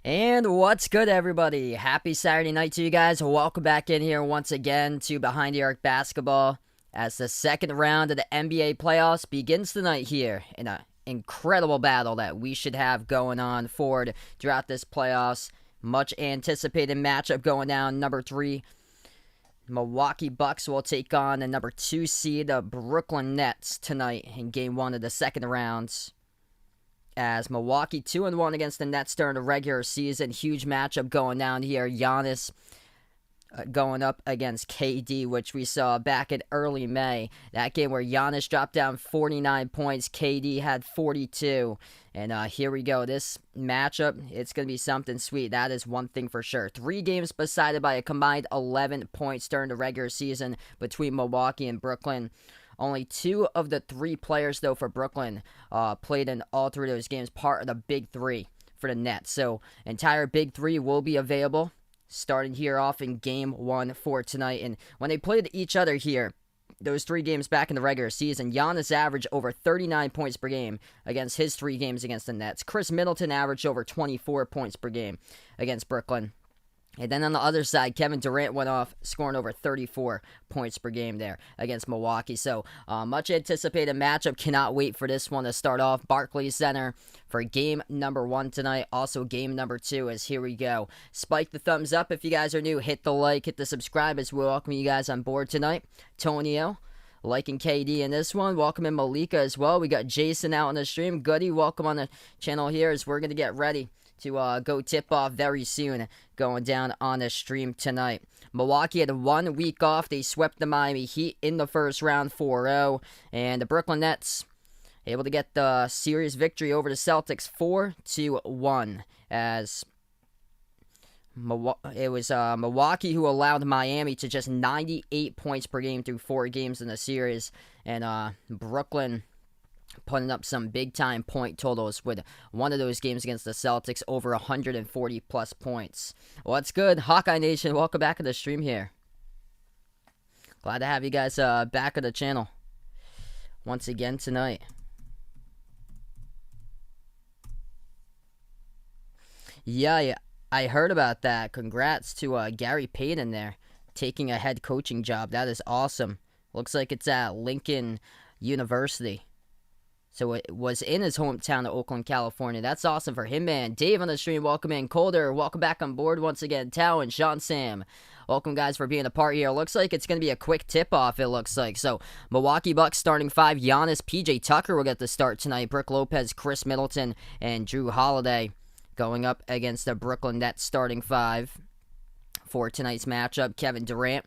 And what's good, everybody? Happy Saturday night to you guys. Welcome back in here once again to Behind the Arc Basketball as the second round of the NBA playoffs begins tonight here in an incredible battle that we should have going on forward throughout this playoffs. Much anticipated matchup going down. Number 3, Milwaukee Bucks will take on the number 2 seed, the Brooklyn Nets, tonight in game 1 of the second rounds. As Milwaukee 2-1 against the Nets during the regular season. Huge matchup going down here. Giannis going up against KD, which we saw back in early May. That game where Giannis dropped down 49 points. KD had 42. And here we go. This matchup, it's going to be something sweet. That is one thing for sure. 3 games decided by a combined 11 points during the regular season between Milwaukee and Brooklyn. Only 2 of the 3 players, though, for Brooklyn played in all 3 of those games, part of the Big 3 for the Nets. So, entire Big 3 will be available starting here off in Game 1 for tonight. And when they played each other here, those 3 games back in the regular season, Giannis averaged over 39 points per game against his 3 games against the Nets. Chris Middleton averaged over 24 points per game against Brooklyn. And then on the other side, Kevin Durant went off, scoring over 34 points per game there against Milwaukee. So, much anticipated matchup. Cannot wait for this one to start off. Barclays Center for game number 1 tonight. Also, game number 2 is here we go. Spike the thumbs up if you guys are new. Hit the like, hit the subscribe as we welcome you guys on board tonight. Tonio liking KD in this one. Welcome in Malika as well. We got Jason out on the stream. Goody, welcome on the channel here as we're going to get ready to go tip off very soon going down on the stream tonight. Milwaukee had 1 week off. They swept the Miami Heat in the first round 4-0. And the Brooklyn Nets able to get the series victory over the Celtics 4-1 as it was Milwaukee who allowed Miami to just 98 points per game through 4 games in the series. And Brooklyn putting up some big-time point totals with one of those games against the Celtics over 140-plus points. What's good, Hawkeye Nation? Welcome back to the stream here. Glad to have you guys back on the channel once again tonight. Yeah, I heard about that. Congrats to Gary Payton there, taking a head coaching job. That is awesome. Looks like it's at Lincoln University. So it was in his hometown of Oakland, California. That's awesome for him, man. Dave on the stream, welcome in. Colder, welcome back on board once again. Tao and Sean Sam, welcome guys for being a part here. Looks like it's going to be a quick tip-off, it looks like. So Milwaukee Bucks starting 5. Giannis, PJ Tucker will get the start tonight. Brook Lopez, Chris Middleton, and Drew Holiday going up against the Brooklyn Nets starting 5 for tonight's matchup. Kevin Durant,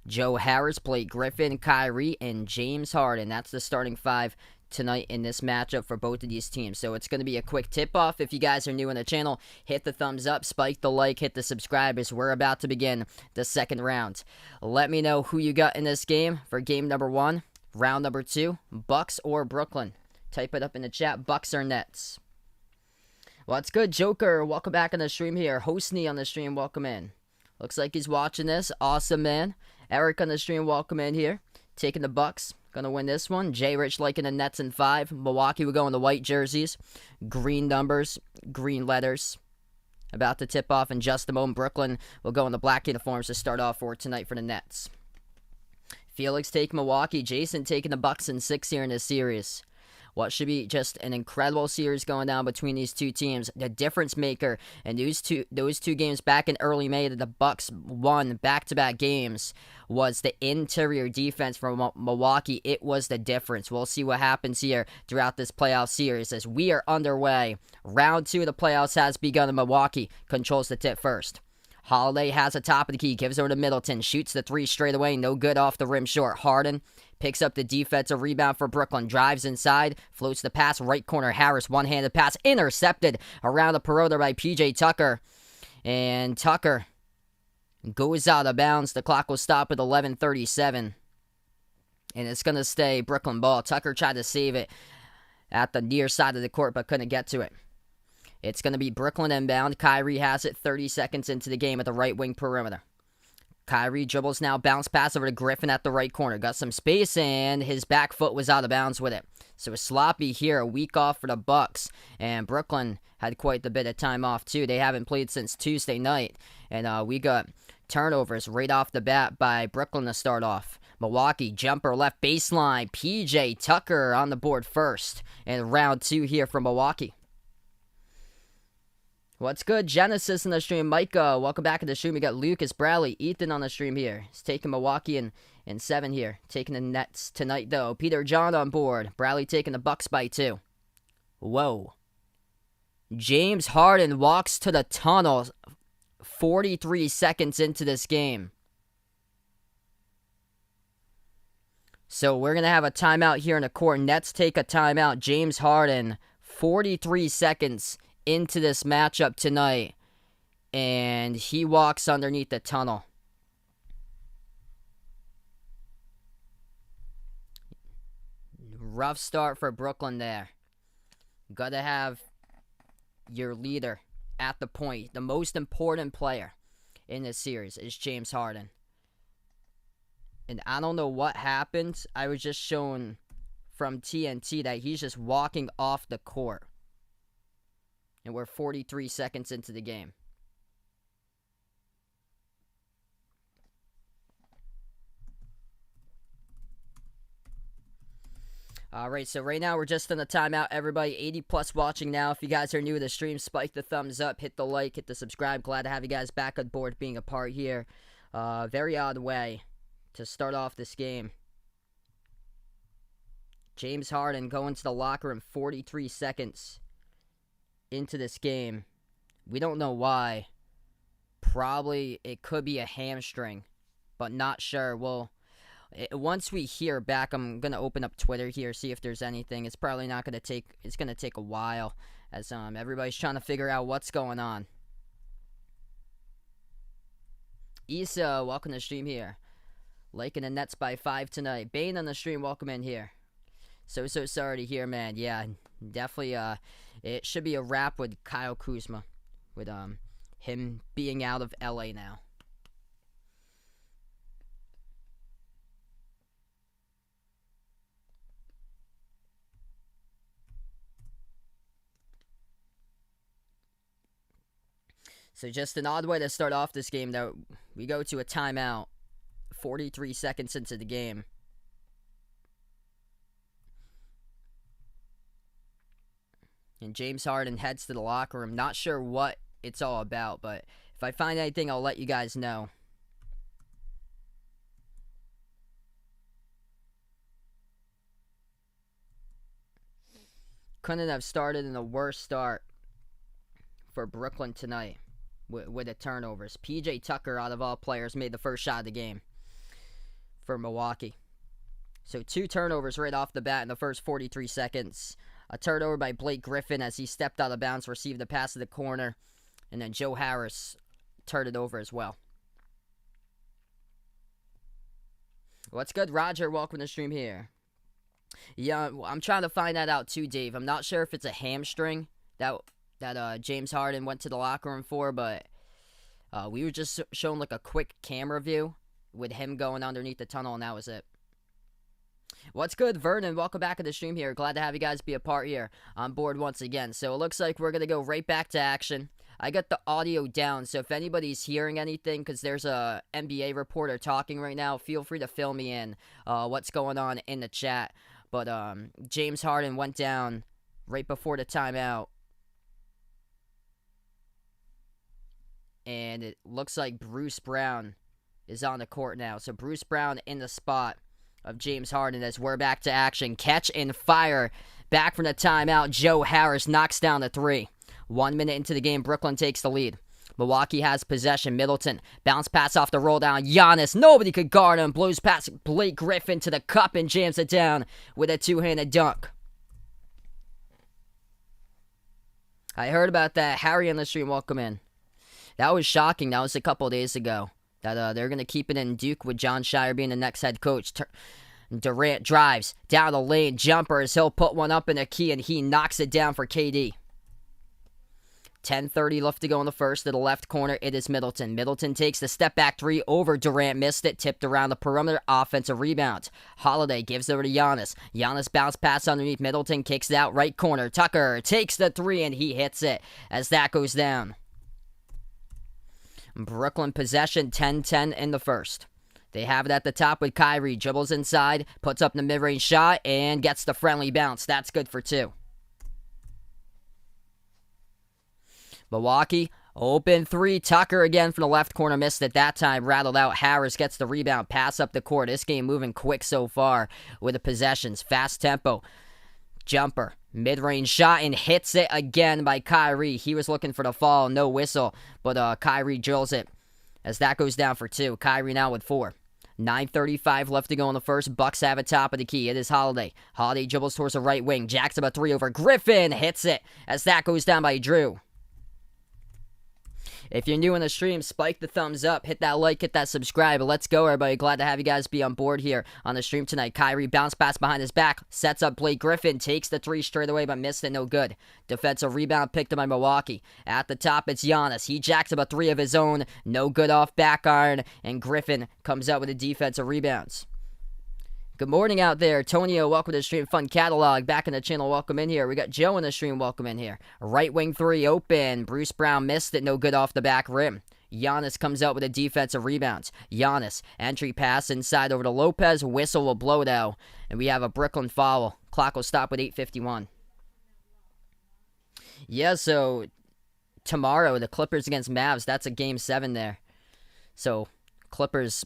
Joe Harris, Blake Griffin, Kyrie, and James Harden. That's the starting 5 tonight in this matchup for both of these teams. So it's going to be a quick tip-off. If you guys are new on the channel, hit the thumbs up, spike the like, hit the subscribe as we're about to begin the second round. Let me know who you got in this game for game number 1, round number 2, Bucks or Brooklyn. Type it up in the chat, Bucks or Nets. What's good, Joker? Welcome back on the stream here. Hostney on the stream, welcome in. Looks like he's watching this. Awesome, man. Eric on the stream, welcome in here. Taking the Bucks. Gonna win this one. Jay Rich liking the Nets in 5. Milwaukee will go in the white jerseys. Green numbers, green letters. About to tip off in just a moment. Brooklyn will go in the black uniforms to start off for tonight for the Nets. Felix taking Milwaukee. Jason taking the Bucks in 6 here in this series. What should be just an incredible series going down between these two teams. The difference maker in those two games back in early May that the Bucks won back-to-back games was the interior defense from Milwaukee. It was the difference. We'll see what happens here throughout this playoff series as we are underway. Round 2 of the playoffs has begun and Milwaukee controls the tip first. Holiday has the top of the key, gives over to Middleton, shoots the 3 straight away, no good off the rim short. Harden picks up the defensive rebound for Brooklyn, drives inside, floats the pass, right corner, Harris, one-handed pass, intercepted around the perimeter by PJ Tucker. And Tucker goes out of bounds. The clock will stop at 11:37. And it's going to stay Brooklyn ball. Tucker tried to save it at the near side of the court, but couldn't get to it. It's going to be Brooklyn inbound. Kyrie has it 30 seconds into the game at the right wing perimeter. Kyrie dribbles now, bounce pass over to Griffin at the right corner. Got some space, and his back foot was out of bounds with it. So a sloppy here, a week off for the Bucks. And Brooklyn had quite a bit of time off, too. They haven't played since Tuesday night. And we got turnovers right off the bat by Brooklyn to start off. Milwaukee, jumper left baseline. PJ Tucker on the board first. And round 2 here for Milwaukee. What's good? Genesis in the stream. Micah, welcome back to the stream. We got Lucas, Bradley, Ethan on the stream here. He's taking Milwaukee in 7 here. Taking the Nets tonight, though. Peter John on board. Bradley taking the Bucks by 2. Whoa. James Harden walks to the tunnel 43 seconds into this game. So we're going to have a timeout here in the court. Nets take a timeout. James Harden, 43 seconds into this matchup tonight, and he walks underneath the tunnel. Rough start for Brooklyn there. Gotta have your leader at the point. The most important player in this series is James Harden. And I don't know what happened. I was just shown from TNT that he's just walking off the court. And we're 43 seconds into the game. All right, so right now we're just in the timeout. Everybody, 80 plus watching now. If you guys are new to the stream, spike the thumbs up, hit the like, hit the subscribe. Glad to have you guys back on board being a part here. Very odd way to start off this game. James Harden going to the locker room 43 seconds into this game. We don't know why. Probably it could be a hamstring, but not sure. Well, once we hear back, I'm gonna open up Twitter here, see if there's anything. It's probably not gonna take. It's gonna take a while, as everybody's trying to figure out what's going on. Issa, welcome to the stream here. Liking the Nets by 5 tonight. Bane on the stream, welcome in here. So sorry to hear, man. Yeah, definitely. It should be a wrap with Kyle Kuzma, with him being out of LA now. So just an odd way to start off this game, though. We go to a timeout 43 seconds into the game. And James Harden heads to the locker room. Not sure what it's all about, but if I find anything, I'll let you guys know. Couldn't have started in a worse start for Brooklyn tonight with the turnovers. PJ Tucker, out of all players, made the first shot of the game for Milwaukee. So 2 turnovers right off the bat in the first 43 seconds. A turnover by Blake Griffin as he stepped out of bounds, received a pass to the corner, and then Joe Harris turned it over as well. What's good, Roger? Welcome to the stream here. Yeah, I'm trying to find that out too, Dave. I'm not sure if it's a hamstring that James Harden went to the locker room for, but we were just shown like a quick camera view with him going underneath the tunnel, and that was it. What's good, Vernon? Welcome back to the stream here. Glad to have you guys be a part here on board once again. So it looks like we're going to go right back to action. I got the audio down, so if anybody's hearing anything, because there's a NBA reporter talking right now, feel free to fill me in what's going on in the chat. But James Harden went down right before the timeout. And it looks like Bruce Brown is on the court now. So Bruce Brown in the spot of James Harden as we're back to action. Catch and fire. Back from the timeout. Joe Harris knocks down the 3. 1 minute into the game, Brooklyn takes the lead. Milwaukee has possession. Middleton. Bounce pass off the roll down. Giannis. Nobody could guard him. Blows past Blake Griffin to the cup and jams it down with a 2-handed dunk. I heard about that. Harry on the stream, welcome in. That was shocking. That was a couple days ago. That they're going to keep it in Duke with John Shire being the next head coach. Durant drives down the lane. Jumpers. He'll put one up in the key, and he knocks it down for KD. 10:30 left to go in the first. To the left corner, it is Middleton. Middleton takes the step-back three over Durant. Missed it. Tipped around the perimeter. Offensive rebound. Holiday gives it over to Giannis. Giannis bounce pass underneath. Middleton kicks it out right corner. Tucker takes the three, and he hits it as that goes down. Brooklyn possession, 10-10 in the first. They have it at the top with Kyrie. Dribbles inside. Puts up the mid-range shot, and gets the friendly bounce. That's good for two. Milwaukee, open three. Tucker again from the left corner. Missed it that time. Rattled out. Harris gets the rebound. Pass up the court. This game moving quick so far with the possessions. Fast tempo. Jumper. Mid-range shot and hits it again by Kyrie. He was looking for the fall. No whistle. But Kyrie drills it as that goes down for two. Kyrie now with 4. 9:35 left to go in the first. Bucks have it top of the key. It is Holiday. Holiday dribbles towards the right wing. Jacks about 3 over Griffin. Hits it as that goes down by Drew. If you're new in the stream, spike the thumbs up, hit that like, hit that subscribe. Let's go, everybody. Glad to have you guys be on board here on the stream tonight. Kyrie bounce pass behind his back, sets up Blake Griffin, takes the three straight away, but missed it, no good. Defensive rebound picked up by Milwaukee. At the top, it's Giannis. He jacks about 3 of his own, no good off back iron, and Griffin comes out with the defensive rebounds. Good morning out there. Tonio, welcome to the stream. Fun catalog. Back in the channel, welcome in here. We got Joe in the stream, welcome in here. Right wing three open. Bruce Brown missed it, no good off the back rim. Giannis comes out with a defensive rebound. Giannis, entry pass inside over to Lopez. Whistle will blow though. And we have a Brooklyn foul. Clock will stop with 8:51. Yeah, so tomorrow, the Clippers against Mavs, that's a game 7 there. So, Clippers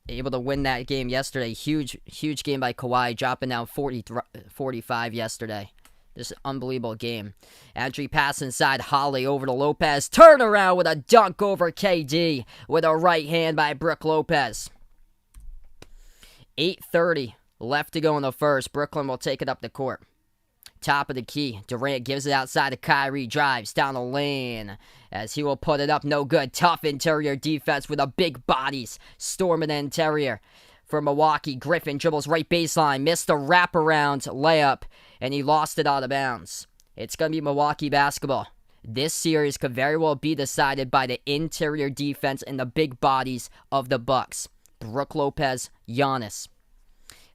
able to win that game yesterday. Huge game by Kawhi, dropping down 45 yesterday. Just an unbelievable game. Entry pass inside, Holly over to Lopez. Turnaround with a dunk over KD with a right hand by Brook Lopez. 8:30 left to go in the first. Brooklyn will take it up the court. Top of the key. Durant gives it outside to Kyrie. Drives down the lane as he will put it up. No good. Tough interior defense with a big bodies. Storming the interior for Milwaukee. Griffin dribbles right baseline. Missed a wraparound layup, and he lost it out of bounds. It's going to be Milwaukee basketball. This series could very well be decided by the interior defense and the big bodies of the Bucks. Brook Lopez, Giannis.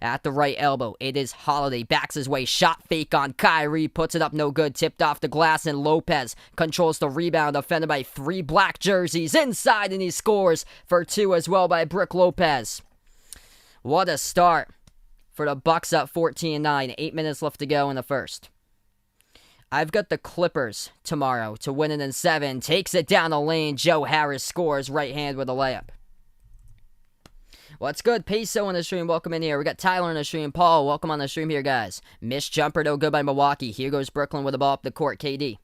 At the right elbow, it is Holiday. Backs his way. Shot fake on Kyrie. Puts it up no good. Tipped off the glass, and Lopez controls the rebound. Defended by 3 black jerseys. Inside, and he scores for 2 as well by Brook Lopez. What a start for the Bucks up 14-9. 8 minutes left to go in the first. I've got the Clippers tomorrow to win it in 7. Takes it down the lane. Joe Harris scores right hand with a layup. What's good? Peso in the stream, welcome in here. We got Tyler in the stream. Paul, welcome on the stream here, guys. Missed jumper, no good by Milwaukee. Here goes Brooklyn with the ball up the court. KD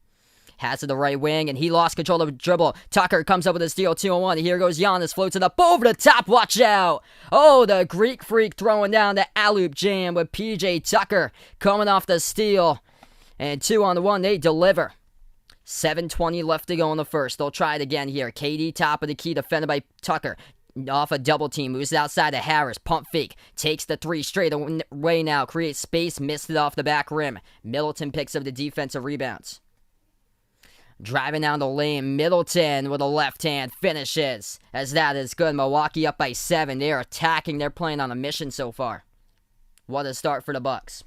has to the right wing, and he lost control of the dribble. Tucker comes up with a steal, 2-on-1. Here goes Giannis, floats it up over the top. Watch out. Oh, the Greek Freak throwing down the alley-oop jam with PJ Tucker coming off the steal. And 2-on-1, they deliver. 7:20 left to go in the first. They'll try it again here. KD, top of the key, defended by Tucker. Off a double team, moves it outside to Harris. Pump fake, takes the 3 straight away now. Creates space, missed it off the back rim. Middleton picks up the defensive rebounds. Driving down the lane, Middleton with a left hand finishes. As that is good. Milwaukee up by 7. They are attacking. They're playing on a mission so far. What a start for the Bucks.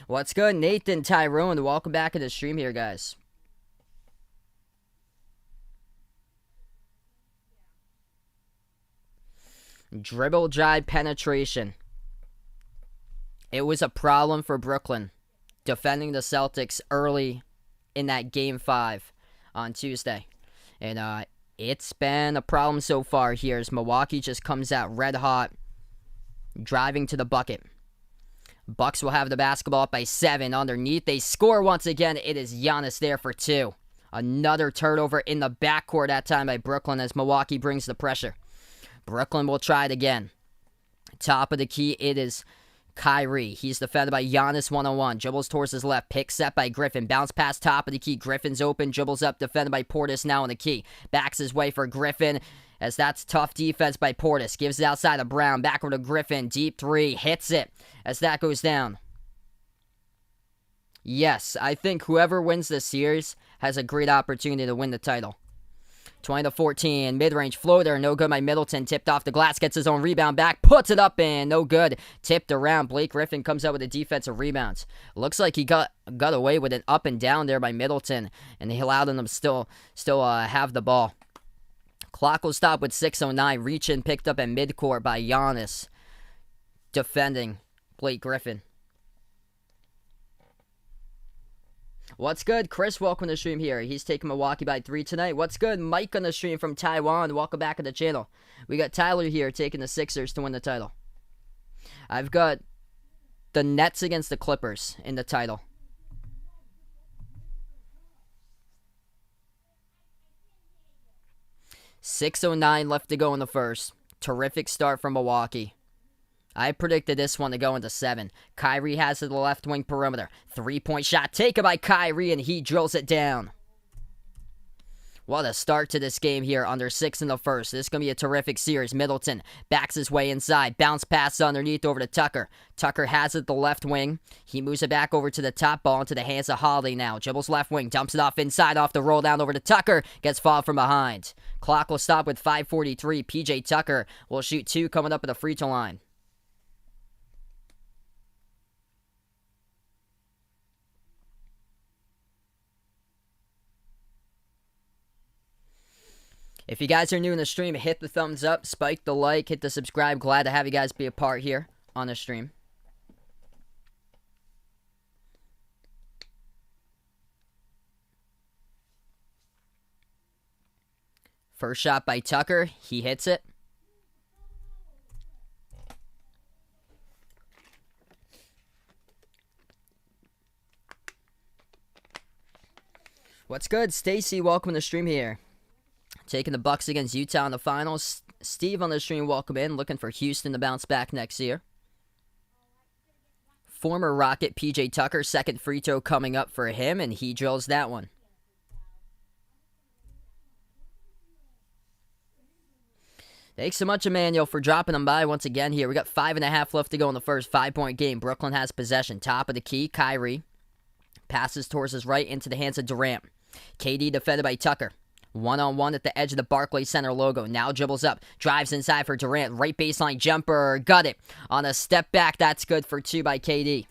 What's good? Nathan, Tyrone, welcome back to the stream here, guys. Dribble, drive, penetration. It was a problem for Brooklyn defending the Celtics early in that Game 5 on Tuesday. And it's been a problem so far here as Milwaukee just comes out red hot, driving to the bucket. Bucks will have the basketball up by 7 underneath. They score once again. It is Giannis there for 2. Another turnover in the backcourt that time by Brooklyn as Milwaukee brings the pressure. Brooklyn will try it again. Top of the key, it is Kyrie. He's defended by Giannis one-on-one. Dribbles towards his left. Pick set by Griffin. Bounce pass top of the key. Griffin's open. Dribbles up. Defended by Portis now on the key. Backs his way for Griffin, as that's tough defense by Portis. Gives it outside of Brown. Backward to Griffin. Deep three. Hits it as that goes down. Yes, I think whoever wins this series has a great opportunity to win the title. 20-14, mid-range floater, no good by Middleton, tipped off the glass, gets his own rebound back, puts it up and no good, tipped around. Blake Griffin comes out with a defensive rebound. Looks like he got away with an up and down there by Middleton, and he allowed him to still have the ball. Clock will stop with 6:09, reach in picked up at midcourt by Giannis, defending Blake Griffin. What's good? Chris, welcome to the stream here. He's taking Milwaukee by 3 tonight. What's good? Mike on the stream from Taiwan. Welcome back to the channel. We got Tyler here taking the Sixers to win the title. I've got the Nets against the Clippers in the title. .609 left to go in the first. Terrific start from Milwaukee. I predicted this one to go into 7. Kyrie has it to the left wing perimeter. 3-point shot taken by Kyrie, and he drills it down. What a start to this game here, under 6 in the first. This is going to be a terrific series. Middleton backs his way inside. Bounce pass underneath over to Tucker. Tucker has it the left wing. He moves it back over to the top, ball into the hands of Holiday now. Dribbles left wing, dumps it off inside, off the roll down over to Tucker. Gets fouled from behind. Clock will stop with 5:43. PJ Tucker will shoot 2 coming up at the free throw line. If you guys are new in the stream, hit the thumbs up, spike the like, hit the subscribe. Glad to have you guys be a part here on the stream. First shot by Tucker. He hits it. What's good? Stacy, welcome to the stream here. Taking the Bucks against Utah in the finals. Steve on the stream, welcome in. Looking for Houston to bounce back next year. Former Rocket PJ Tucker, second free throw coming up for him, and he drills that one. Thanks so much, Emmanuel, for dropping them by once again here. We got 5.5 left to go in the first. 5-point game. Brooklyn has possession. Top of the key, Kyrie. Passes towards his right into the hands of Durant. KD defended by Tucker. One-on-one at the edge of the Barclays Center logo. Now dribbles up. Drives inside for Durant. Right baseline jumper. Got it. On a step back. That's good for 2 by KD.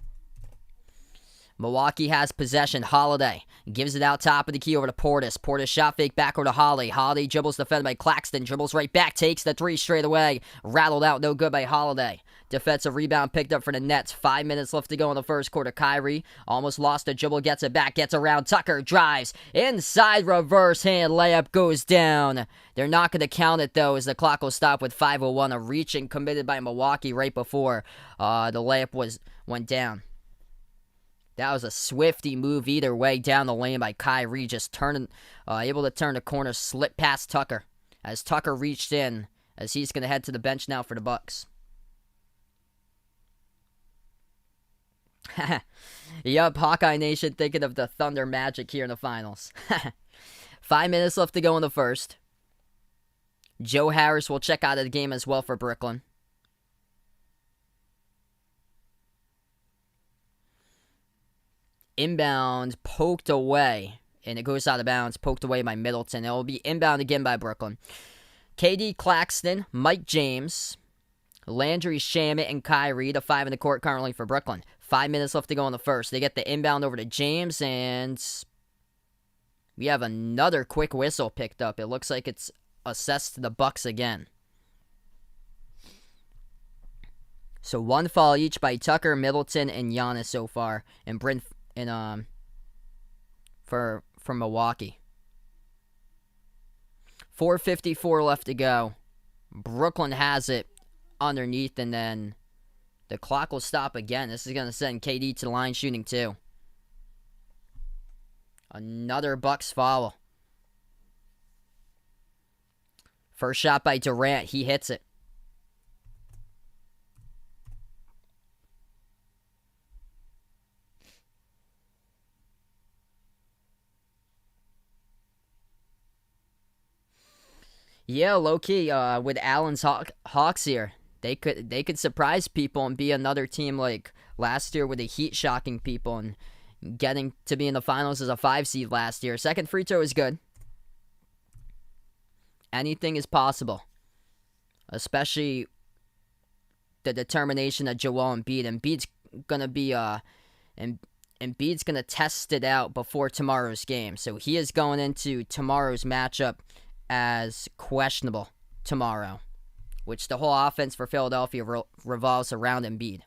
Milwaukee has possession. Holiday gives it out top of the key over to Portis. Portis shot fake back over to Holiday. Holiday dribbles defended by Claxton. Dribbles right back. Takes the 3 straight away. Rattled out. No good by Holiday. Defensive rebound picked up for the Nets. 5 minutes left to go in the first quarter. Kyrie almost lost a dribble. Gets it back. Gets around. Tucker drives. Inside reverse hand layup goes down. They're not going to count it though, as the clock will stop with 5:01. A reaching committed by Milwaukee right before the layup went down. That was a swifty move either way down the lane by Kyrie, just able to turn the corner, slip past Tucker as Tucker reached in, as he's going to head to the bench now for the Bucks. Yup, Hawkeye Nation thinking of the Thunder Magic here in the finals. 5 minutes left to go in the first. Joe Harris will check out of the game as well for Brooklyn. Inbound, poked away, and it goes out of bounds, poked away by Middleton. It will be inbound again by Brooklyn. KD, Claxton, Mike James, Landry, Shamet, and Kyrie, the 5 in the court currently for Brooklyn. 5 minutes left to go in the first. They get the inbound over to James, and we have another quick whistle picked up. It looks like it's assessed to the Bucks again. So 1 foul each by Tucker, Middleton, and Giannis so far, and Brent for Milwaukee. 4:54 left to go. Brooklyn has it underneath, and then the clock will stop again. This is going to send KD to the line shooting 2. Another Bucks foul. First shot by Durant. He hits it. Yeah, low key. With Allen's Hawks here, they could surprise people and be another team like last year with the Heat shocking people and getting to be in the finals as a 5 seed last year. Second free throw is good. Anything is possible, especially the determination of Joel Embiid. Embiid's gonna be and Embiid's gonna test it out before tomorrow's game. So he is going into tomorrow's matchup as questionable tomorrow, which the whole offense for Philadelphia revolves around Embiid.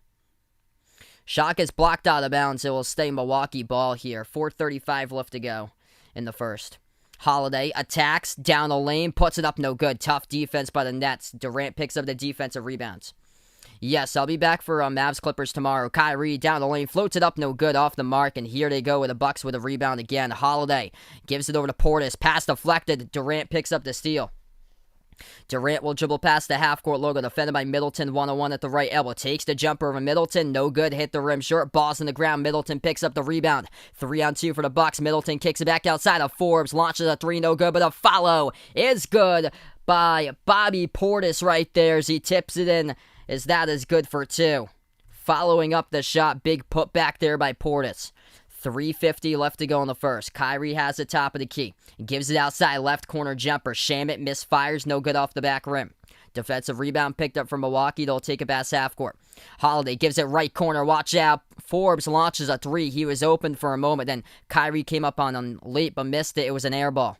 Shot is blocked out of bounds. It will stay Milwaukee ball here. 4:35 left to go in the first. Holiday attacks down the lane, puts it up, no good. Tough defense by the Nets. Durant picks up the defensive rebounds. Yes, I'll be back for Mavs Clippers tomorrow. Kyrie down the lane, floats it up, no good, off the mark, and here they go with the Bucks with a rebound again. Holiday gives it over to Portis, pass deflected. Durant picks up the steal. Durant will dribble past the half-court logo, defended by Middleton, 1-on-1 at the right elbow. Takes the jumper over Middleton, no good, hit the rim short, balls on the ground. Middleton picks up the rebound. 3-on-2 for the Bucks. Middleton kicks it back outside of Forbes, launches a three, no good, but a follow is good by Bobby Portis right there as he tips it in, as that is good for two. Following up the shot, big putback there by Portis. 3:50 left to go in the first. Kyrie has the top of the key. He gives it outside, left corner jumper. Shamet misfires, no good off the back rim. Defensive rebound picked up from Milwaukee. They'll take it past half court. Holiday gives it right corner. Watch out. Forbes launches a three. He was open for a moment. Then Kyrie came up on him late but missed it. It was an air ball.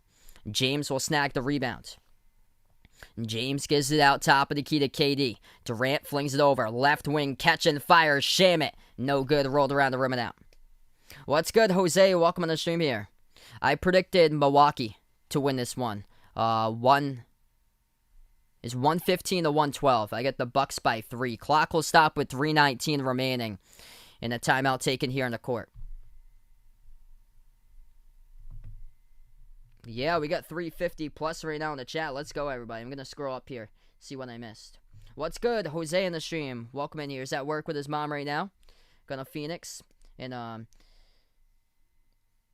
James will snag the rebound. James gives it out top of the key to KD. Durant flings it over. Left wing catch and fire. Shamet. No good. Rolled around the rim and out. What's good, Jose? Welcome on the stream here. I predicted Milwaukee to win this one. Is 115 to 112. I get the Bucks by 3. Clock will stop with 3:19 remaining in a timeout taken here in the court. Yeah, we got 350 plus right now in the chat. Let's go, everybody. I'm going to scroll up here, see what I missed. What's good? Jose in the stream. Welcome in here. He's at work with his mom right now. Going to Phoenix. And,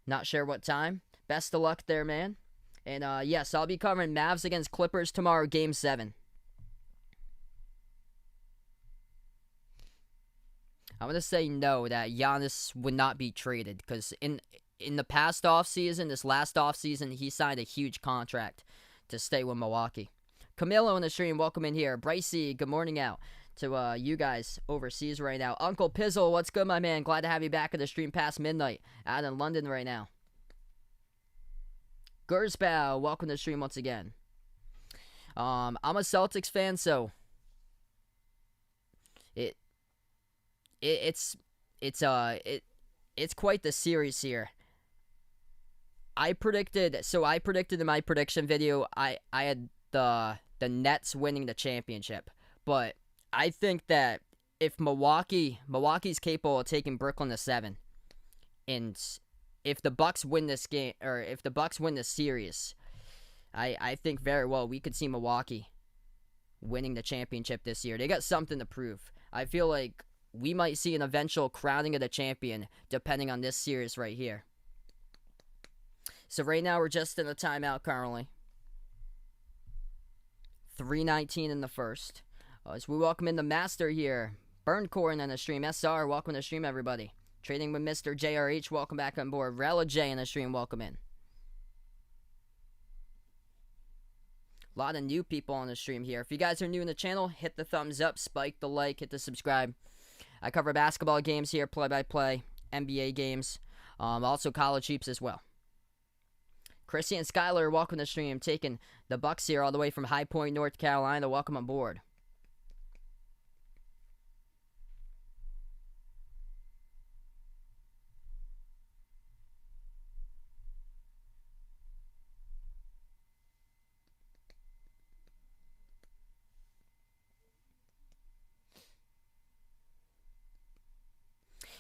not sure what time. Best of luck there, man. And, yes, I'll be covering Mavs against Clippers tomorrow, Game 7. I'm going to say no, that Giannis would not be traded. Because in the past offseason, this last offseason, he signed a huge contract to stay with Milwaukee. Camilo in the stream, welcome in here. Brycey, good morning out to you guys overseas right now. Uncle Pizzle, what's good, my man? Glad to have you back at the stream past midnight out in London right now. Gersbow, welcome to the stream once again. I'm a Celtics fan, so it's quite the series here. I predicted in my prediction video I had the Nets winning the championship, but I think that if Milwaukee's capable of taking Brooklyn to 7, and if the Bucks win this game, or if the Bucks win this series, I think very well we could see Milwaukee winning the championship this year. They got something to prove. I feel like we might see an eventual crowning of the champion depending on this series right here. So right now we're just in a timeout currently. 3:19 in the first. As we welcome in the master here, Burncorn on the stream. SR, welcome to the stream, everybody. Trading with Mr. JRH, welcome back on board. Rella J in the stream, welcome in. A lot of new people on the stream here. If you guys are new in the channel, hit the thumbs up, spike the like, hit the subscribe. I cover basketball games here, play-by-play, NBA games, also college hoops as well. Chrissy and Skylar, welcome to the stream. Taking the Bucks here all the way from High Point, North Carolina. Welcome on board.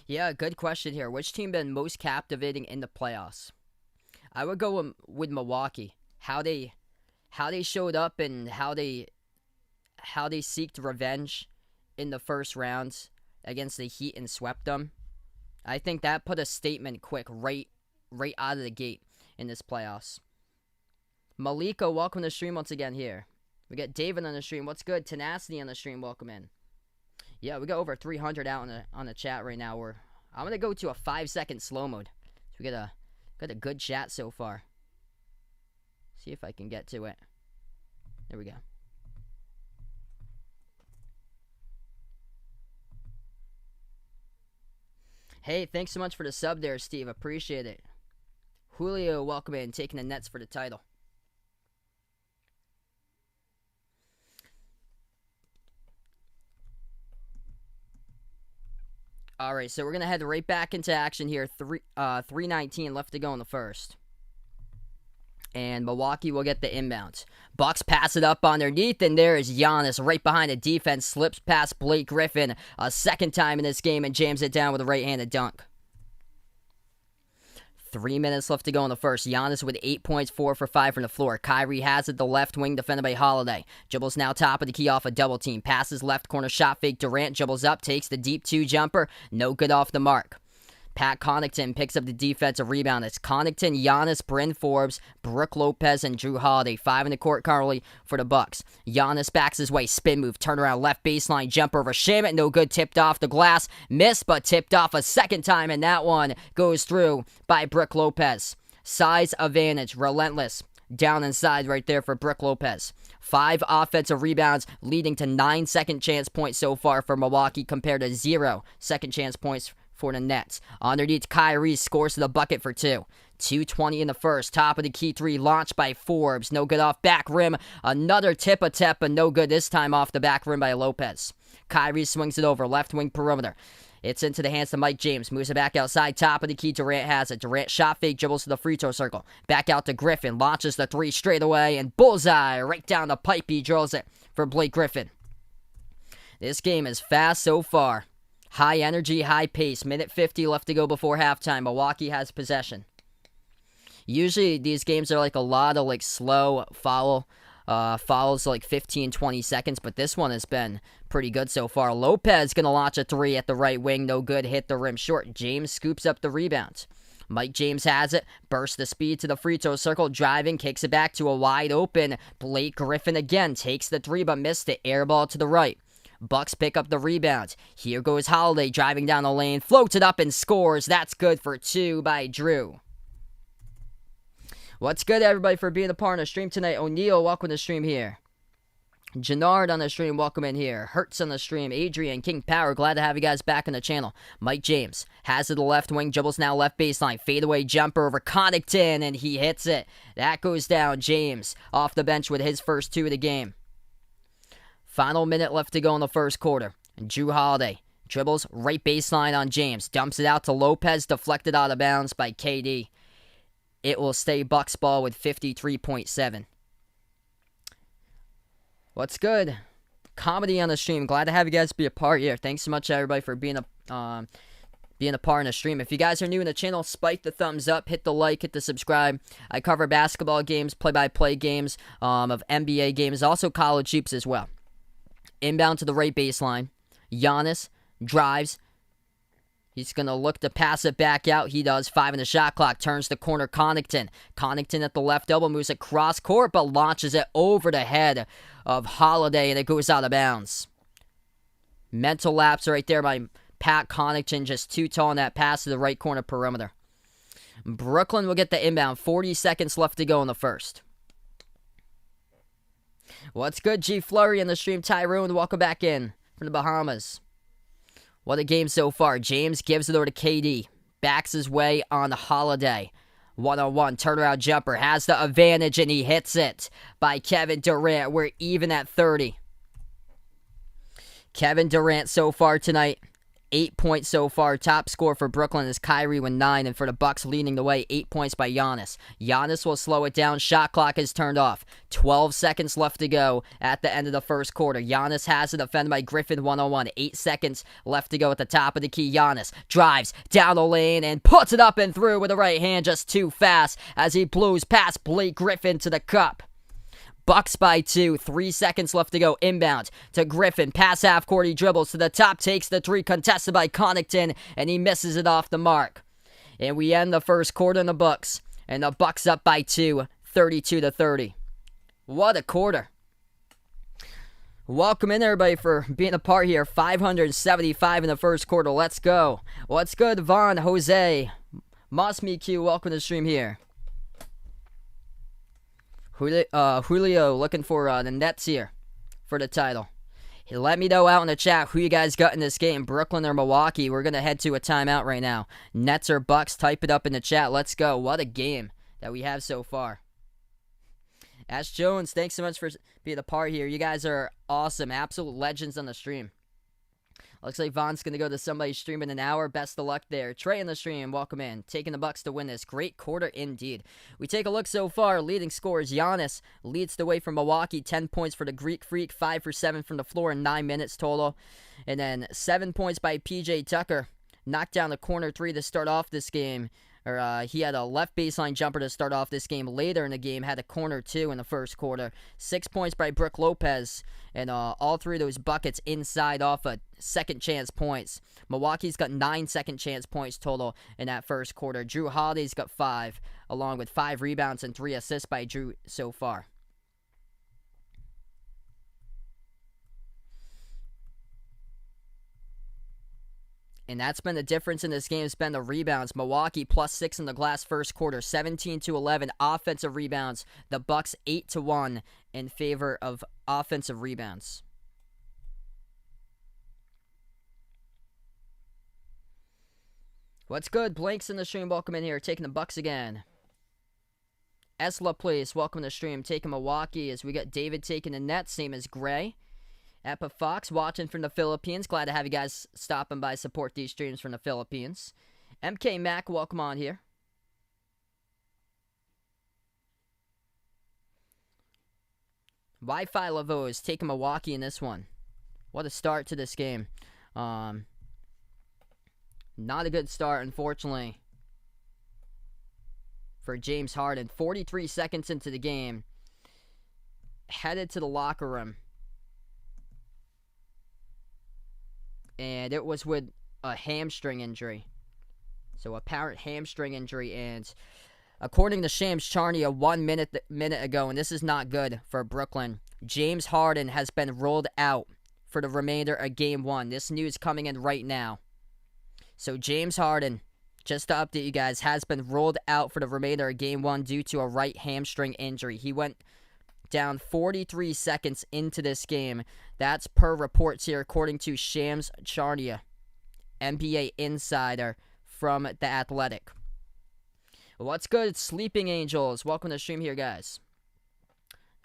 Yeah, good question here. Which team been most captivating in the playoffs? I would go with Milwaukee. How they showed up and how they seeked revenge in the first round against the Heat and swept them. I think that put a statement quick right out of the gate in this playoffs. Malika, welcome to the stream once again here. We got David on the stream. What's good? Tenacity on the stream. Welcome in. Yeah, we got over 300 out on the chat right now. I'm gonna go to a 5-second slow mode. So we got a good chat so far. See if I can get to it. There we go. Hey, thanks so much for the sub there, Steve. Appreciate it. Julio, welcome in, taking the Nets for the title. All right, so we're going to head right back into action here. 3:19 left to go in the first. And Milwaukee will get the inbounds. Bucks pass it up underneath, and there is Giannis right behind the defense. Slips past Blake Griffin a second time in this game and jams it down with a right-handed dunk. 3 minutes left to go in the first. Giannis with 8 points, 4 for 5 from the floor. Kyrie has it, the left wing, defended by Holiday. Dribbles now top of the key off a double team. Passes left corner, shot fake. Durant dribbles up, takes the deep 2 jumper. No good off the mark. Pat Connaughton picks up the defensive rebound. It's Connaughton, Giannis, Bryn Forbes, Brook Lopez, and Drew Holiday. 5 in the court currently for the Bucks. Giannis backs his way, spin move, turnaround, left baseline, jumper over Shamet. No good, tipped off the glass. Missed, but tipped off a second time, and that one goes through by Brook Lopez. Size advantage, relentless. Down inside right there for Brook Lopez. 5 offensive rebounds, leading to 9 second chance points so far for Milwaukee compared to 0 second chance points for the Nets. Underneath, Kyrie scores to the bucket for 2. 2:20 in the first. Top of the key 3 launched by Forbes. No good off back rim. Another tip-a-tap, but no good this time off the back rim by Lopez. Kyrie swings it over. Left wing perimeter. It's into the hands of Mike James. Moves it back outside. Top of the key. Durant has it. Durant shot fake. Dribbles to the free throw circle. Back out to Griffin. Launches the 3 straight away. And bullseye. Right down the pipe. He drills it for Blake Griffin. This game is fast so far. High energy, high pace. Minute 50 left to go before halftime. Milwaukee has possession. Usually these games are like a lot of like slow follows like 15, 20 seconds, but this one has been pretty good so far. Lopez going to launch a 3 at the right wing. No good. Hit the rim short. James scoops up the rebound. Mike James has it. Bursts the speed to the free throw circle. Driving. Kicks it back to a wide open Blake Griffin again. Takes the 3 but missed it. Air ball to the right. Bucks pick up the rebound. Here goes Holiday driving down the lane. Floats it up and scores. That's good for 2 by Drew. What's good, everybody, for being a part of the stream tonight? O'Neal, welcome to the stream here. Jannard on the stream, welcome in here. Hertz on the stream. Adrian, King Power, glad to have you guys back on the channel. Mike James has it to the left wing. Dribbles now left baseline. Fadeaway jumper over Connaughton, and he hits it. That goes down. James off the bench with his first 2 of the game. Final minute left to go in the first quarter. Drew Holiday dribbles right baseline on James. Dumps it out to Lopez. Deflected out of bounds by KD. It will stay Bucks ball with 53.7. What's good? Comedy on the stream. Glad to have you guys be a part here. Thanks so much, everybody, for being a part in the stream. If you guys are new in the channel, spike the thumbs up, hit the like, hit the subscribe. I cover basketball games, play-by-play games of NBA games, also college hoops as well. Inbound to the right baseline. Giannis drives. He's going to look to pass it back out. He does. 5 in the shot clock. Turns the corner. Connaughton. Connaughton at the left elbow. Moves across court, but launches it over the head of Holiday, and it goes out of bounds. Mental lapse right there by Pat Connaughton. Just too tall on that pass to the right corner perimeter. Brooklyn will get the inbound. 40 seconds left to go in the first. What's good, G Flurry in the stream? Tyrone, welcome back in from the Bahamas. What a game so far. James gives it over to KD. Backs his way on the Holiday. 1-on-1 turnaround jumper. Has the advantage, and he hits it by Kevin Durant. We're even at 30. Kevin Durant so far tonight. 8 points so far. Top score for Brooklyn is Kyrie with 9, and for the Bucks leading the way, 8 points by Giannis. Giannis will slow it down. Shot clock is turned off. 12 seconds left to go at the end of the first quarter. Giannis has it defended by Griffin 1-on-1. 8 seconds left to go at the top of the key. Giannis drives down the lane and puts it up and through with the right hand, just too fast as he blows past Blake Griffin to the cup. Bucks by 2. 3 seconds left to go. Inbound to Griffin. Pass half court. He dribbles to the top. Takes the 3. Contested by Connaughton. And he misses it off the mark. And we end the first quarter in the Bucks. And the Bucks up by 2. 32-30. What a quarter. Welcome in, everybody, for being a part here. 575 in the first quarter. Let's go. What's good, Vaughn, Jose, Mossme Q? Welcome to the stream here. Julio looking for the Nets here for the title. Hey, let me know out in the chat who you guys got in this game, Brooklyn or Milwaukee. We're going to head to a timeout right now. Nets or Bucks, type it up in the chat. Let's go. What a game that we have so far. Ash Jones, thanks so much for being a part here. You guys are awesome. Absolute legends on the stream. Looks like Vaughn's going to go to somebody's stream in an hour. Best of luck there. Trey in the stream, welcome in. Taking the Bucks to win this. Great quarter indeed. We take a look so far. Leading scorers, Giannis leads the way from Milwaukee. 10 points for the Greek Freak. 5 for 7 from the floor in 9 minutes total. And then 7 points by PJ Tucker. Knocked down the corner 3 to start off this game. He had a left baseline jumper to start off this game. Later in the game, had a corner 2 in the first quarter. 6 points by Brook Lopez, and all 3 of those buckets inside off of second chance points. Milwaukee's got 9 second chance points total in that first quarter. Drew Holiday's got 5, along with 5 rebounds and 3 assists by Drew so far. And that's been the difference in this game. It's been the rebounds. Milwaukee +6 in the glass first quarter, 17-11 offensive rebounds. The Bucks 8-1 in favor of offensive rebounds. What's good? Blank's in the stream. Welcome in here. Taking the Bucks again. Esla, please. Welcome to the stream. Taking Milwaukee as we got David taking the Nets. Same as Gray. Epa Fox watching from the Philippines. Glad to have you guys stopping by, support these streams from the Philippines. MK Mac, welcome on here. Wi-Fi Laveau is taking Milwaukee in this one. What a start to this game. Not a good start, unfortunately, for James Harden. 43 seconds into the game. Headed to the locker room. And it was with a hamstring injury. So apparent hamstring injury. And according to Shams Charania 1 minute ago, and this is not good for Brooklyn, James Harden has been ruled out for the remainder of Game 1. This news coming in right now. So James Harden, just to update you guys, has been ruled out for the remainder of Game 1 due to a right hamstring injury. He went down 43 seconds into this game. That's per reports here, according to Shams Charania, NBA insider from The Athletic. What's good, Sleeping Angels? Welcome to the stream here, guys.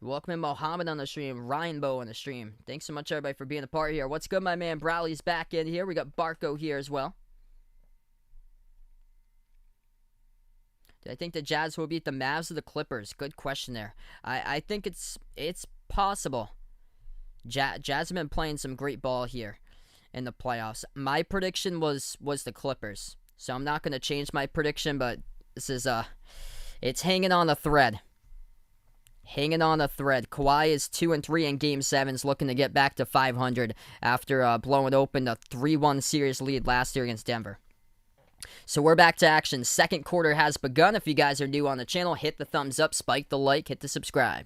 Welcome in Mohammed on the stream, Ryan Bow on the stream. Thanks so much, everybody, for being a part here. What's good, my man? Browley's back in here. We got Barco here as well. I think the Jazz will beat the Mavs or the Clippers. Good question there. I think it's possible. Jazz have been playing some great ball here in the playoffs. My prediction was the Clippers, so I'm not going to change my prediction, but this is it's hanging on a thread. Hanging on a thread. Kawhi is 2-3 in Game 7s, looking to get back to 500 after blowing open the 3-1 series lead last year against Denver. So we're back to action. Second quarter has begun. If you guys are new on the channel, hit the thumbs up, spike the like, hit the subscribe.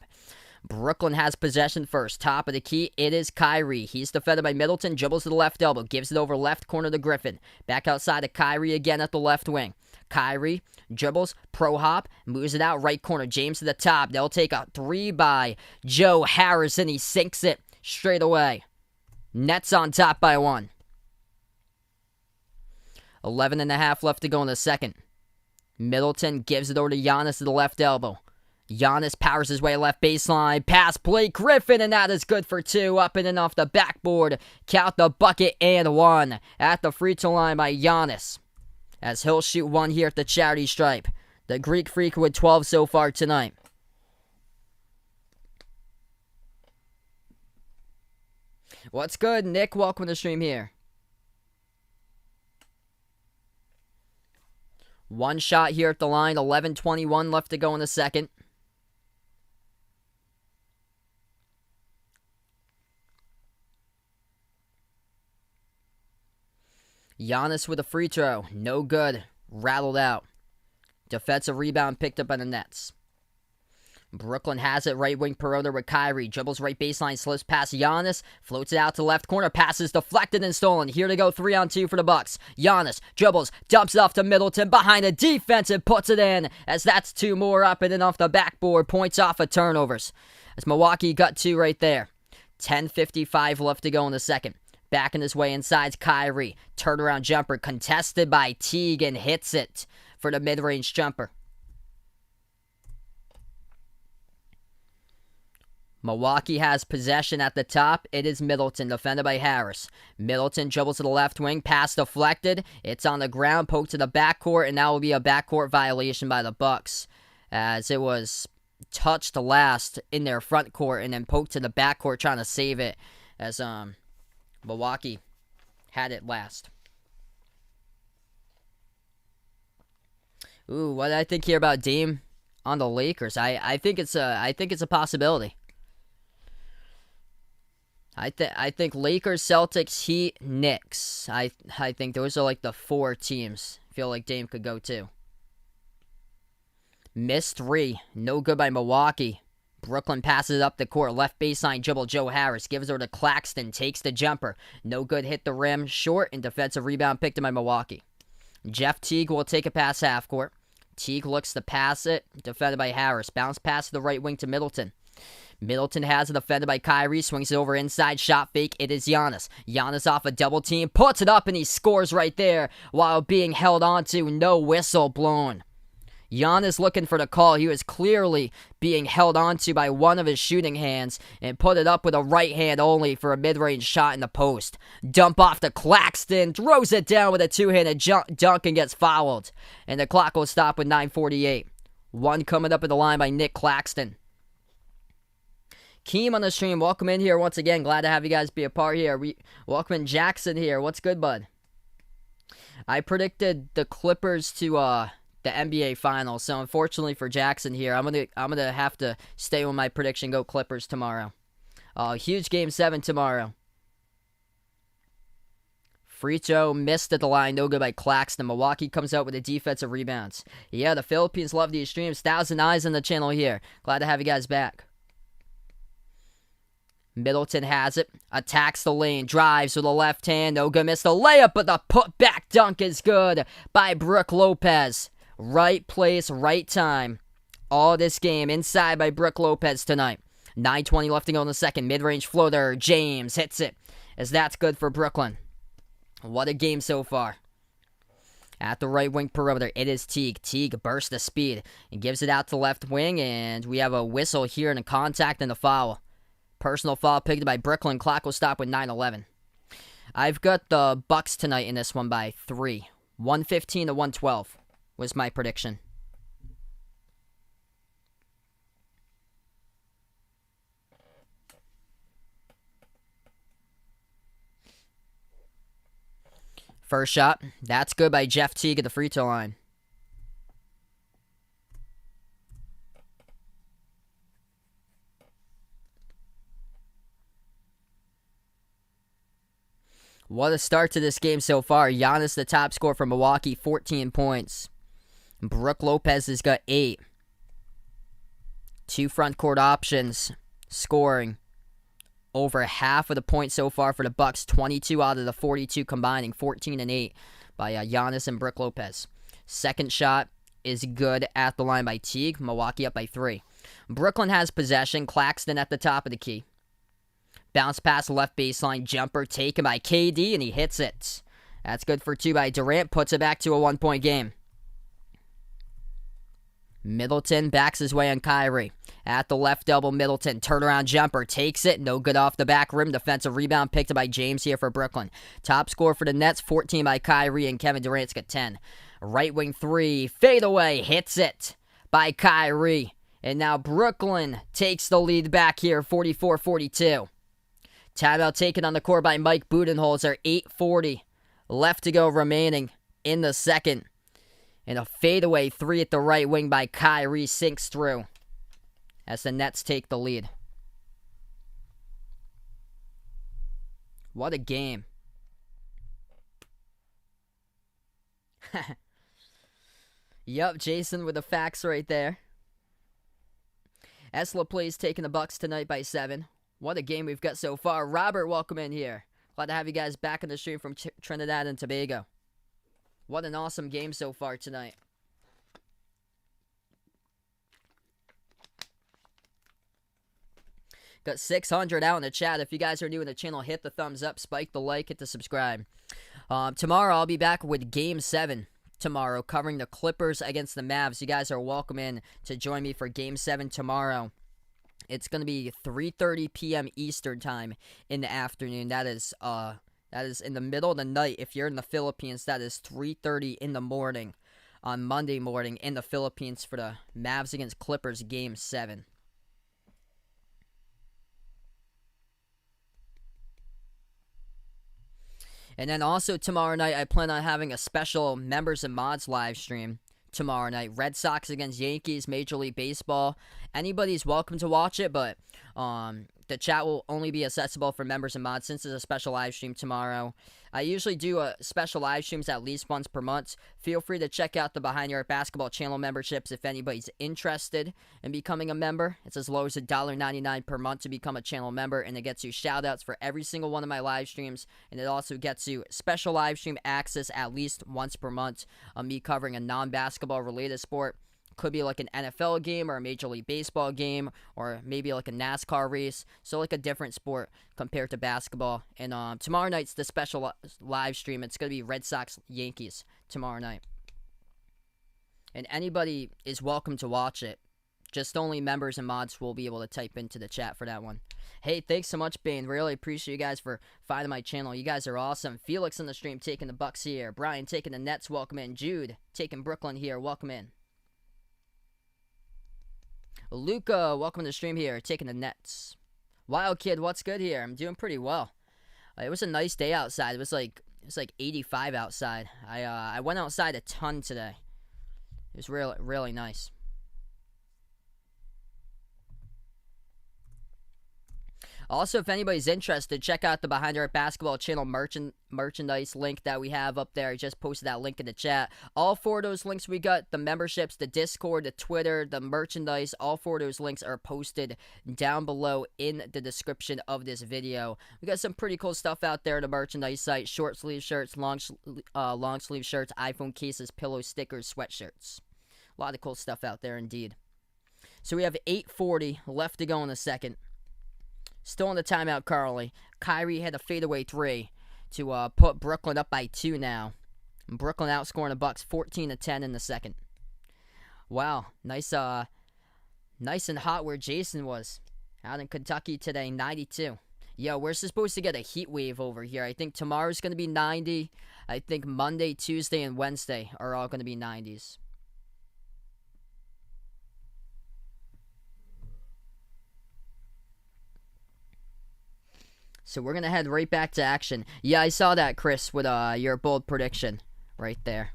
Brooklyn has possession first. Top of the key, it is Kyrie. He's defended by Middleton, dribbles to the left elbow, gives it over left corner to Griffin. Back outside to Kyrie again at the left wing. Kyrie dribbles, pro hop, moves it out right corner. James to the top. They'll take a 3 by Joe Harris, and he sinks it straight away. Nets on top by 1. 11.5 left to go in the second. Middleton gives it over to Giannis to the left elbow. Giannis powers his way left baseline. Pass Blake Griffin, and that is good for 2. Up and in off the backboard. Count the bucket and 1. At the free throw line by Giannis, as he'll shoot 1 here at the charity stripe. The Greek Freak with 12 so far tonight. What's good, Nick? Welcome to the stream here. 1 shot here at the line. 11:21 left to go in the second. Giannis with a free throw. No good. Rattled out. Defensive rebound picked up by the Nets. Brooklyn has it right wing perimeter with Kyrie. Dribbles right baseline, slips past Giannis. Floats it out to left corner. Passes deflected and stolen. Here to go 3-on-2 for the Bucks. Giannis dribbles, dumps it off to Middleton behind the defense and puts it in. As that's 2 more up and then off the backboard. Points off of turnovers. As Milwaukee got 2 right there. 10:55 left to go in the second. Backing his way inside Kyrie. Turnaround jumper contested by Teague and hits it for the mid-range jumper. Milwaukee has possession at the top. It is Middleton, defended by Harris. Middleton dribbles to the left wing, pass deflected. It's on the ground, poked to the backcourt, and that will be a backcourt violation by the Bucks, as it was touched last in their front court and then poked to the backcourt, trying to save it, as Milwaukee had it last. Ooh, what did I think here about Dame on the Lakers? I think it's a possibility. I think Lakers, Celtics, Heat, Knicks. I think those are like the 4 teams. I feel like Dame could go too. Missed 3. No good by Milwaukee. Brooklyn passes it up the court. Left baseline dribble Joe Harris. Gives her to Claxton. Takes the jumper. No good. Hit the rim. Short and defensive rebound picked up by Milwaukee. Jeff Teague will take it past half court. Teague looks to pass it. Defended by Harris. Bounce pass to the right wing to Middleton. Middleton has it defended by Kyrie. Swings it over inside. Shot fake. It is Giannis. Giannis off a double team. Puts it up and he scores right there while being held onto. No whistle blown. Giannis looking for the call. He was clearly being held onto by one of his shooting hands and put it up with a right hand only for a mid-range shot in the post. Dump off to Claxton. Throws it down with a 2-handed dunk and gets fouled. And the clock will stop with 9:48. 1 coming up at the line by Nick Claxton. Keem on the stream, welcome in here once again. Glad to have you guys be a part here. Welcome in Jackson here. What's good, bud? I predicted the Clippers to the NBA Finals, so unfortunately for Jackson here, I'm gonna have to stay with my prediction. Go Clippers tomorrow. Huge Game 7 tomorrow. Free throw missed at the line, no good by Claxton. Milwaukee comes out with the defensive rebounds. Yeah, the Philippines love these streams. 1,000 eyes on the channel here. Glad to have you guys back. Middleton has it, attacks the lane, drives with the left hand, no good, missed the layup, but the put-back dunk is good by Brook Lopez. Right place, right time. All this game inside by Brook Lopez tonight. 9:20 left to go in the second. Mid-range floater, James hits it, as that's good for Brooklyn. What a game so far. At the right wing perimeter, it is Teague. Teague bursts the speed and gives it out to the left wing, and we have a whistle here and a contact and a foul. Personal foul picked by Brooklyn. Clock will stop with 9:11. I've got the Bucks tonight in this one by 3. 115 to 112 was my prediction. First shot. That's good by Jeff Teague at the free throw line. What a start to this game so far. Giannis, the top scorer for Milwaukee, 14 points. Brook Lopez has got 8. 2 front court options scoring. Over half of the points so far for the Bucks. 22 out of the 42 combining. 14 and 8 by Giannis and Brook Lopez. Second shot is good at the line by Teague. Milwaukee up by 3. Brooklyn has possession. Claxton at the top of the key. Bounce pass left baseline jumper taken by KD and he hits it. That's good for 2 by Durant. Puts it back to a 1-point game. Middleton backs his way on Kyrie. At the left double, Middleton. Turnaround jumper. Takes it. No good off the back rim. Defensive rebound picked up by James here for Brooklyn. Top score for the Nets, 14 by Kyrie, and Kevin Durant's got 10. Right wing 3. Fade away. Hits it by Kyrie. And now Brooklyn takes the lead back here, 44-42. Timeout taken on the court by Mike Budenholzer. 8:40 left to go remaining in the second. And a fadeaway 3 at the right wing by Kyrie sinks through as the Nets take the lead. What a game. Yup, Jason with the facts right there. Esla plays taking the Bucks tonight by 7. What a game we've got so far. Robert, welcome in here. Glad to have you guys back in the stream from Trinidad and Tobago. What an awesome game so far tonight. Got 600 out in the chat. If you guys are new in the channel, hit the thumbs up, spike the like, hit the subscribe. Tomorrow, I'll be back with Game 7 tomorrow, covering the Clippers against the Mavs. You guys are welcome in to join me for Game 7 tomorrow. It's going to be 3:30 p.m. Eastern time in the afternoon. That is in the middle of the night. If you're in the Philippines, that is 3:30 in the morning on Monday morning in the Philippines for the Mavs against Clippers Game 7. And then also tomorrow night, I plan on having a special Members and Mods live stream tomorrow night. Red Sox against Yankees, Major League Baseball. Anybody's welcome to watch it, but the chat will only be accessible for members and mods since it's a special live stream tomorrow. I usually do special live streams at least once per month. Feel free to check out the Behind Your Arc Basketball channel memberships if anybody's interested in becoming a member. It's as low as $1.99 per month to become a channel member, and it gets you shout-outs for every single one of my live streams, and it also gets you special live stream access at least once per month of me covering a non-basketball related sport. Could be like an NFL game or a Major League Baseball game or maybe like a NASCAR race. So like a different sport compared to basketball. And tomorrow night's the special live stream. It's going to be Red Sox Yankees tomorrow night. And anybody is welcome to watch it. Just only members and mods will be able to type into the chat for that one. Hey, thanks so much, Bane. Really appreciate you guys for finding my channel. You guys are awesome. Felix in the stream taking the Bucks here. Brian taking the Nets. Welcome in. Jude taking Brooklyn here. Welcome in. Luca, welcome to the stream here, taking the Nets. Wild Kid, what's good here? I'm doing pretty well. It was a nice day outside. It was like 85 outside. I went outside a ton today. It was really nice. Also, if anybody's interested, check out the Behind Your Arc Basketball channel merchandise link that we have up there. I just posted that link in the chat. All 4 of those links we got, the memberships, the Discord, the Twitter, the merchandise, all 4 of those links are posted down below in the description of this video. We got some pretty cool stuff out there on the merchandise site. Short sleeve shirts, long sleeve shirts, iPhone cases, pillow stickers, sweatshirts. A lot of cool stuff out there indeed. So we have 8:40 left to go in the second. Still in the timeout, Carly. Kyrie had a fadeaway 3 to put Brooklyn up by 2 now. And Brooklyn outscoring the Bucks 14-10 in the second. Wow, nice and hot where Jason was. Out in Kentucky today, 92. Yeah, we're supposed to get a heat wave over here. I think tomorrow's going to be 90. I think Monday, Tuesday, and Wednesday are all going to be 90s. So we're going to head right back to action. Yeah, I saw that, Chris, with your bold prediction right there.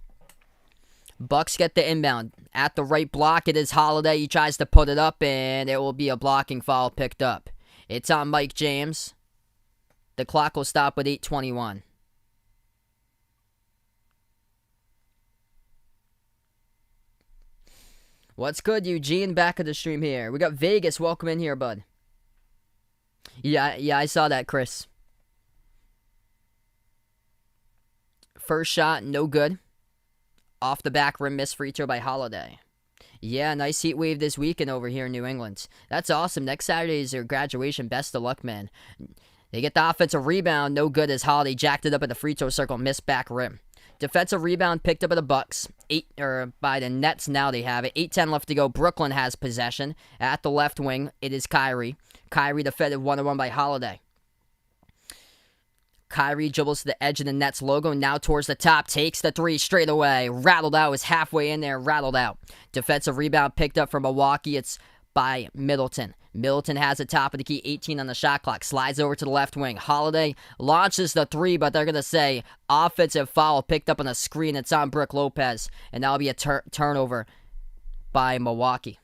Bucks get the inbound. At the right block, it is Holiday. He tries to put it up, and it will be a blocking foul picked up. It's on Mike James. The clock will stop with 8:21. What's good, Eugene? Back of the stream here. We got Vegas. Welcome in here, bud. Yeah, I saw that, Chris. First shot, no good. Off the back rim, missed free throw by Holiday. Yeah, nice heat wave this weekend over here in New England. That's awesome. Next Saturday is their graduation. Best of luck, man. They get the offensive rebound, no good as Holiday jacked it up at the free throw circle, missed back rim. Defensive rebound picked up by the Bucks. By the Nets now they have it. 8:10 left to go. Brooklyn has possession. At the left wing, it is Kyrie. Kyrie defended 1-on-1 by Holiday. Kyrie dribbles to the edge of the Nets logo, now towards the top, takes the 3 straight away. Rattled out, was halfway in there, rattled out. Defensive rebound picked up from Milwaukee. It's by Middleton. Middleton has the top of the key, 18 on the shot clock. Slides over to the left wing. Holiday launches the 3, but they're going to say offensive foul picked up on a screen. It's on Brook Lopez, and that'll be a turnover by Milwaukee.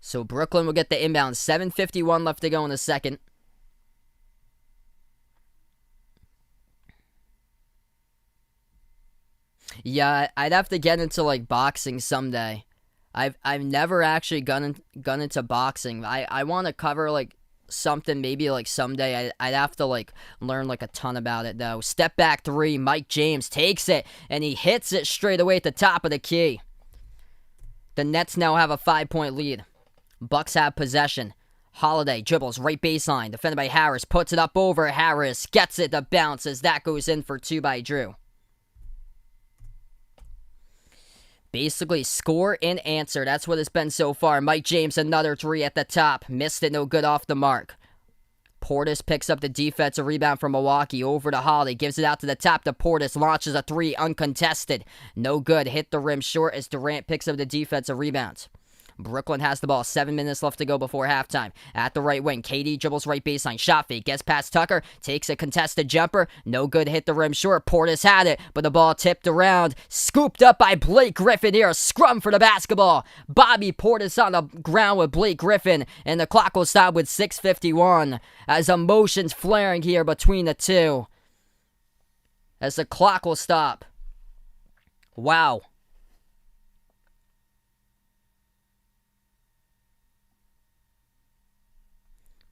So Brooklyn will get the inbound. 7:51 left to go in the second. Yeah, I'd have to get into like boxing someday. I've never actually gone into boxing. I want to cover like something maybe like someday. I'd have to like learn like a ton about it though. Step back three, Mike James takes it and he hits it straight away at the top of the key. The Nets now have a 5-point lead. Bucks have possession. Holiday dribbles right baseline, defended by Harris, puts it up over Harris, gets it to bounce as that goes in for two by Drew. Basically, score and answer. That's what it's been so far. Mike James, another three at the top. Missed it, no good off the mark. Portis picks up the defensive rebound from Milwaukee. Over to Holiday. Gives it out to the top to Portis. Launches a three, uncontested. No good. Hit the rim short as Durant picks up the defensive rebound. Brooklyn has the ball. 7 minutes left to go before halftime. At the right wing, KD dribbles right baseline. Shot fake. Gets past Tucker. Takes a contested jumper. No good. Hit the rim short. Portis had it, but the ball tipped around. Scooped up by Blake Griffin here. A scrum for the basketball. Bobby Portis on the ground with Blake Griffin. And the clock will stop with 6:51. As emotions flaring here between the two. As the clock will stop. Wow.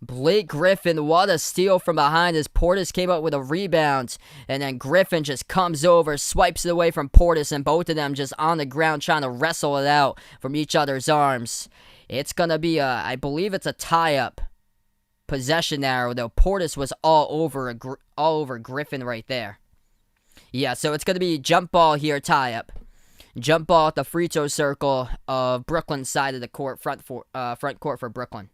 Blake Griffin, what a steal from behind as Portis came up with a rebound. And then Griffin just comes over, swipes it away from Portis, and both of them just on the ground trying to wrestle it out from each other's arms. It's going to be, I believe it's a tie-up possession arrow, though. Portis was all over Griffin right there. Yeah, so it's going to be jump ball here, tie-up. Jump ball at the free throw circle of Brooklyn's side of the court, front court for Brooklyn.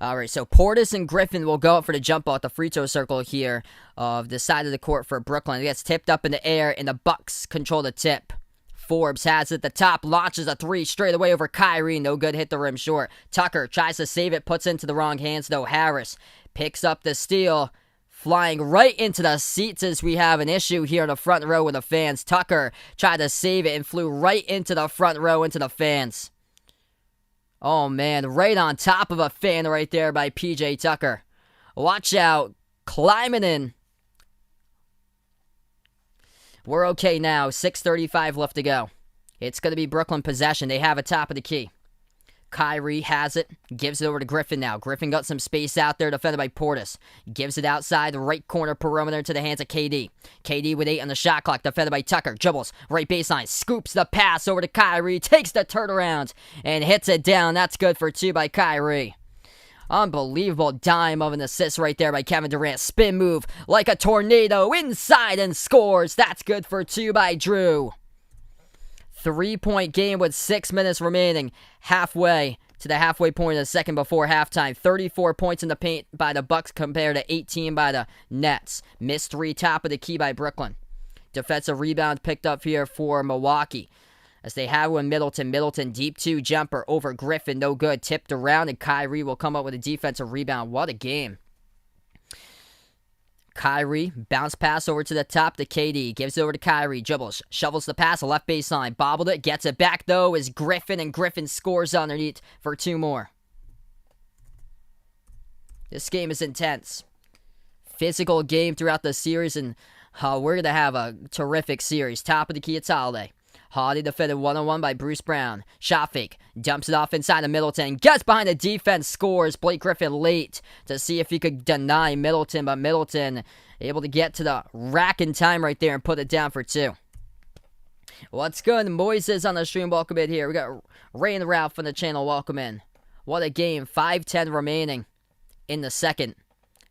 All right, so Portis and Griffin will go up for the jump ball at the free throw circle here of the side of the court for Brooklyn. It gets tipped up in the air, and the Bucks control the tip. Forbes has it at the top, launches a three straight away over Kyrie. No good, hit the rim short. Tucker tries to save it, puts it into the wrong hands, though. Harris picks up the steal, flying right into the seats as we have an issue here in the front row with the fans. Tucker tried to save it and flew right into the front row, into the fans. Oh, man, right on top of a fan right there by P.J. Tucker. Watch out. Climbing in. We're okay now. 6:35 left to go. It's going to be Brooklyn possession. They have a top of the key. Kyrie has it. Gives it over to Griffin now. Griffin got some space out there, defended by Portis. Gives it outside the right corner perimeter to the hands of KD. KD with 8 on the shot clock, defended by Tucker. Dribbles, right baseline. Scoops the pass over to Kyrie. Takes the turnaround and hits it down. That's good for 2 by Kyrie. Unbelievable dime of an assist right there by Kevin Durant. Spin move like a tornado inside and scores. That's good for 2 by Drew. 3-point game with 6 minutes remaining. Halfway to the halfway point of the second before halftime. 34 points in the paint by the Bucks compared to 18 by the Nets. Missed 3, top of the key by Brooklyn. Defensive rebound picked up here for Milwaukee. As they have with Middleton. Middleton deep 2 jumper over Griffin. No good. Tipped around and Kyrie will come up with a defensive rebound. What a game. Kyrie, bounce pass over to the top to KD. Gives it over to Kyrie. Dribbles, shovels the pass, left baseline. Bobbled it, gets it back though is Griffin, and Griffin scores underneath for 2 more. This game is intense. Physical game throughout the series, and we're going to have a terrific series. Top of the key, it's Holiday. Holiday defended 1-on-1 by Bruce Brown. Shot fake. Dumps it off inside of Middleton. Gets behind the defense. Scores. Blake Griffin late to see if he could deny Middleton. But Middleton able to get to the rack in time right there and put it down for 2. What's good? Moises on the stream. Welcome in here. We got Ray and Ralph on the channel. Welcome in. What a game. 5:10 remaining in the second.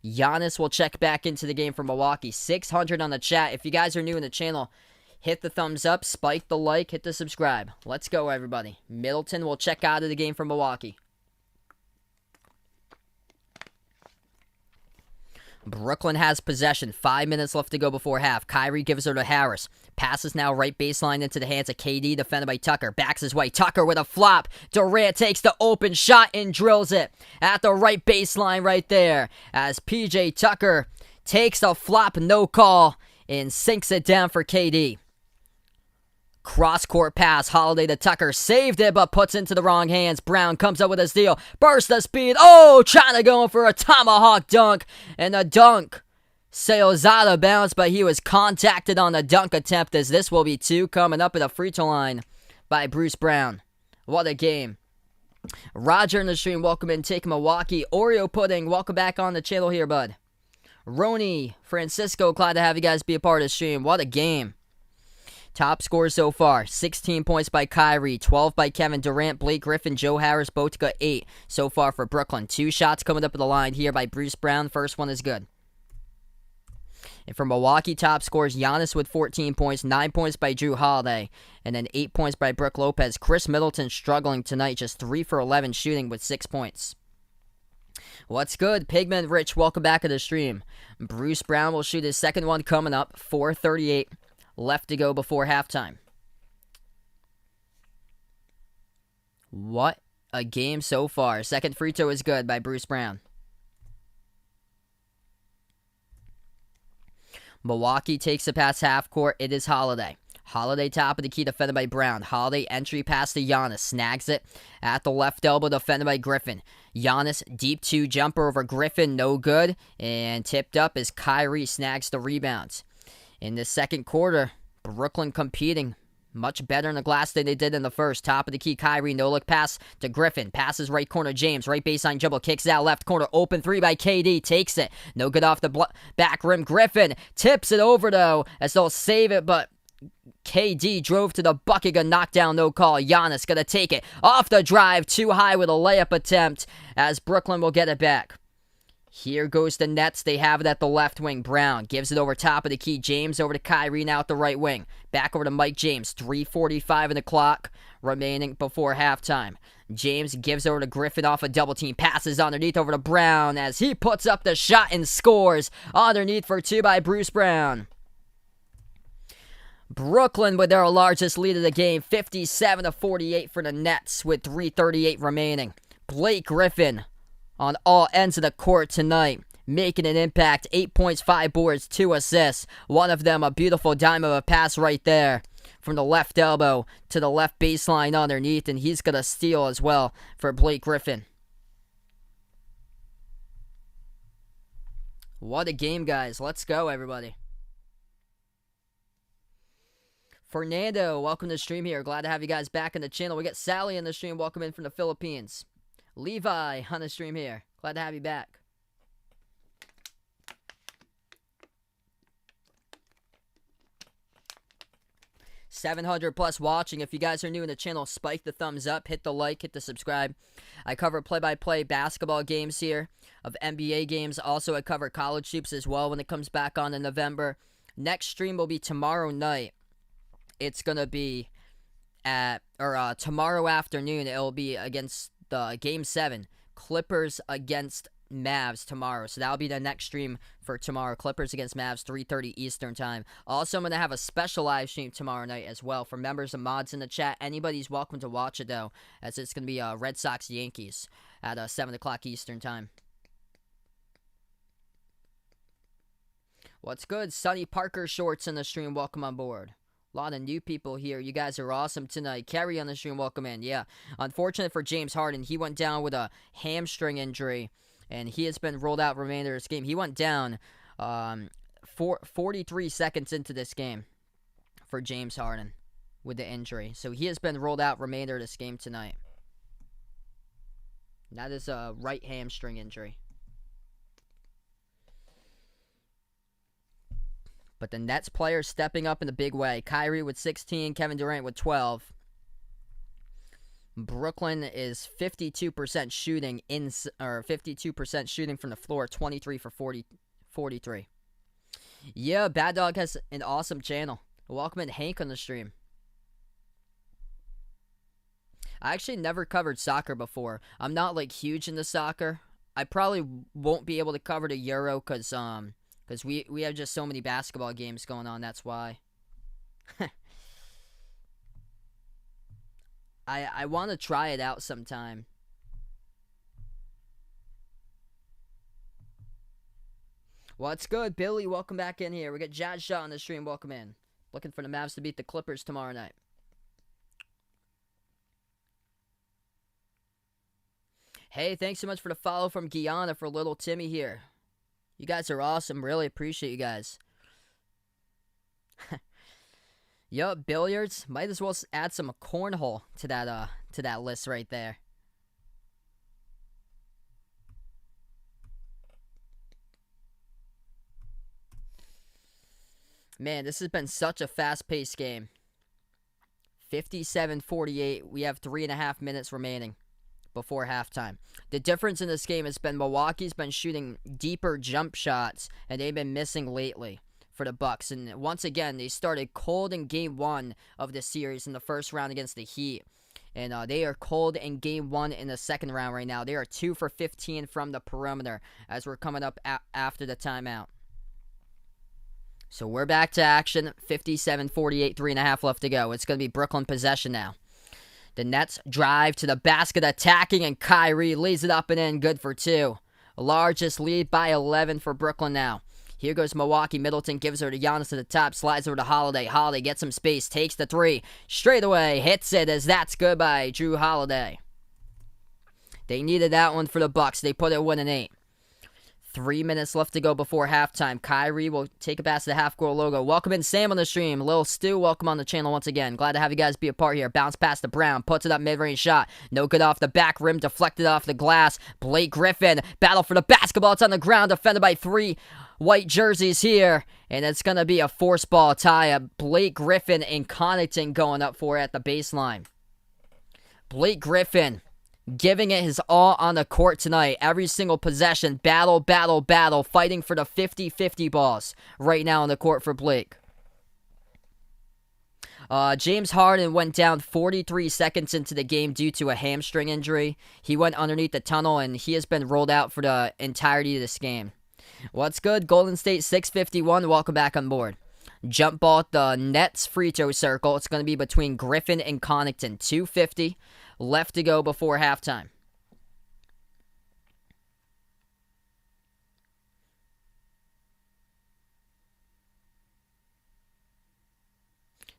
Giannis will check back into the game for Milwaukee. 600 on the chat. If you guys are new in the channel, hit the thumbs up, spike the like, hit the subscribe. Let's go, everybody. Middleton will check out of the game for Milwaukee. Brooklyn has possession. 5 minutes left to go before half. Kyrie gives her to Harris. Passes now right baseline into the hands of KD, defended by Tucker. Backs his way. Tucker with a flop. Durant takes the open shot and drills it at the right baseline right there. As P.J. Tucker takes the flop, no call, and sinks it down for KD. Cross-court pass, Holiday to Tucker, saved it, but puts into the wrong hands. Brown comes up with a steal, burst the speed, trying to go for a tomahawk dunk, and the dunk sails out of bounds, but he was contacted on the dunk attempt, as this will be 2 coming up at a free throw line by Bruce Brown. What a game. Roger in the stream, welcome in. Take Milwaukee. Oreo Pudding, welcome back on the channel here, bud. Roni, Francisco, glad to have you guys be a part of the stream. What a game. Top scores so far, 16 points by Kyrie, 12 by Kevin Durant, Blake Griffin, Joe Harris, both got 8 so far for Brooklyn. 2 shots coming up at the line here by Bruce Brown. First one is good. And for Milwaukee, top scores, Giannis with 14 points, 9 points by Drew Holiday, and then 8 points by Brook Lopez. Chris Middleton struggling tonight, just 3 for 11 shooting with 6 points. What's good? Pigment Rich, welcome back to the stream. Bruce Brown will shoot his second one coming up, 4:38 left to go before halftime. What a game so far. Second free throw is good by Bruce Brown. Milwaukee takes it past half court. It is Holiday. Holiday top of the key, defended by Brown. Holiday entry pass to Giannis. Snags it at the left elbow, defended by Griffin. Giannis, deep 2 jumper over Griffin, no good. And tipped up as Kyrie snags the rebound. In the second quarter, Brooklyn competing much better in the glass than they did in the first. Top of the key, Kyrie, no-look pass to Griffin. Passes right corner, James. Right baseline dribble, kicks out left corner. Open 3 by KD, takes it. No good off the back rim. Griffin tips it over, though, as they'll save it, but KD drove to the bucket, got knocked down, no call. Giannis gonna take it off the drive, too high with a layup attempt, as Brooklyn will get it back. Here goes the Nets. They have it at the left wing. Brown gives it over top of the key. James over to Kyrie now at the right wing. Back over to Mike James. 3:45 in the clock remaining before halftime. James gives over to Griffin off a double team. Passes underneath over to Brown as he puts up the shot and scores. Underneath for 2 by Bruce Brown. Brooklyn with their largest lead of the game. 57-48 for the Nets with 3:38 remaining. Blake Griffin on all ends of the court tonight, making an impact. 8 points, 5 boards, 2 assists. One of them a beautiful dime of a pass right there from the left elbow to the left baseline underneath, and he's going to steal as well for Blake Griffin. What a game, guys. Let's go, everybody. Fernando, welcome to the stream here. Glad to have you guys back in the channel. We got Sally in the stream. Welcome in from the Philippines. Levi on the stream here. Glad to have you back. +700 watching. If you guys are new in the channel, spike the thumbs up, hit the like, hit the subscribe. I cover play-by-play basketball games here of NBA games. Also, I cover college hoops as well when it comes back on in November. Next stream will be tomorrow night. It's going to be tomorrow afternoon. It will be against the Game 7, Clippers against Mavs tomorrow. So that'll be the next stream for tomorrow. Clippers against Mavs, 3:30 Eastern time. Also, I'm going to have a special live stream tomorrow night as well for members and mods in the chat. Anybody's welcome to watch it, though, as it's going to be Red Sox-Yankees at 7 o'clock Eastern time. What's good? Sonny Parker Shorts in the stream. Welcome on board. A lot of new people here. You guys are awesome tonight. Kerry on the stream, welcome in. Yeah, unfortunate for James Harden. He went down with a hamstring injury, and he has been rolled out remainder of this game. He went down 43 seconds into this game for James Harden with the injury. So he has been rolled out remainder of this game tonight. That is a right hamstring injury. But the Nets players stepping up in a big way. Kyrie with 16, Kevin Durant with 12. Brooklyn is 52% shooting 52% shooting from the floor, 23 for 43. Yeah, Bad Dog has an awesome channel. Welcome in Hank on the stream. I actually never covered soccer before. I'm not like huge into soccer. I probably won't be able to cover the Euro because we have just so many basketball games going on, that's why. I want to try it out sometime. What's good, Billy? Welcome back in here. We got Jazz Shot on the stream. Welcome in. Looking for the Mavs to beat the Clippers tomorrow night. Hey, thanks so much for the follow from Guyana for little Timmy here. You guys are awesome. Really appreciate you guys. Yup, billiards. Might as well add some cornhole to that list right there. Man, this has been such a fast-paced game. 57-48. We have 3.5 minutes remaining before halftime. The difference in this game has been Milwaukee's been shooting deeper jump shots, and they've been missing lately for the Bucks. And once again, they started cold in Game 1 of the series in the first round against the Heat. And they are cold in Game 1 in the second round right now. They are 2 for 15 from the perimeter as we're coming up after the timeout. So we're back to action. 57-48, 3.5 left to go. It's going to be Brooklyn possession now. The Nets drive to the basket attacking, and Kyrie lays it up and in. Good for 2. Largest lead by 11 for Brooklyn now. Here goes Milwaukee. Middleton gives her to Giannis at the top. Slides over to Holiday. Holiday gets some space. Takes the 3. Straight away. Hits it as that's good by Jrue Holiday. They needed that one for the Bucks. They put it 1-8. 3 minutes left to go before halftime. Kyrie will take it past the half-court logo. Welcome in Sam on the stream. Lil Stu, welcome on the channel once again. Glad to have you guys be a part here. Bounce past to Brown. Puts it up mid-range shot. No good off the back rim. Deflected off the glass. Blake Griffin. Battle for the basketball. It's on the ground. Defended by 3 white jerseys here. And it's going to be a force ball tie-up. Blake Griffin and Connaughton going up for it at the baseline. Blake Griffin giving it his all on the court tonight. Every single possession. Battle, battle, battle. Fighting for the 50-50 balls right now on the court for Blake. James Harden went down 43 seconds into the game due to a hamstring injury. He went underneath the tunnel, and he has been rolled out for the entirety of this game. What's good? Golden State 651. Welcome back on board. Jump ball at the Nets free throw circle. It's going to be between Griffin and Connaughton. 2:50 left to go before halftime.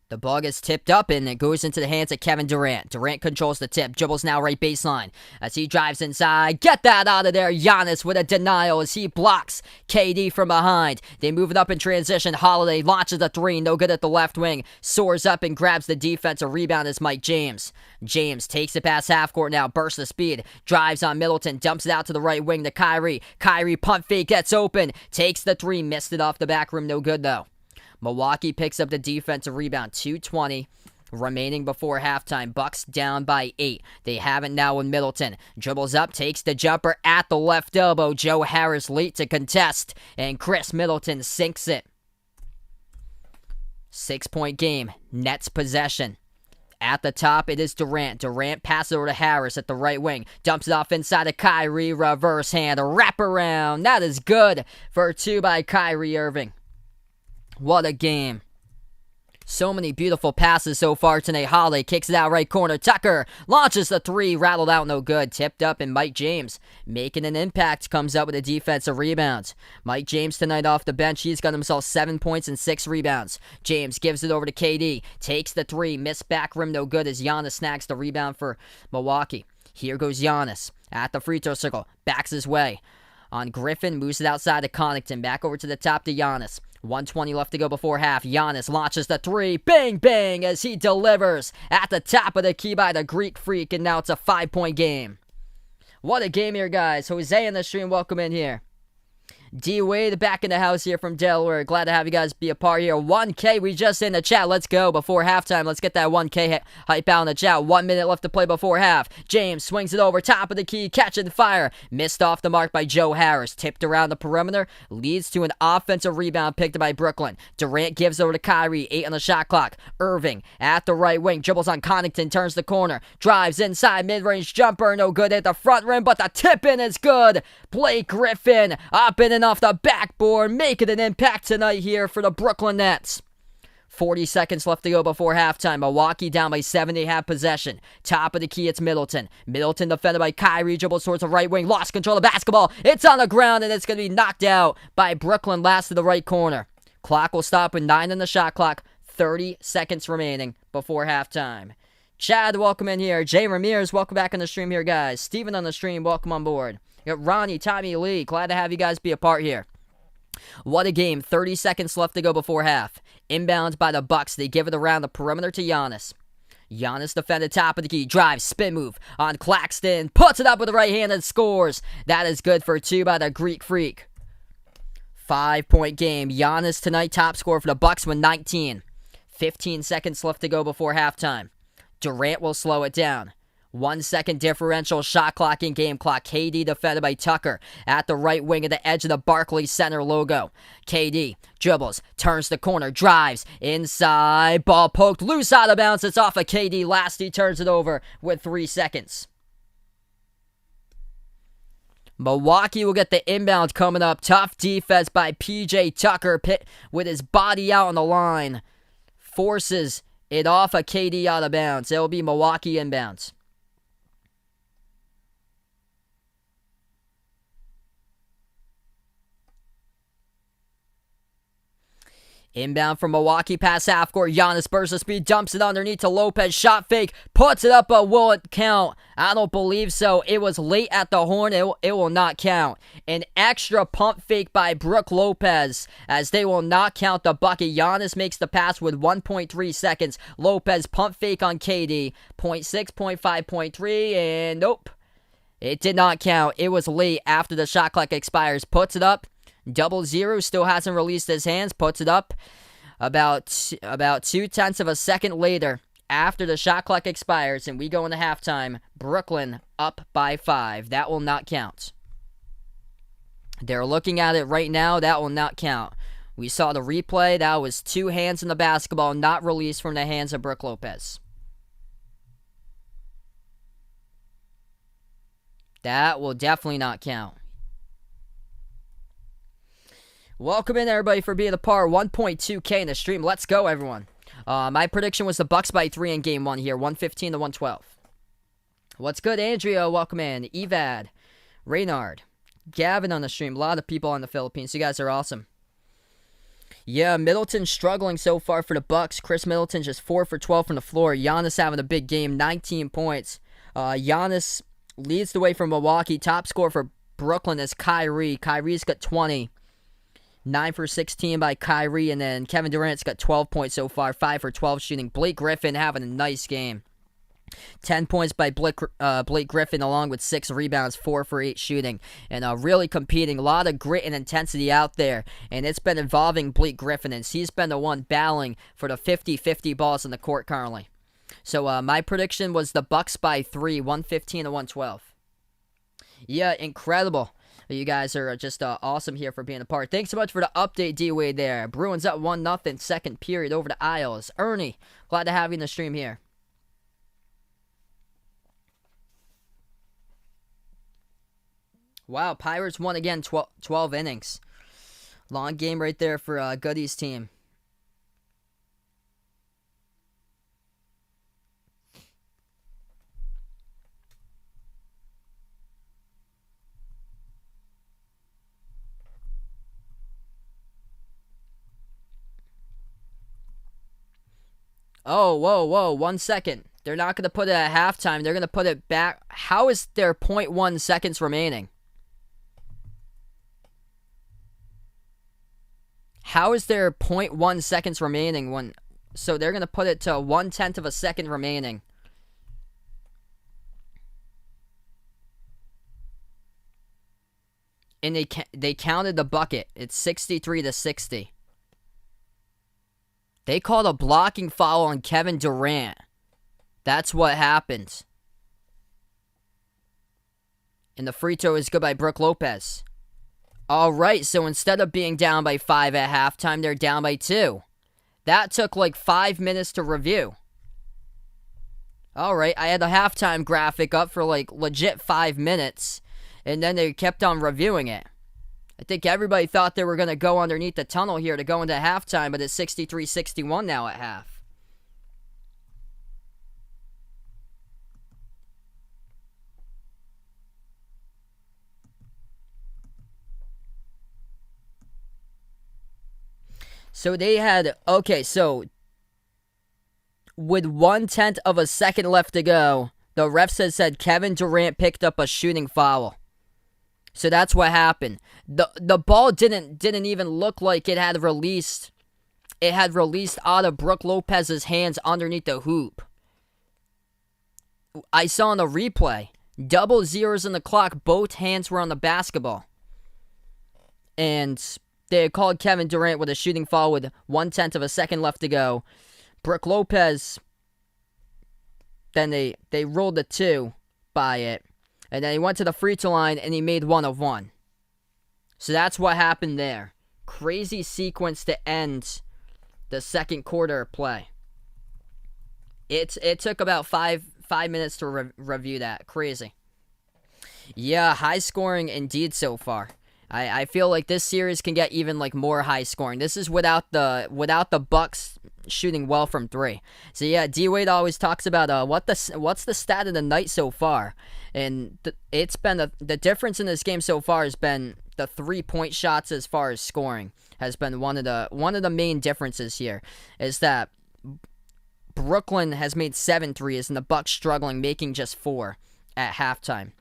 The ball gets tipped up, and it goes into the hands of Kevin Durant. Durant controls the tip. Dribbles now right baseline as he drives inside. Get that out of there. Giannis with a denial as he blocks KD from behind. They move it up in transition. Holiday launches a 3. No good at the left wing. Soars up and grabs the defensive rebound as Mike James. James takes it past half court now. Bursts the speed. Drives on Middleton. Dumps it out to the right wing to Kyrie. Kyrie pump fake. Gets open. Takes the 3. Missed it off the back rim. No good though. Milwaukee picks up the defensive rebound. 2:20 remaining before halftime. Bucks down by 8. They have it now with Middleton. Dribbles up, takes the jumper at the left elbow. Joe Harris late to contest, and Chris Middleton sinks it. 6-point game. Nets possession. At the top, it is Durant. Durant passes over to Harris at the right wing. Dumps it off inside of Kyrie. Reverse hand. Wrap around. That is good for 2 by Kyrie Irving. What a game. So many beautiful passes so far tonight. Holiday kicks it out right corner. Tucker launches the 3. Rattled out, no good. Tipped up, and Mike James making an impact. Comes up with a defensive rebound. Mike James tonight off the bench. He's got himself 7 points and 6 rebounds. James gives it over to KD. Takes the 3. Missed back rim, no good as Giannis snags the rebound for Milwaukee. Here goes Giannis at the free throw circle. Backs his way on Griffin. Moves it outside to Connaughton. Back over to the top to Giannis. 1:20 left to go before half. Giannis launches the 3. Bang, bang, as he delivers at the top of the key by the Greek Freak, and now it's a 5-point game. What a game here, guys. Jose in the stream, welcome in here. D-Wade back in the house here from Delaware. Glad to have you guys be a part here. 1K, we just in the chat. Let's go before halftime. Let's get that 1K hype out in the chat. 1 minute left to play before half. James swings it over, top of the key, catching fire. Missed off the mark by Joe Harris. Tipped around the perimeter. Leads to an offensive rebound picked up by Brooklyn. Durant gives over to Kyrie. 8 on the shot clock. Irving at the right wing. Dribbles on Connaughton. Turns the corner. Drives inside. Mid-range jumper. No good at the front rim, but the tip-in is good. Blake Griffin up in and off the backboard, making an impact tonight here for the Brooklyn Nets. 40 seconds left to go before halftime. Milwaukee down by 7. They have possession. Top of the key, it's Middleton. Middleton defended by Kyrie. Dribbles towards the right wing. Lost control of the basketball. It's on the ground, and it's going to be knocked out by Brooklyn. Last to the right corner. Clock will stop with 9 on the shot clock. 30 seconds remaining before halftime. Chad, welcome in here. Jay Ramirez, welcome back on the stream here, guys. Steven on the stream, welcome on board. You got Ronnie, Tommy Lee, glad to have you guys be a part here. What a game. 30 seconds left to go before half. Inbound by the Bucks. They give it around the perimeter to Giannis. Giannis defended top of the key. Drive, spin move on Claxton. Puts it up with the right hand and scores. That is good for 2 by the Greek Freak. 5-point game. Giannis tonight top scorer for the Bucks with 19. 15 seconds left to go before halftime. Durant will slow it down. 1 second differential, shot clock and game clock. KD defended by Tucker at the right wing at the edge of the Barclays Center logo. KD dribbles, turns the corner, drives, inside, ball poked, loose out of bounds. It's off of KD. Last he turns it over with 3 seconds. Milwaukee will get the inbound coming up. Tough defense by PJ Tucker. Pitt with his body out on the line. Forces it off of KD out of bounds. It will be Milwaukee inbounds. Inbound from Milwaukee past half court. Giannis bursts of speed, dumps it underneath to Lopez. Shot fake, puts it up, but will it count? I don't believe so. It was late at the horn. It will not count. An extra pump fake by Brook Lopez, as they will not count the bucket. Giannis makes the pass with 1.3 seconds. Lopez pump fake on KD. 0.6, 0.5, 0.3, and nope. It did not count. It was late after the shot clock expires. Puts it up. 0-0, still hasn't released his hands, puts it up about 0.2 of a second later after the shot clock expires, and we go into halftime. Brooklyn up by 5. That will not count. They're looking at it right now. That will not count. We saw the replay. That was 2 hands in the basketball, not released from the hands of Brook Lopez. That will definitely not count. Welcome in, everybody, for being a part. 1.2K in the stream. Let's go, everyone. My prediction was the Bucks by 3 in Game 1 here, 115 to 112. What's good, Andrea? Welcome in. Evad, Reynard, Gavin on the stream. A lot of people in the Philippines. You guys are awesome. Yeah, Middleton struggling so far for the Bucks. Chris Middleton just 4 for 12 from the floor. Giannis having a big game, 19 points. Giannis leads the way for Milwaukee. Top scorer for Brooklyn is Kyrie. Kyrie's got 20. 9 for 16 by Kyrie, and then Kevin Durant's got 12 points so far, 5 for 12 shooting. Blake Griffin having a nice game. 10 points by Blake Griffin, along with 6 rebounds, 4 for 8 shooting. And really competing. A lot of grit and intensity out there. And it's been involving Blake Griffin, and he's been the one battling for the 50-50 balls in the court currently. So my prediction was the Bucks by 3, 115 to 112. Yeah, incredible. You guys are just awesome here for being a part. Thanks so much for the update, D-Wade there. Bruins up 1-0, second period over to Isles. Ernie, glad to have you in the stream here. Wow, Pirates won again, 12 innings. Long game right there for Goody's team. Oh, whoa, 1 second. They're not going to put it at halftime. They're going to put it back. How is there 0.1 seconds remaining? How is there 0.1 seconds remaining so they're going to put it to 1/10 of a second remaining? And they counted the bucket. It's 63 to 60. They called a blocking foul on Kevin Durant. That's what happened. And the free throw is good by Brook Lopez. Alright, so instead of being down by 5 at halftime, they're down by 2. That took like 5 minutes to review. Alright, I had the halftime graphic up for like legit 5 minutes. And then they kept on reviewing it. I think everybody thought they were going to go underneath the tunnel here to go into halftime, but it's 63-61 now at half. So they had, okay, so with 1/10 of a second left to go, the refs had said Kevin Durant picked up a shooting foul. So that's what happened. The ball didn't even look like it had released. It had released out of Brook Lopez's hands underneath the hoop. I saw in the replay, double zeros in the clock, both hands were on the basketball. And they had called Kevin Durant with a shooting foul with 1/10 of a second left to go. Brook Lopez, then they ruled the 2 by it. And then he went to the free throw line and he made 1 of 1. So that's what happened there. Crazy sequence to end the second quarter play. It took about five minutes to review that. Crazy. Yeah, high scoring indeed so far. I feel like this series can get even like more high scoring. This is without the Bucks shooting well from 3. So yeah, D Wade always talks about what's the stat of the night so far, and it's been the difference in this game so far has been the 3-point shots as far as scoring has been one of the main differences here. Is that Brooklyn has made 7 threes and the Bucks struggling, making just 4 at halftime.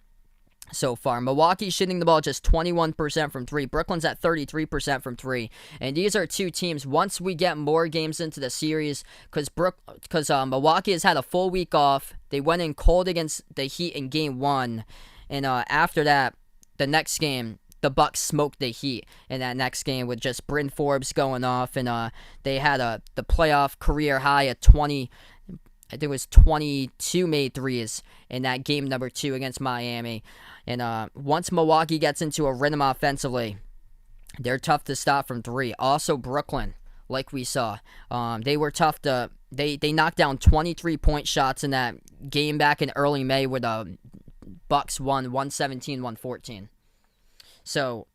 So far, Milwaukee's shooting the ball just 21% from 3. Brooklyn's at 33% from 3. And these are two teams, once we get more games into the series, because Milwaukee has had a full week off. They went in cold against the Heat in Game 1. And after that, the next game, the Bucks smoked the Heat in that next game with just Bryn Forbes going off. And they had the playoff career high at 20. I think it was 22 made threes in that game number 2 against Miami. And once Milwaukee gets into a rhythm offensively, they're tough to stop from 3. Also, Brooklyn, like we saw, they were tough to. They knocked down 23-point shots in that game back in early May where the Bucks won 117-114. So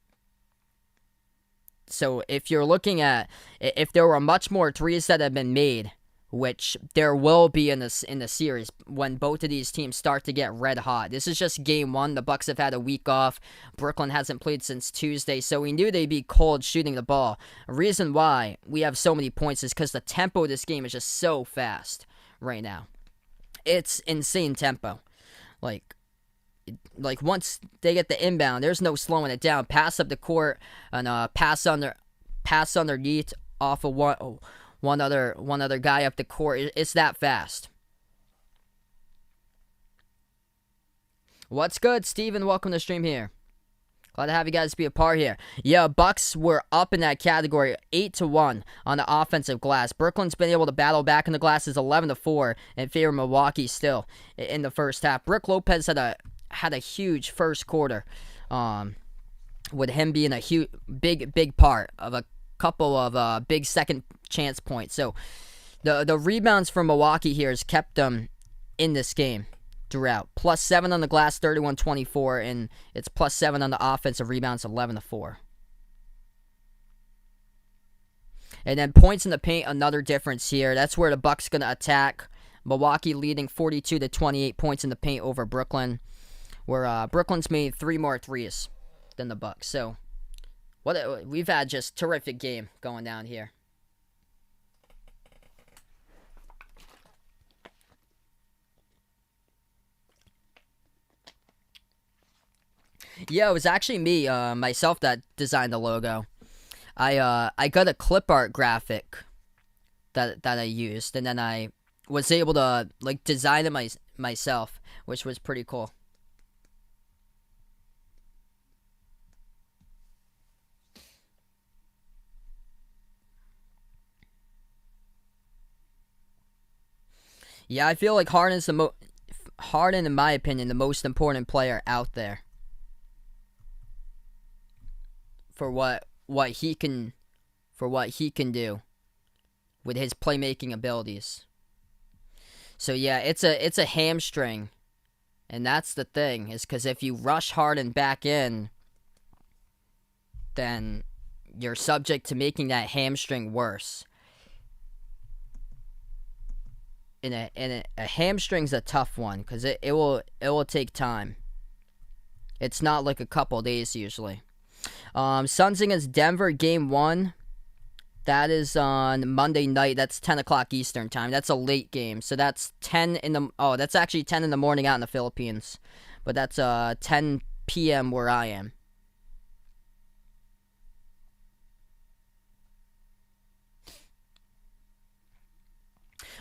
if you're looking at if there were much more threes that have been made, which there will be in the series when both of these teams start to get red hot. This is just Game 1. The Bucks have had a week off. Brooklyn hasn't played since Tuesday, so we knew they'd be cold shooting the ball. A reason why we have so many points is because the tempo of this game is just so fast right now. It's insane tempo. Like once they get the inbound, there's no slowing it down. Pass up the court and pass underneath off of one other guy up the court. It's that fast. What's good, Steven? Welcome to the stream here. Glad to have you guys be a part here. Yeah, Bucks were up in that category 8-1 on the offensive glass. Brooklyn's been able to battle back in the glasses 11-4 in favor of Milwaukee still in the first half. Brook Lopez had a huge first quarter, with him being a huge big part of a couple of big second chance points. So the rebounds from Milwaukee here has kept them in this game throughout. +7 on the glass, 31-24, and it's +7 on the offensive rebounds, 11-4. And then points in the paint, another difference here. That's where the Bucks gonna attack. Milwaukee leading 42-28 points in the paint over Brooklyn, where Brooklyn's made 3 more threes than the Bucks. So we've had just terrific game going down here. Yeah, it was actually me, myself, that designed the logo. I got a clip art graphic that I used, and then I was able to design it myself, which was pretty cool. Yeah, I feel like Harden's Harden, in my opinion, the most important player out there for what he can do with his playmaking abilities. So yeah, it's a hamstring, and that's the thing, is because if you rush Harden back in, then you're subject to making that hamstring worse. And a hamstring's a tough one because it will take time. It's not like a couple days usually. Suns against Denver, Game 1. That is on Monday night. That's 10 o'clock Eastern time. That's a late game. So that's that's actually 10 in the morning out in the Philippines. But that's 10 p.m. where I am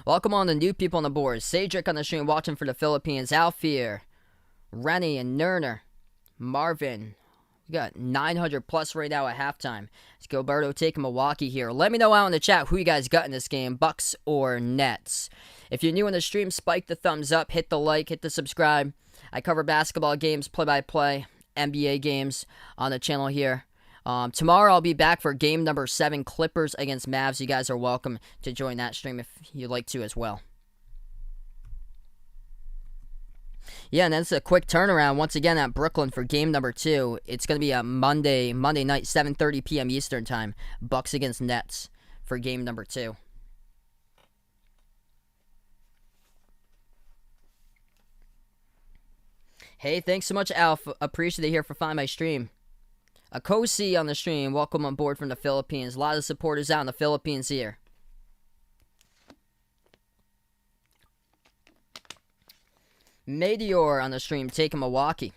Welcome on the new people on the board. Cedric on the stream watching for the Philippines. Alfier, Rennie, and Nerner. Marvin. We got 900 plus right now at halftime. It's Gilberto taking Milwaukee here. Let me know out in the chat who you guys got in this game, Bucks or Nets. If you're new in the stream, spike the thumbs up, hit the like, hit the subscribe. I cover basketball games, play-by-play, NBA games on the channel here. Tomorrow I'll be back for game number 7, Clippers against Mavs. You guys are welcome to join that stream if you'd like to as well. Yeah, and then it's a quick turnaround once again at Brooklyn for game number 2. It's going to be a Monday night, 7:30 p.m. Eastern time. Bucks against Nets for game number 2. Hey, thanks so much, Alf. Appreciate it here for finding my stream. Akosi on the stream. Welcome on board from the Philippines. A lot of supporters out in the Philippines here. Meteor on the stream taking Milwaukee.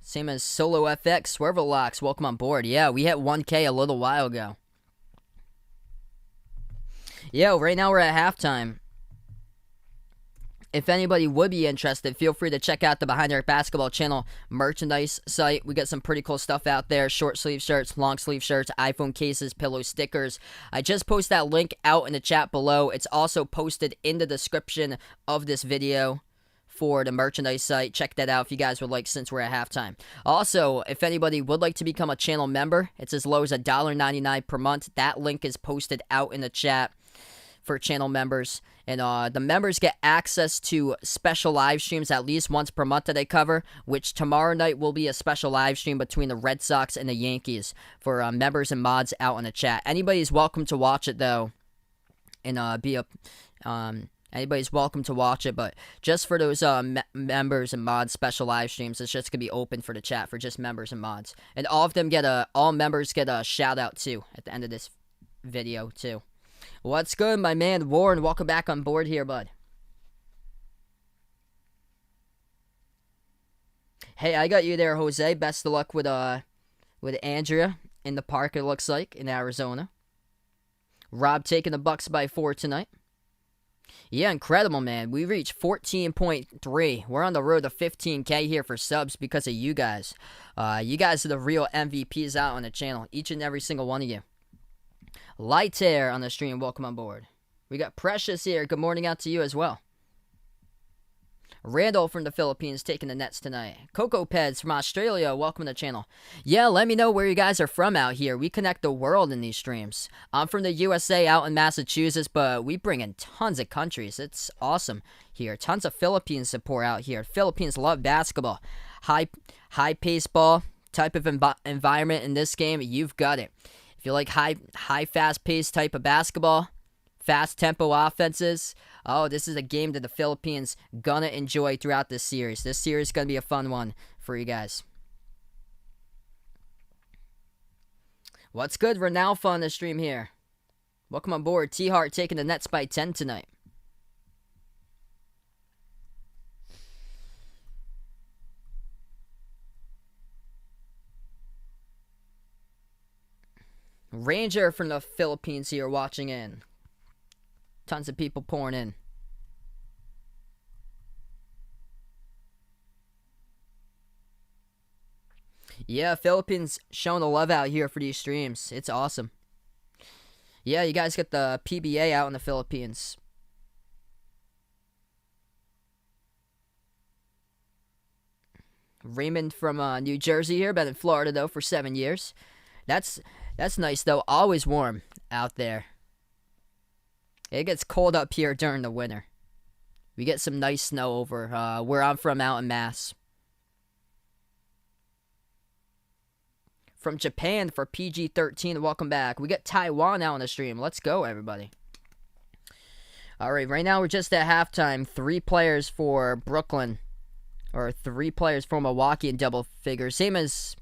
Same as Solo FX, Swervel Locks. Welcome on board. Yeah, we hit 1K a little while ago. Yeah, right now we're at halftime. If anybody would be interested, feel free to check out the Behind Eric Basketball channel merchandise site. We got some pretty cool stuff out there. Short sleeve shirts, long sleeve shirts, iPhone cases, pillow stickers. I just posted that link out in the chat below. It's also posted in the description of this video for the merchandise site. Check that out if you guys would like, since we're at halftime. Also, if anybody would like to become a channel member, it's as low as $1.99 per month. That link is posted out in the chat for channel members. And the members get access to special live streams at least once per month that I cover, which tomorrow night will be a special live stream between the Red Sox and the Yankees for members and mods out in the chat. Anybody's welcome to watch it, though, and anybody's welcome to watch it, but just for those members and mods special live streams, it's just gonna be open for the chat for just members and mods, and all members get a shout out too at the end of this video too. What's good, my man Warren? Welcome back on board here, bud. Hey, I got you there, Jose. Best of luck with Andrea in the park, it looks like, in Arizona. Rob taking the Bucks by 4 tonight. Yeah, incredible, man. We reached 14.3. We're on the road to 15K here for subs because of you guys. You guys are the real MVPs out on the channel, each and every single one of you. Light Air on the stream, welcome on board. We got Precious here. Good morning out to you as well. Randall from the Philippines taking the Nets tonight. Coco Peds from Australia, welcome to the channel. Yeah, let me know where you guys are from out here. We connect the world in these streams. I'm from the USA out in Massachusetts, but we bring in tons of countries. It's awesome here. Tons of Philippine support out here. Philippines love basketball. High pace ball type of environment in this game, you've got it. If you like high fast paced type of basketball, fast tempo offenses, oh, this is a game that the Philippines gonna enjoy throughout this series. This series is gonna be a fun one for you guys. What's good, Renalfa on the stream here? Welcome on board. T-Hart taking the Nets by 10 tonight. Ranger from the Philippines here watching in. Tons of people pouring in. Yeah, Philippines showing the love out here for these streams. It's awesome. Yeah, you guys got the PBA out in the Philippines. Raymond from New Jersey here. Been in Florida, though, for 7 years. That's nice, though. Always warm out there. It gets cold up here during the winter. We get some nice snow over where I'm from out in Mass. From Japan for PG-13, welcome back. We got Taiwan out on the stream. Let's go, everybody. All right, right now we're just at halftime. 3 players for Brooklyn. Or 3 players for Milwaukee in double figures. Same as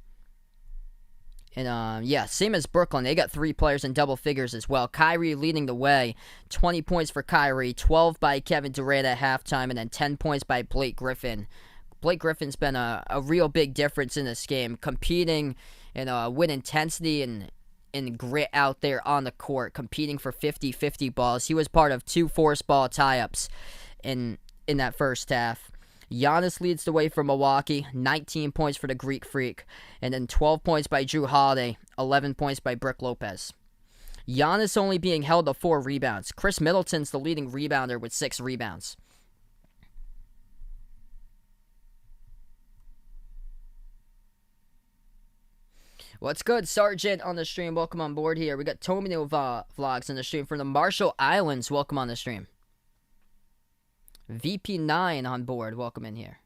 Brooklyn. They got 3 players in double figures as well. Kyrie leading the way. 20 points for Kyrie. 12 by Kevin Durant at halftime. And then 10 points by Blake Griffin. Blake Griffin's been a real big difference in this game. Competing with intensity and and grit out there on the court, competing for 50-50 balls. He was part of 2 forced ball tie-ups in that first half. Giannis leads the way for Milwaukee, 19 points for the Greek Freak, and then 12 points by Drew Holiday, 11 points by Brook Lopez. Giannis only being held to 4 rebounds. Chris Middleton's the leading rebounder with 6 rebounds. What's good, Sergeant, on the stream? Welcome on board here. We got Tomino Vlogs on the stream from the Marshall Islands. Welcome on the stream. VP9 on board. Welcome in here.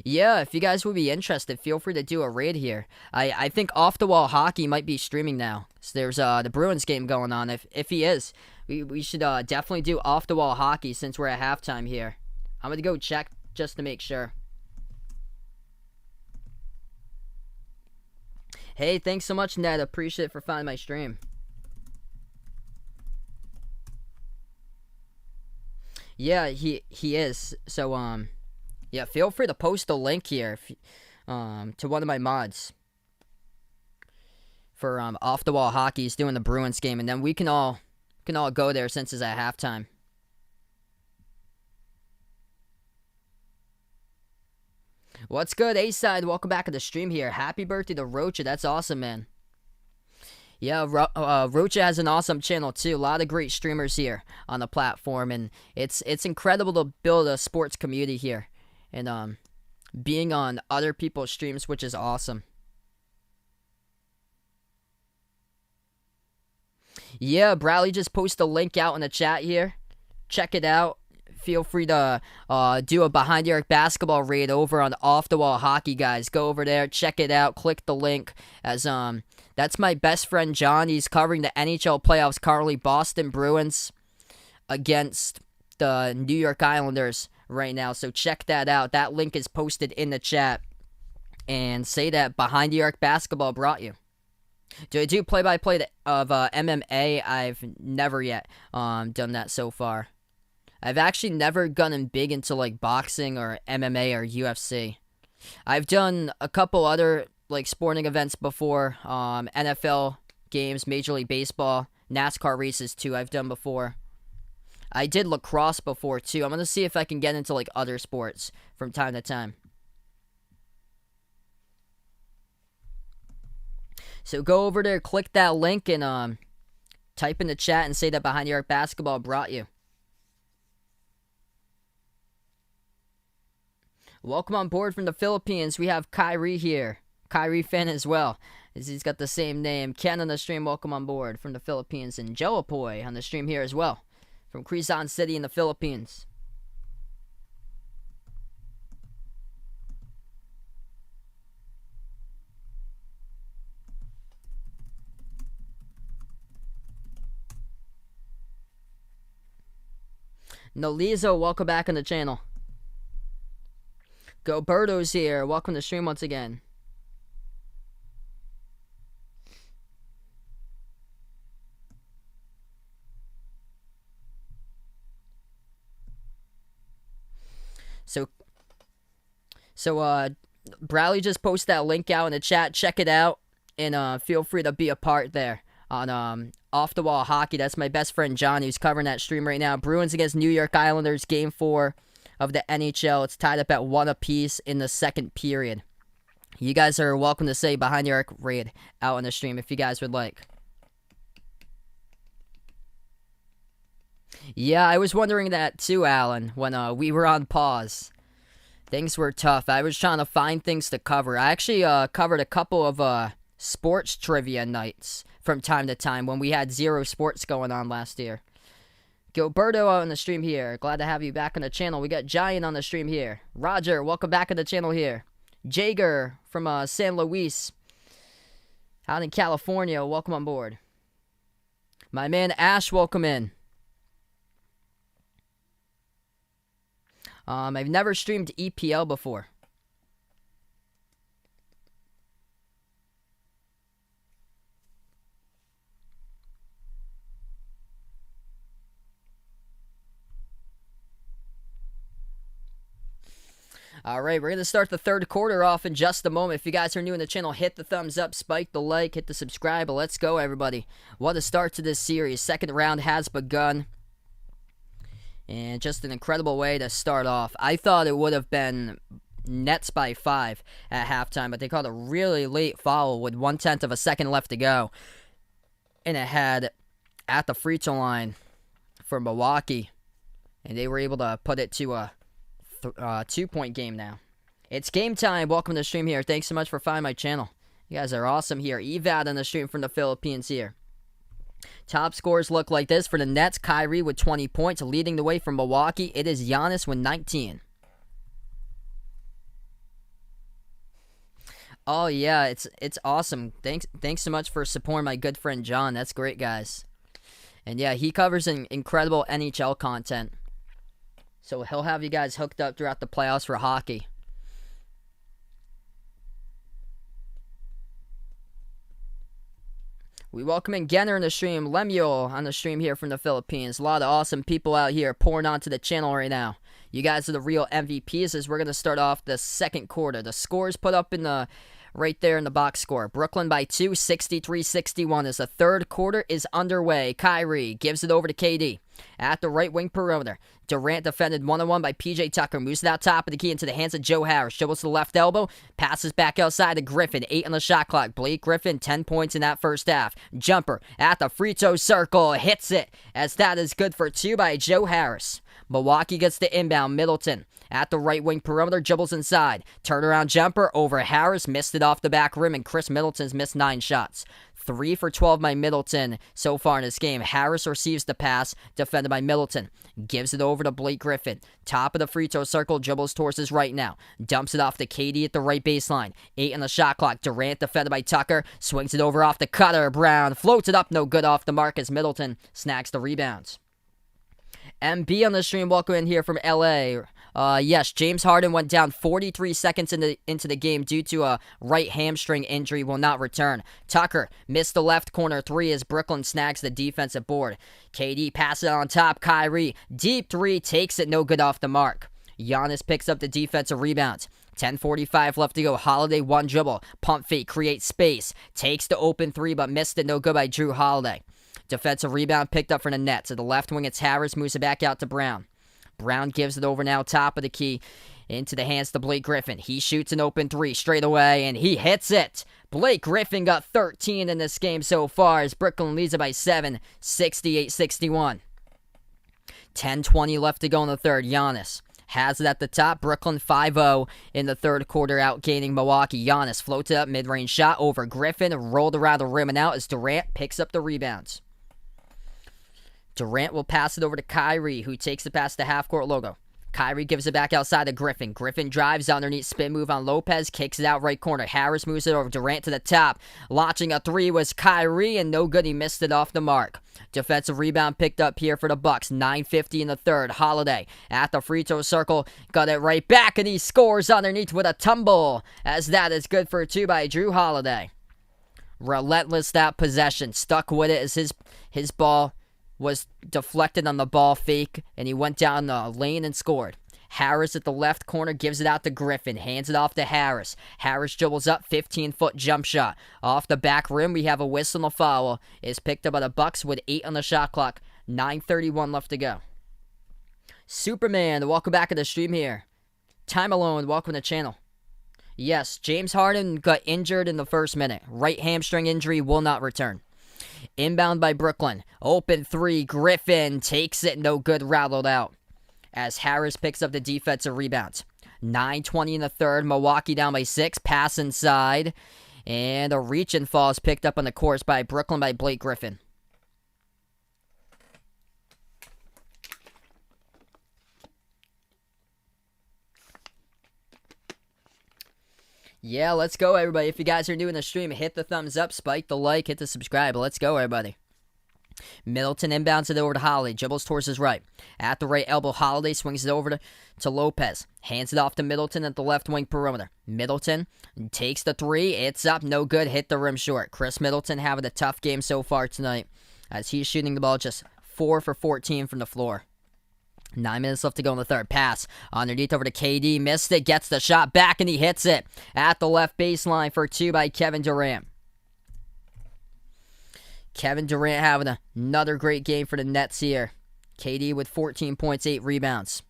Yeah, if you guys would be interested, feel free to do a raid here. I think Off the Wall Hockey might be streaming now. So there's the Bruins game going on. If he is, we should definitely do Off the Wall Hockey since we're at halftime here. I'm going to go check just to make sure. Hey, thanks so much, Ned. Appreciate it for finding my stream. Yeah, he is. So yeah, feel free to post a link here to one of my mods for Off the Wall Hockey. He's doing the Bruins game, and then we can all go there since it's at halftime. What's good, A-Side? Welcome back to the stream here. Happy birthday to Rocha. That's awesome, man. Yeah, Rocha has an awesome channel too. A lot of great streamers here on the platform, and it's incredible to build a sports community here, and being on other people's streams, which is awesome. Yeah, Bradley just posted a link out in the chat here. Check it out. Feel free to do a Behind the Arc basketball raid over on Off the Wall Hockey, guys. Go over there, check it out, click the link. As that's my best friend John. He's covering the NHL playoffs currently. Boston Bruins against the New York Islanders right now. So check that out. That link is posted in the chat. And say that Behind the Arc basketball brought you. Do I do play-by-play of MMA? I've never yet done that so far. I've actually never gotten big into like boxing or MMA or UFC. I've done a couple other like sporting events before, NFL games, Major League Baseball, NASCAR races too. I've done before. I did lacrosse before too. I'm gonna see if I can get into like other sports from time to time. So go over there, click that link, and type in the chat and say that Behind the Arc basketball brought you. Welcome on board from the Philippines. We have Kyrie here. Kyrie fan as well. He's got the same name. Ken on the stream, welcome on board from the Philippines. And Joapoy on the stream here as well. From Quezon City in the Philippines. Nolizo, welcome back on the channel. Go Birdo's here. Welcome to the stream once again. So Bradley just posted that link out in the chat. Check it out, and feel free to be a part there on Off the Wall Hockey. That's my best friend John, who's covering that stream right now. Bruins against New York Islanders, Game 4 of the NHL. It's tied up at 1 apiece in the second period. You guys are welcome to say Behind the Arc raid out on the stream if you guys would like. Yeah, I was wondering that too, Alan, when we were on pause. Things were tough. I was trying to find things to cover. I actually covered a couple of sports trivia nights from time to time when we had 0 sports going on last year. Gilberto on the stream here. Glad to have you back on the channel. We got Giant on the stream here. Roger, welcome back on the channel here. Jager from San Luis out in California. Welcome on board. My man Ash, welcome in. I've never streamed EPL before. All right, we're going to start the third quarter off in just a moment. If you guys are new in the channel, hit the thumbs up, spike the like, hit the subscribe. Let's go, everybody. What a start to this series. Second round has begun. And just an incredible way to start off. I thought it would have been Nets by 5 at halftime, but they called a really late foul with 1/10 of a second left to go. And it had at the free throw line for Milwaukee. And they were able to put it to a 2-point game now. It's game time. Welcome to the stream here. Thanks so much for finding my channel. You guys are awesome here. Evad on the stream from the Philippines here. Top scores look like this for the Nets. Kyrie with 20 points. Leading the way from Milwaukee, it is Giannis with 19. Oh, yeah, it's awesome. Thanks so much for supporting my good friend John. That's great, guys. And, yeah, he covers incredible NHL content. So he'll have you guys hooked up throughout the playoffs for hockey. We welcome in Genner in the stream, Lemuel on the stream here from the Philippines. A lot of awesome people out here pouring onto the channel right now. You guys are the real MVPs as we're going to start off the second quarter. The scores put up in the right there in the box score. Brooklyn by 2, 63-61 as the third quarter is underway. Kyrie gives it over to KD at the right wing perimeter. Durant defended one-on-one by PJ Tucker. Moves it out top of the key into the hands of Joe Harris. Dribbles to the left elbow. Passes back outside to Griffin. 8 on the shot clock. Blake Griffin, 10 points in that first half. Jumper at the free throw circle. Hits it as that is good for 2 by Joe Harris. Milwaukee gets the inbound. Middleton at the right wing perimeter. Dribbles inside. Turnaround jumper over Harris. Missed it off the back rim, and Chris Middleton's missed 9 shots. 3 for 12 by Middleton so far in this game. Harris receives the pass, defended by Middleton. Gives it over to Blake Griffin. Top of the free throw circle, dribbles towards his right now. Dumps it off to KD at the right baseline. 8 on the shot clock. Durant defended by Tucker. Swings it over off the cutter. Brown floats it up, no good off the mark as Middleton snags the rebounds. MB on the stream, welcome in here from LA. Yes, James Harden went down 43 seconds into the game due to a right hamstring injury, will not return. Tucker missed the left corner 3 as Brooklyn snags the defensive board. KD passes it on top. Kyrie, deep 3, takes it, no good off the mark. Giannis picks up the defensive rebounds. 10:45 left to go. Holiday one dribble. Pump fake, creates space. Takes the open 3, but missed it, no good by Drew Holiday. Defensive rebound picked up for the Nets. At the left wing, it's Harris, moves it back out to Brown. Brown gives it over now, top of the key, into the hands to Blake Griffin. He shoots an open 3 straight away, and he hits it. Blake Griffin got 13 in this game so far as Brooklyn leads it by 7, 68-61. 10:20 left to go in the third. Giannis has it at the top. Brooklyn 5-0 in the third quarter, outgaining Milwaukee. Giannis floats it up, mid-range shot over Griffin, rolled around the rim and out as Durant picks up the rebounds. Durant will pass it over to Kyrie, who takes it past the half-court logo. Kyrie gives it back outside to Griffin. Griffin drives underneath, spin move on Lopez, kicks it out right corner. Harris moves it over. Durant to the top. Launching a 3 was Kyrie, and no good. He missed it off the mark. Defensive rebound picked up here for the Bucks. 9:50 in the third. Holiday at the free throw circle. Got it right back, and he scores underneath with a tumble, as that is good for 2 by Drew Holiday. Relentless that possession. Stuck with it as his ball was deflected on the ball fake, and he went down the lane and scored. Harris at the left corner gives it out to Griffin, hands it off to Harris. Harris dribbles up, 15-foot jump shot. Off the back rim, we have a whistle and a foul. It's picked up by the Bucks with 8 on the shot clock. 9:31 left to go. Superman, welcome back to the stream here. Time Alone, welcome to the channel. Yes, James Harden got injured in the first minute. Right hamstring injury, will not return. Inbound by Brooklyn. Open 3. Griffin takes it. No good. Rattled out. As Harris picks up the defensive rebounds. 9:20 in the third. Milwaukee down by 6. Pass inside. And a reach and fall is picked up on the course by Brooklyn by Blake Griffin. Yeah, let's go, everybody. If you guys are new in the stream, hit the thumbs up, spike the like, hit the subscribe. Let's go, everybody. Middleton inbounds it over to Holiday. Dribbles towards his right. At the right elbow, Holiday swings it over to Lopez. Hands it off to Middleton at the left wing perimeter. Middleton takes the 3. It's up. No good. Hit the rim short. Chris Middleton having a tough game so far tonight as he's shooting the ball just 4 for 14 from the floor. 9 minutes left to go in the third. Pass underneath over to KD. Missed it. Gets the shot back, and he hits it at the left baseline for 2 by Kevin Durant. Kevin Durant having another great game for the Nets here. KD with 14 points, 8 rebounds.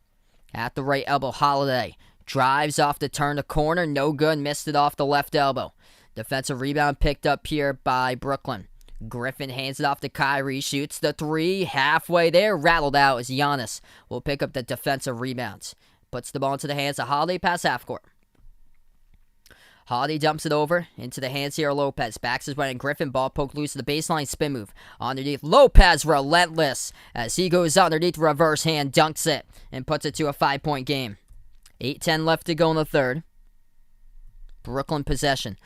At the right elbow, Holiday drives off the turn to corner. No good. Missed it off the left elbow. Defensive rebound picked up here by Brooklyn. Griffin hands it off to Kyrie. Shoots the 3. Halfway there. Rattled out as Giannis will pick up the defensive rebounds. Puts the ball into the hands of Holiday past half court. Holiday dumps it over into the hands here of Lopez. Backs his way, and Griffin ball poked loose to the baseline. Spin move underneath. Lopez relentless as he goes underneath, reverse hand, dunks it, and puts it to a 5-point game. 8:10 left to go in the third. Brooklyn possession.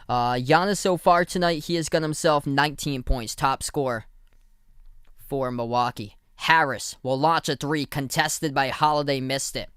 Giannis so far tonight, he has got himself 19 points, top scorer for Milwaukee. Harris will launch a 3, contested by Holiday, missed it.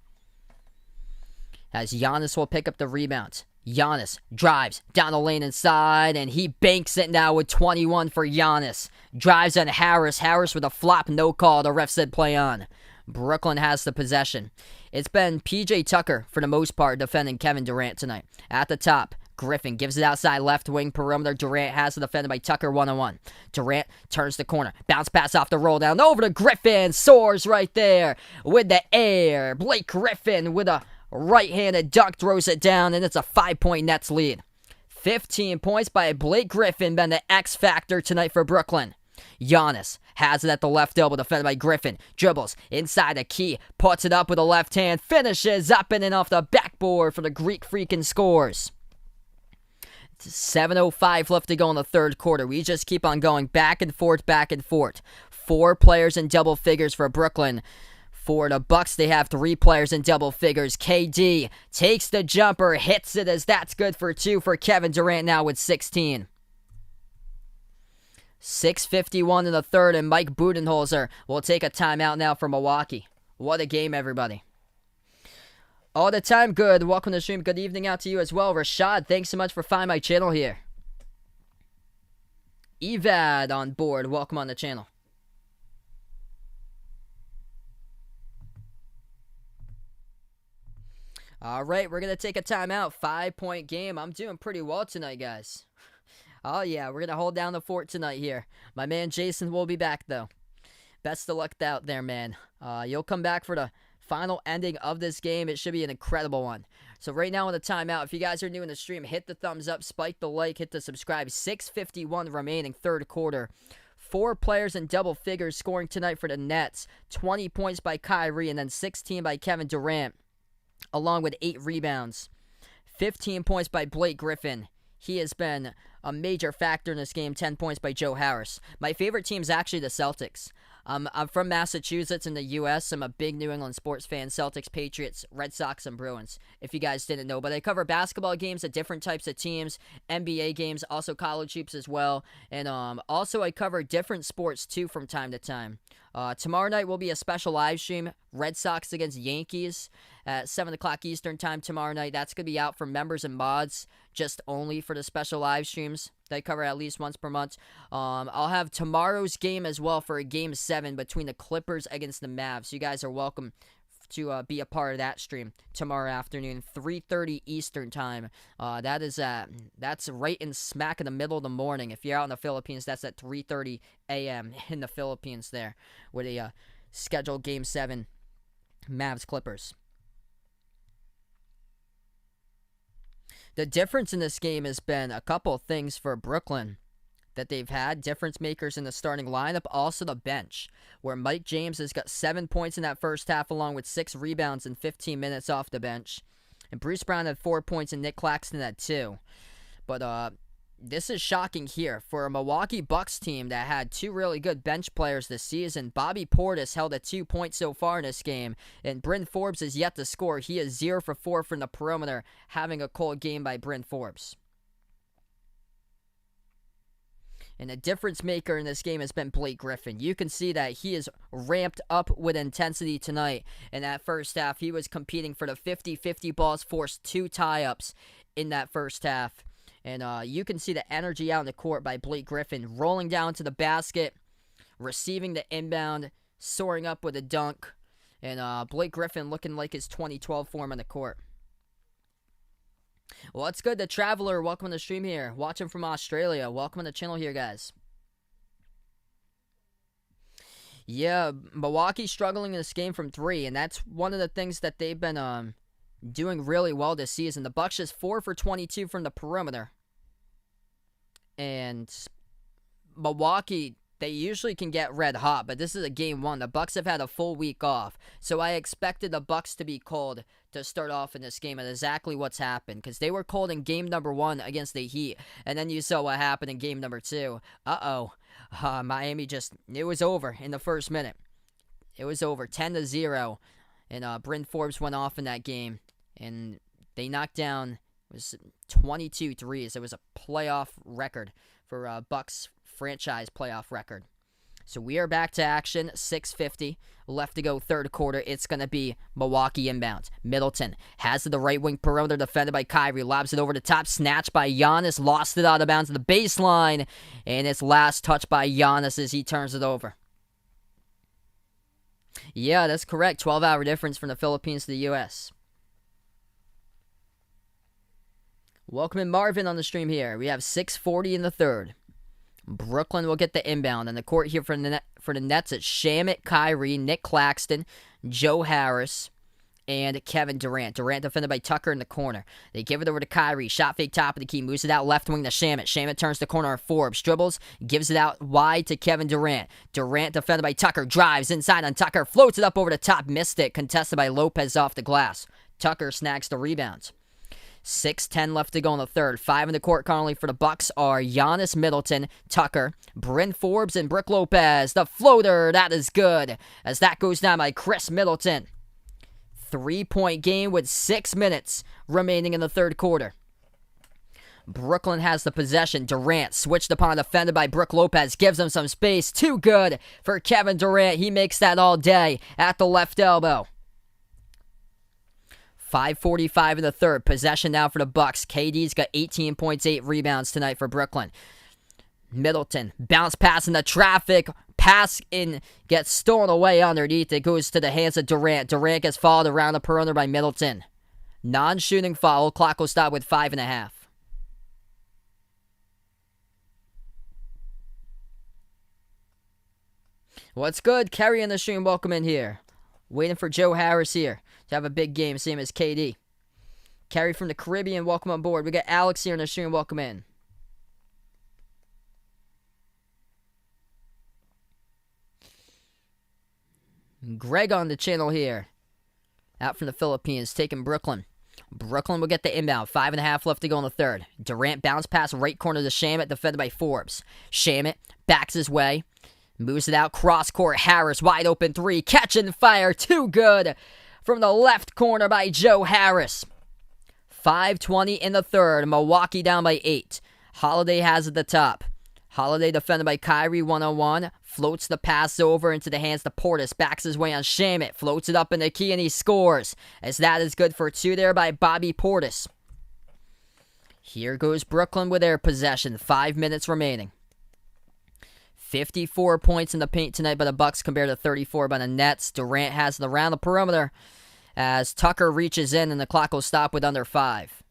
As Giannis will pick up the rebound. Giannis drives down the lane inside, and he banks it now with 21 for Giannis. Drives on Harris. Harris with a flop, no call. The ref said play on. Brooklyn has the possession. It's been P.J. Tucker, for the most part, defending Kevin Durant tonight. At the top, Griffin gives it outside left wing perimeter. Durant has it defended by Tucker 1-on-1. Durant turns the corner. Bounce pass off the roll down over to Griffin. Soars right there with the air. Blake Griffin with a right-handed dunk, throws it down, and it's a 5-point Nets lead. 15 points by Blake Griffin, been the X factor tonight for Brooklyn. Giannis has it at the left elbow, defended by Griffin. Dribbles inside the key, puts it up with the left hand, finishes up and in off the backboard for the Greek Freak and scores. 7:05 left to go in the third quarter. We just keep on going back and forth, back and forth. 4 players in double figures for Brooklyn. For the Bucks, they have 3 players in double figures. KD takes the jumper, hits it as that's good for 2 for Kevin Durant now with 16. 6:51 in the third, and Mike Budenholzer will take a timeout now for Milwaukee. What a game, everybody. All the time good. Welcome to the stream. Good evening out to you as well. Rashad, thanks so much for finding my channel here. Evad on board. Welcome on the channel. All right, we're going to take a timeout. 5-point game. I'm doing pretty well tonight, guys. Oh, yeah, we're going to hold down the fort tonight here. My man Jason will be back, though. Best of luck out there, man. You'll come back for the final ending of this game. It should be an incredible one. So right now in the timeout, if you guys are new in the stream, hit the thumbs up, spike the like, hit the subscribe. 6:51 remaining, third quarter. 4 players in double figures scoring tonight for the Nets. 20 points by Kyrie and then 16 by Kevin Durant, along with 8 rebounds. 15 points by Blake Griffin. He has been a major factor in this game. 10 points by Joe Harris. My favorite team is actually the Celtics. I'm from Massachusetts in the U.S. I'm a big New England sports fan. Celtics, Patriots, Red Sox, and Bruins, if you guys didn't know. But I cover basketball games of different types of teams, NBA games, also college hoops as well. And also I cover different sports, too, from time to time. Tomorrow night will be a special live stream. Red Sox against Yankees at 7 o'clock Eastern time tomorrow night. That's going to be out for members and mods, just only for the special live streams that I cover at least once per month. I'll have tomorrow's game as well for a Game 7 between the Clippers against the Mavs. You guys are welcome to be a part of that stream tomorrow afternoon, 3:30 Eastern time. That's right in smack in the middle of the morning. If you're out in the Philippines, that's at 3:30 a.m. in the Philippines there with a scheduled Game 7 Mavs Clippers. The difference in this game has been a couple of things for Brooklyn that they've had. Difference makers in the starting lineup, also the bench, where Mike James has got 7 points in that first half along with 6 rebounds in 15 minutes off the bench. And Bruce Brown had 4 points and Nick Claxton had 2. But this is shocking here. For a Milwaukee Bucks team that had 2 really good bench players this season, Bobby Portis held a 2 points so far in this game, and Bryn Forbes is yet to score. He is 0 for 4 from the perimeter, having a cold game by Bryn Forbes. And the difference maker in this game has been Blake Griffin. You can see that he is ramped up with intensity tonight. In that first half, he was competing for the 50-50 balls, forced 2 tie-ups in that first half. And you can see the energy out in the court by Blake Griffin, rolling down to the basket, receiving the inbound, soaring up with a dunk. And Blake Griffin looking like his 2012 form on the court. Well, it's good. The Traveler, welcome to the stream here. Watching from Australia. Welcome to the channel here, guys. Yeah, Milwaukee struggling in this game from 3, and that's one of the things that they've been doing really well this season. The Bucks just 4 for 22 from the perimeter. And Milwaukee, they usually can get red hot, but this is a game 1. The Bucks have had a full week off, so I expected the Bucks to be cold to start off in this game, and exactly what's happened, because they were cold in game number 1 against the Heat, and then you saw what happened in game number 2. Miami it was over in the first minute. It was over 10-0, and Bryn Forbes went off in that game, and they knocked down, it was 22 threes. It was a playoff record for Bucks franchise playoff record. So we are back to action. 6:50 left to go, third quarter. It's going to be Milwaukee inbound. Middleton has the right wing perimeter defended by Kyrie. Lobs it over the top. Snatched by Giannis. Lost it out of bounds to the baseline. And it's last touch by Giannis as he turns it over. Yeah, that's correct. 12-hour difference from the Philippines to the U.S. Welcome in Marvin on the stream here. We have 6:40 in the third. Brooklyn will get the inbound. On the court here for the Nets, it's Shamet, Kyrie, Nick Claxton, Joe Harris, and Kevin Durant. Durant defended by Tucker in the corner. They give it over to Kyrie. Shot fake top of the key. Moves it out left wing to Shamet. Shamet turns the corner on Forbes. Dribbles. Gives it out wide to Kevin Durant. Durant defended by Tucker. Drives inside on Tucker. Floats it up over the top. Missed it. Contested by Lopez off the glass. Tucker snags the rebound. 6:10 left to go in the third. 5 in the court currently for the Bucks are Giannis, Middleton, Tucker, Bryn Forbes, and Brook Lopez. The floater, that is good, as that goes down by Chris Middleton. 3-point game with 6 minutes remaining in the third quarter. Brooklyn has the possession. Durant switched upon, defended by Brook Lopez. Gives him some space. Too good for Kevin Durant. He makes that all day at the left elbow. 5:45 in the third. Possession now for the Bucks. KD's got 18 points, 8 rebounds tonight for Brooklyn. Middleton, bounce pass in the traffic. Pass in, gets stolen away underneath. It goes to the hands of Durant. Durant gets fouled around the perimeter by Middleton. Non-shooting foul. Clock will stop with 5.5. What's good? Kerry in the stream. Welcome in here. Waiting for Joe Harris here to have a big game, same as KD. Kerry from the Caribbean, welcome on board. We got Alex here in the stream, welcome in. Greg on the channel here. Out from the Philippines, taking Brooklyn. Brooklyn will get the inbound. 5.5 left to go in the third. Durant bounce pass right corner to Shamet, defended by Forbes. Shamet backs his way. Moves it out, cross court, Harris, wide open 3, catch and fire, too good from the left corner by Joe Harris. 5:20 in the third, Milwaukee down by 8. Holiday has at the top. Holiday defended by Kyrie, 1-on-1, floats the pass over into the hands of Portis, backs his way on Shamet, floats it up in the key and he scores, as that is good for 2 there by Bobby Portis. Here goes Brooklyn with their possession, 5 minutes remaining. 54 points in the paint tonight by the Bucks compared to 34 by the Nets. Durant has it around the perimeter as Tucker reaches in and the clock will stop with under 5.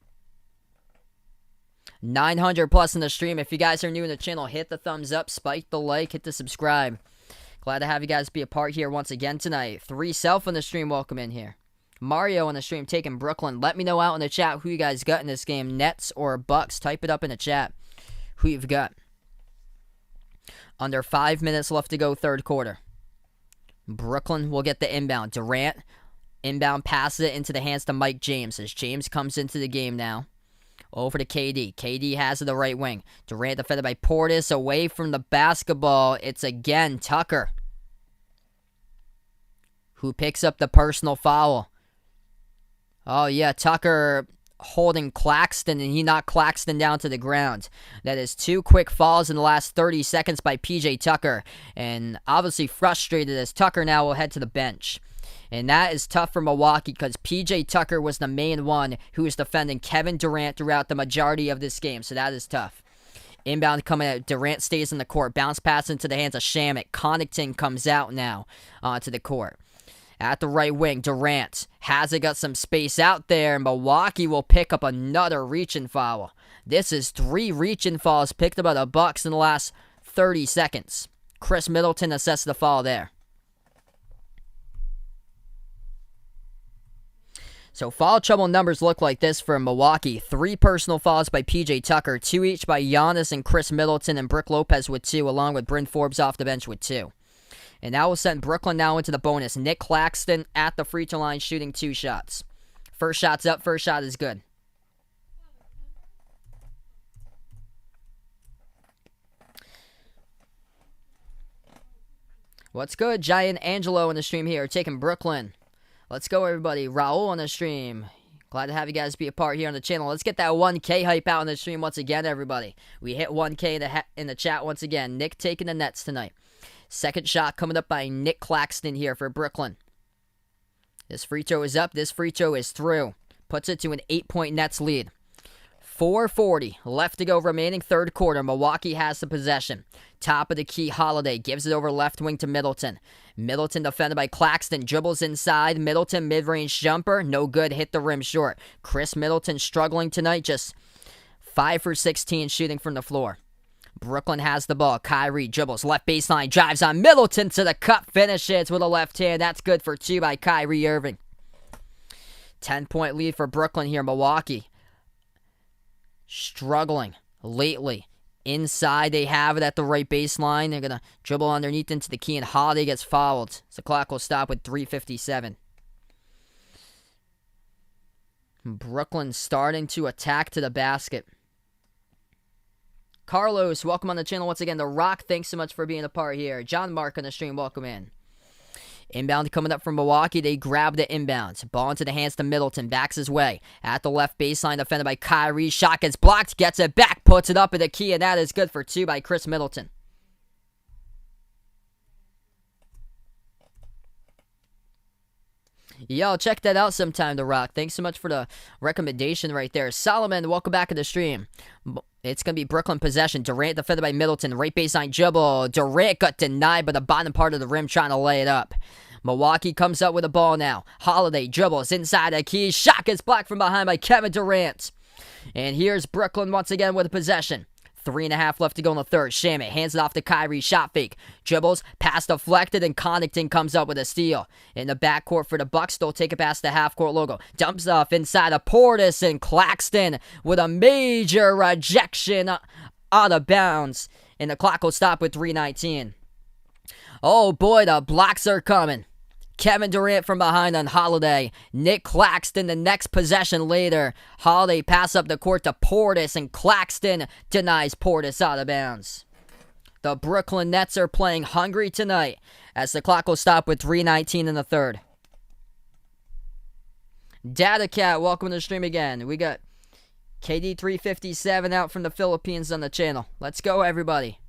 900 plus in the stream. If you guys are new in the channel, hit the thumbs up, spike the like, hit the subscribe. Glad to have you guys be a part here once again tonight. 3 Self in the stream, welcome in here. Mario on the stream taking Brooklyn. Let me know out in the chat who you guys got in this game, Nets or Bucks. Type it up in the chat who you've got. Under 5 minutes left to go, third quarter. Brooklyn will get the inbound. Durant, inbound, passes it into the hands to Mike James as James comes into the game now. Over to KD. KD has it the right wing. Durant defended by Portis, away from the basketball. It's again Tucker who picks up the personal foul. Oh yeah, Tucker holding Claxton, and he knocked Claxton down to the ground. That is 2 quick falls in the last 30 seconds by PJ Tucker, and obviously frustrated as Tucker now will head to the bench. And that is tough for Milwaukee because PJ Tucker was the main one who was defending Kevin Durant throughout the majority of this game, so that is tough. Inbound coming out. Durant stays in the court. Bounce pass into the hands of Shamet. Connaughton comes out now onto the court. At the right wing, Durant has it, got some space out there. Milwaukee will pick up another reach-in foul. This is 3 reach-in fouls picked up by the Bucks in the last 30 seconds. Chris Middleton assessed the foul there. So foul trouble numbers look like this for Milwaukee. 3 personal fouls by P.J. Tucker, 2 each by Giannis and Chris Middleton, and Brook Lopez with 2, along with Bryn Forbes off the bench with 2. And that will send Brooklyn now into the bonus. Nick Claxton at the free throw line shooting 2 shots. First shot's up, first shot is good. What's good? Giant Angelo in the stream here, taking Brooklyn. Let's go, everybody. Raul on the stream. Glad to have you guys be a part here on the channel. Let's get that 1K hype out on the stream once again, everybody. We hit 1K in the chat once again. Nick taking the Nets tonight. Second shot coming up by Nick Claxton here for Brooklyn. This free throw is up. This free throw is through. Puts it to an 8-point Nets lead. 4:40 left to go, remaining third quarter. Milwaukee has the possession. Top of the key, Holiday gives it over left wing to Middleton. Middleton defended by Claxton. Dribbles inside. Middleton mid-range jumper. No good. Hit the rim short. Chris Middleton struggling tonight. Just 5 for 16 shooting from the floor. Brooklyn has the ball. Kyrie dribbles left baseline. Drives on Middleton to the cup. Finishes with a left hand. That's good for 2 by Kyrie Irving. 10-point lead for Brooklyn here. Milwaukee struggling lately. Inside, they have it at the right baseline. They're going to dribble underneath into the key, and Holiday gets fouled. So the clock will stop with 3:57. Brooklyn starting to attack to the basket. Carlos, welcome on the channel once again. The Rock, thanks so much for being a part here. John Mark on the stream, welcome in. Inbound coming up from Milwaukee. They grab the inbound. Ball into the hands to Middleton. Backs his way. At the left baseline, defended by Kyrie. Shot gets blocked. Gets it back. Puts it up at the key. And that is good for 2 by Chris Middleton. Yo, check that out sometime, The Rock. Thanks so much for the recommendation right there. Solomon, welcome back to the stream. It's going to be Brooklyn possession. Durant defended by Middleton. Right baseline dribble. Durant got denied by the bottom part of the rim trying to lay it up. Milwaukee comes up with the ball now. Holiday dribbles inside the key. Shot gets blocked from behind by Kevin Durant. And here's Brooklyn once again with a possession. 3.5 left to go in the third. Shamet hands it off to Kyrie. Shot fake. Dribbles. Pass deflected, and Connaughton comes up with a steal. In the backcourt for the Bucks, they'll take it past the half-court logo. Dumps off inside of Portis, and Claxton with a major rejection out of bounds. And the clock will stop with 3:19. Oh boy, the blocks are coming. Kevin Durant from behind on Holiday. Nick Claxton the next possession later. Holiday pass up the court to Portis, and Claxton denies Portis out of bounds. The Brooklyn Nets are playing hungry tonight as the clock will stop with 3:19 in the third. Data Cat, welcome to the stream again. We got KD357 out from the Philippines on the channel. Let's go, everybody.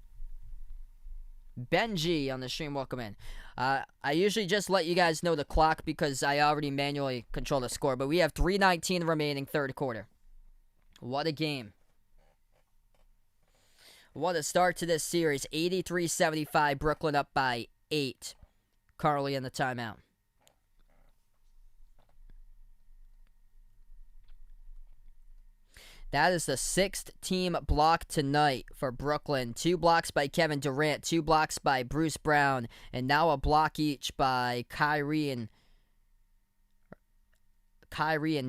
Benji on the stream, welcome in. I usually just let you guys know the clock because I already manually control the score, but we have 3:19 remaining third quarter. What a game. What a start to this series. 83-75, Brooklyn up by 8. Carly in the timeout. That is the 6th team block tonight for Brooklyn. 2 blocks by Kevin Durant, 2 blocks by Bruce Brown, and now a block each by Kyrie and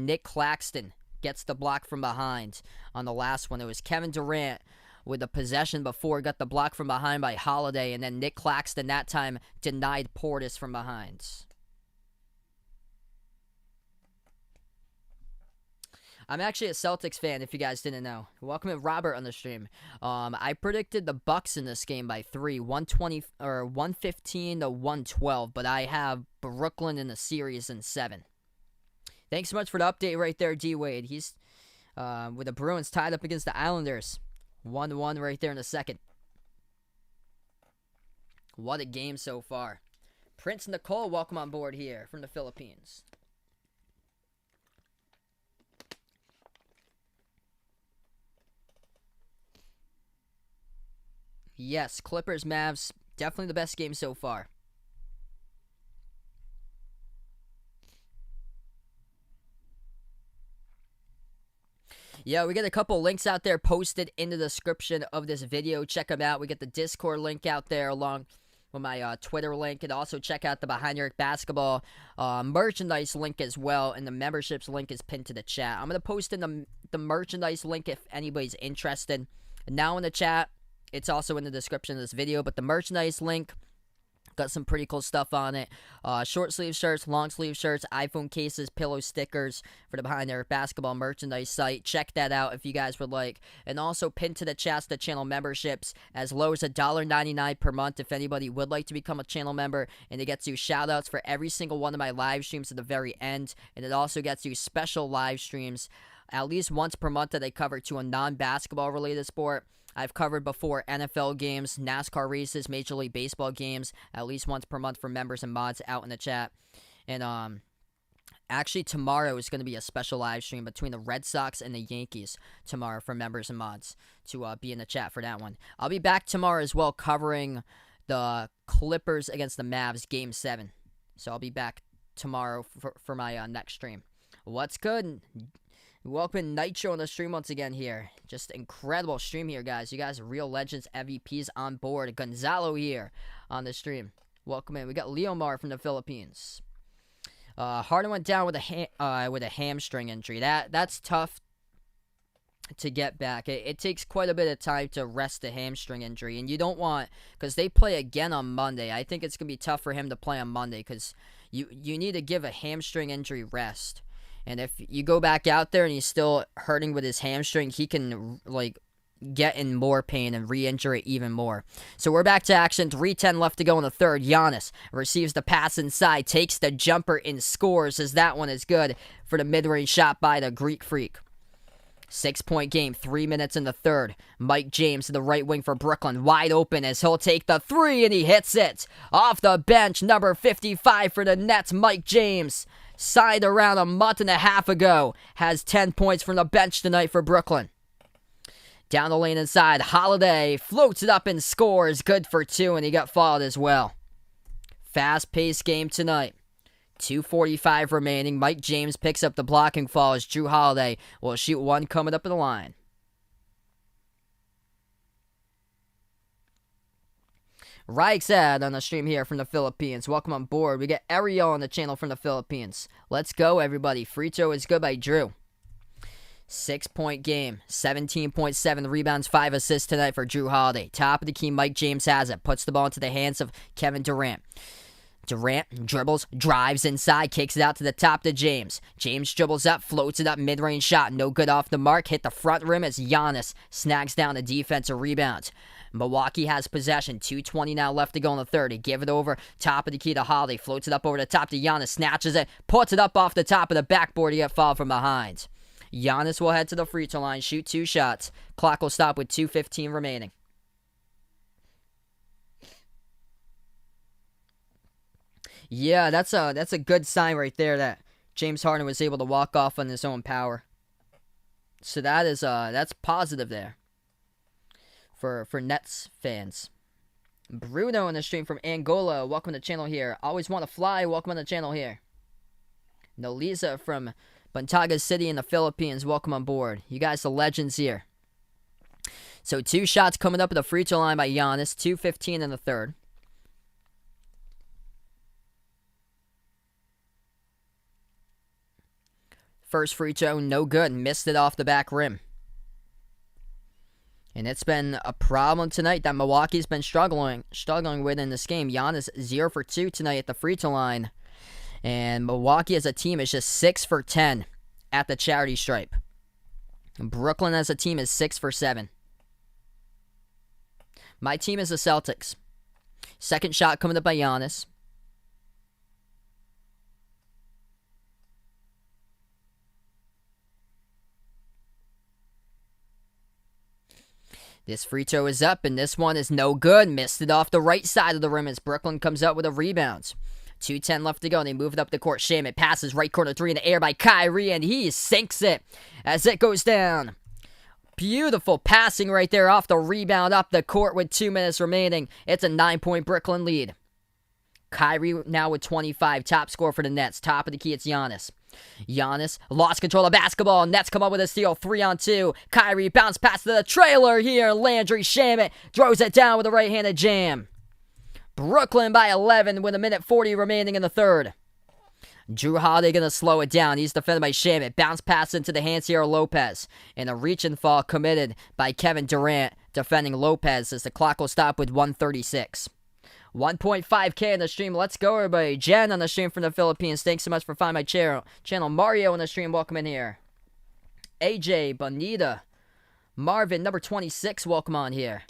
Nick Claxton gets the block from behind. On the last one, it was Kevin Durant with the possession before, got the block from behind by Holiday, and then Nick Claxton that time denied Portis from behind. I'm actually a Celtics fan, if you guys didn't know. Welcome to Robert on the stream. I predicted the Bucks in this game by 3, 115 to 112, but I have Brooklyn in the series in 7. Thanks so much for the update right there, D Wade. He's with the Bruins tied up against the Islanders, 1-1 right there in the second. What a game so far. Prince Nicole, welcome on board here from the Philippines. Yes, Clippers, Mavs, definitely the best game so far. Yeah, we get a couple links out there posted in the description of this video. Check them out. We get the Discord link out there along with my Twitter link, and also check out the Behind Your Basketball merchandise link as well, and the memberships link is pinned to the chat. I'm going to post in the merchandise link if anybody's interested. Now in the chat, it's also in the description of this video, but the merchandise link got some pretty cool stuff on it. Short sleeve shirts, long sleeve shirts, iPhone cases, pillow stickers for the Behind Their Basketball merchandise site. Check that out if you guys would like. And also pinned to the chat, the channel memberships as low as $1.99 per month if anybody would like to become a channel member. And it gets you shout outs for every single one of my live streams at the very end. And it also gets you special live streams at least once per month that I cover to a non-basketball related sport. I've covered before NFL games, NASCAR races, Major League Baseball games, at least once per month for members and mods out in the chat. And actually tomorrow is going to be a special live stream between the Red Sox and the Yankees tomorrow for members and mods to be in the chat for that one. I'll be back tomorrow as well covering the Clippers against the Mavs Game 7. So I'll be back tomorrow for my next stream. What's good? Welcome Nitro on the stream once again here. Just incredible stream here, guys. You guys are real legends, MVPs on board. Gonzalo here on the stream. Welcome in. We got Leomar from the Philippines. Harden went down with a hamstring injury. That's tough to get back. It takes quite a bit of time to rest a hamstring injury, and you don't want, because they play again on Monday. I think it's gonna be tough for him to play on Monday because you need to give a hamstring injury rest. And if you go back out there and he's still hurting with his hamstring, he can, get in more pain and re-injure it even more. So we're back to action. 3:10 left to go in the third. Giannis receives the pass inside, takes the jumper, and scores, as that one is good for the mid-range shot by the Greek Freak. 6-point game, 3 minutes in the third. Mike James, the right wing for Brooklyn, wide open as he'll take the three, and he hits it. Off the bench, number 55 for the Nets, Mike James. Signed around a month and a half ago. Has 10 points from the bench tonight for Brooklyn. Down the lane inside, Holiday floats it up and scores. Good for two, and he got fouled as well. Fast-paced game tonight. 2:45 remaining. Mike James picks up the blocking foul as Drew Holiday will shoot one coming up in the line. Rykzad on the stream here from the Philippines. Welcome on board. We get Ariel on the channel from the Philippines. Let's go, everybody. Free throw is good by Drew. 6-point game. 17.7 rebounds, 5 assists tonight for Drew Holiday. Top of the key, Mike James has it. Puts the ball into the hands of Kevin Durant. Durant dribbles, drives inside, kicks it out to the top to James. James dribbles up, floats it up, mid-range shot. No good off the mark. Hit the front rim as Giannis snags down the defensive rebound. Milwaukee has possession. 2:20 now left to go in the third. He give it over, top of the key to Holiday. Floats it up over the top to Giannis. Snatches it, puts it up off the top of the backboard. He got fouled from behind. Giannis will head to the free throw line, shoot 2 shots. Clock will stop with 2:15 remaining. Yeah, that's a good sign right there that James Harden was able to walk off on his own power. So that's positive there for Nets fans. Bruno on the stream from Angola. Welcome to the channel here. Always want to fly. Welcome on the channel here. Nolisa from Bantaga City in the Philippines. Welcome on board. You guys are legends here. So 2 shots coming up at the free throw line by Giannis. 2:15 in the third. First free throw, no good. Missed it off the back rim. And it's been a problem tonight that Milwaukee's been struggling with in this game. Giannis 0 for 2 tonight at the free throw line. And Milwaukee as a team is just 6 for 10 at the charity stripe. Brooklyn as a team is 6 for 7. My team is the Celtics. Second shot coming up by Giannis. This free throw is up, and this one is no good. Missed it off the right side of the rim as Brooklyn comes up with a rebound. 2:10 left to go, and they move it up the court. Shaman passes right corner 3 in the air by Kyrie, and he sinks it as it goes down. Beautiful passing right there off the rebound up the court with 2 minutes remaining. It's a 9-point Brooklyn lead. Kyrie now with 25, top scorer for the Nets. Top of the key, it's Giannis. Giannis lost control of basketball. Nets come up with a steal. 3-on-2. Kyrie bounce pass to the trailer here. Landry Shamet throws it down with a right-handed jam. Brooklyn by 11 with 1:40 remaining in the third. Drew Holiday going to slow it down. He's defended by Shamet. Bounce pass into the hands here of Lopez. And a reach and fall committed by Kevin Durant defending Lopez as the clock will stop with 1:36. 1.5K on the stream. Let's go, everybody. Jen on the stream from the Philippines. Thanks so much for finding my channel. Mario on the stream. Welcome in here. AJ, Bonita, Marvin, number 26. Welcome on here.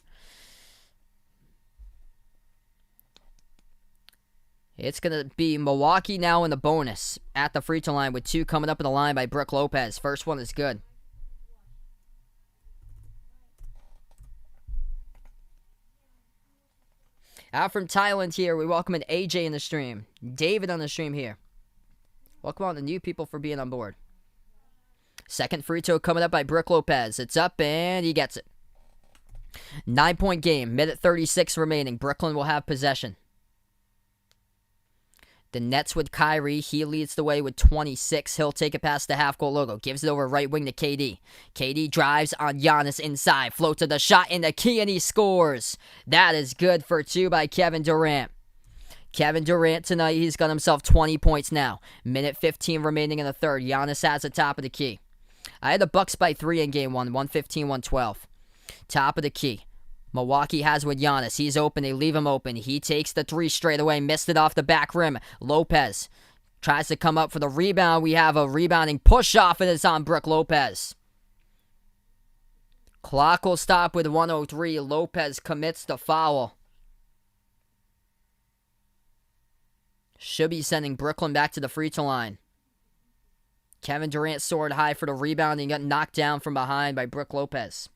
It's going to be Milwaukee now in the bonus at the free throw line with 2 coming up in the line by Brook Lopez. First one is good. Out from Thailand here, we welcome in AJ in the stream. David on the stream here. Welcome on the new people for being on board. Second free throw coming up by Brook Lopez. It's up and he gets it. 9-point game, 1:36 remaining. Brooklyn will have possession. The Nets with Kyrie. He leads the way with 26. He'll take it past the half-court logo. Gives it over right wing to KD. KD drives on Giannis inside. Floats to the shot in the key, and he scores. That is good for 2 by Kevin Durant. Kevin Durant tonight, he's got himself 20 points now. 1:15 remaining in the third. Giannis has the top of the key. I had the Bucks by 3 in game 1. 115-112. Top of the key. Milwaukee has with Giannis. He's open. They leave him open. He takes the 3 straight away. Missed it off the back rim. Lopez tries to come up for the rebound. We have a rebounding push-off, and it's on Brook Lopez. Clock will stop with 1:03. Lopez commits the foul. Should be sending Brooklyn back to the free throw line. Kevin Durant soared high for the rebound and got knocked down from behind by Brook Lopez.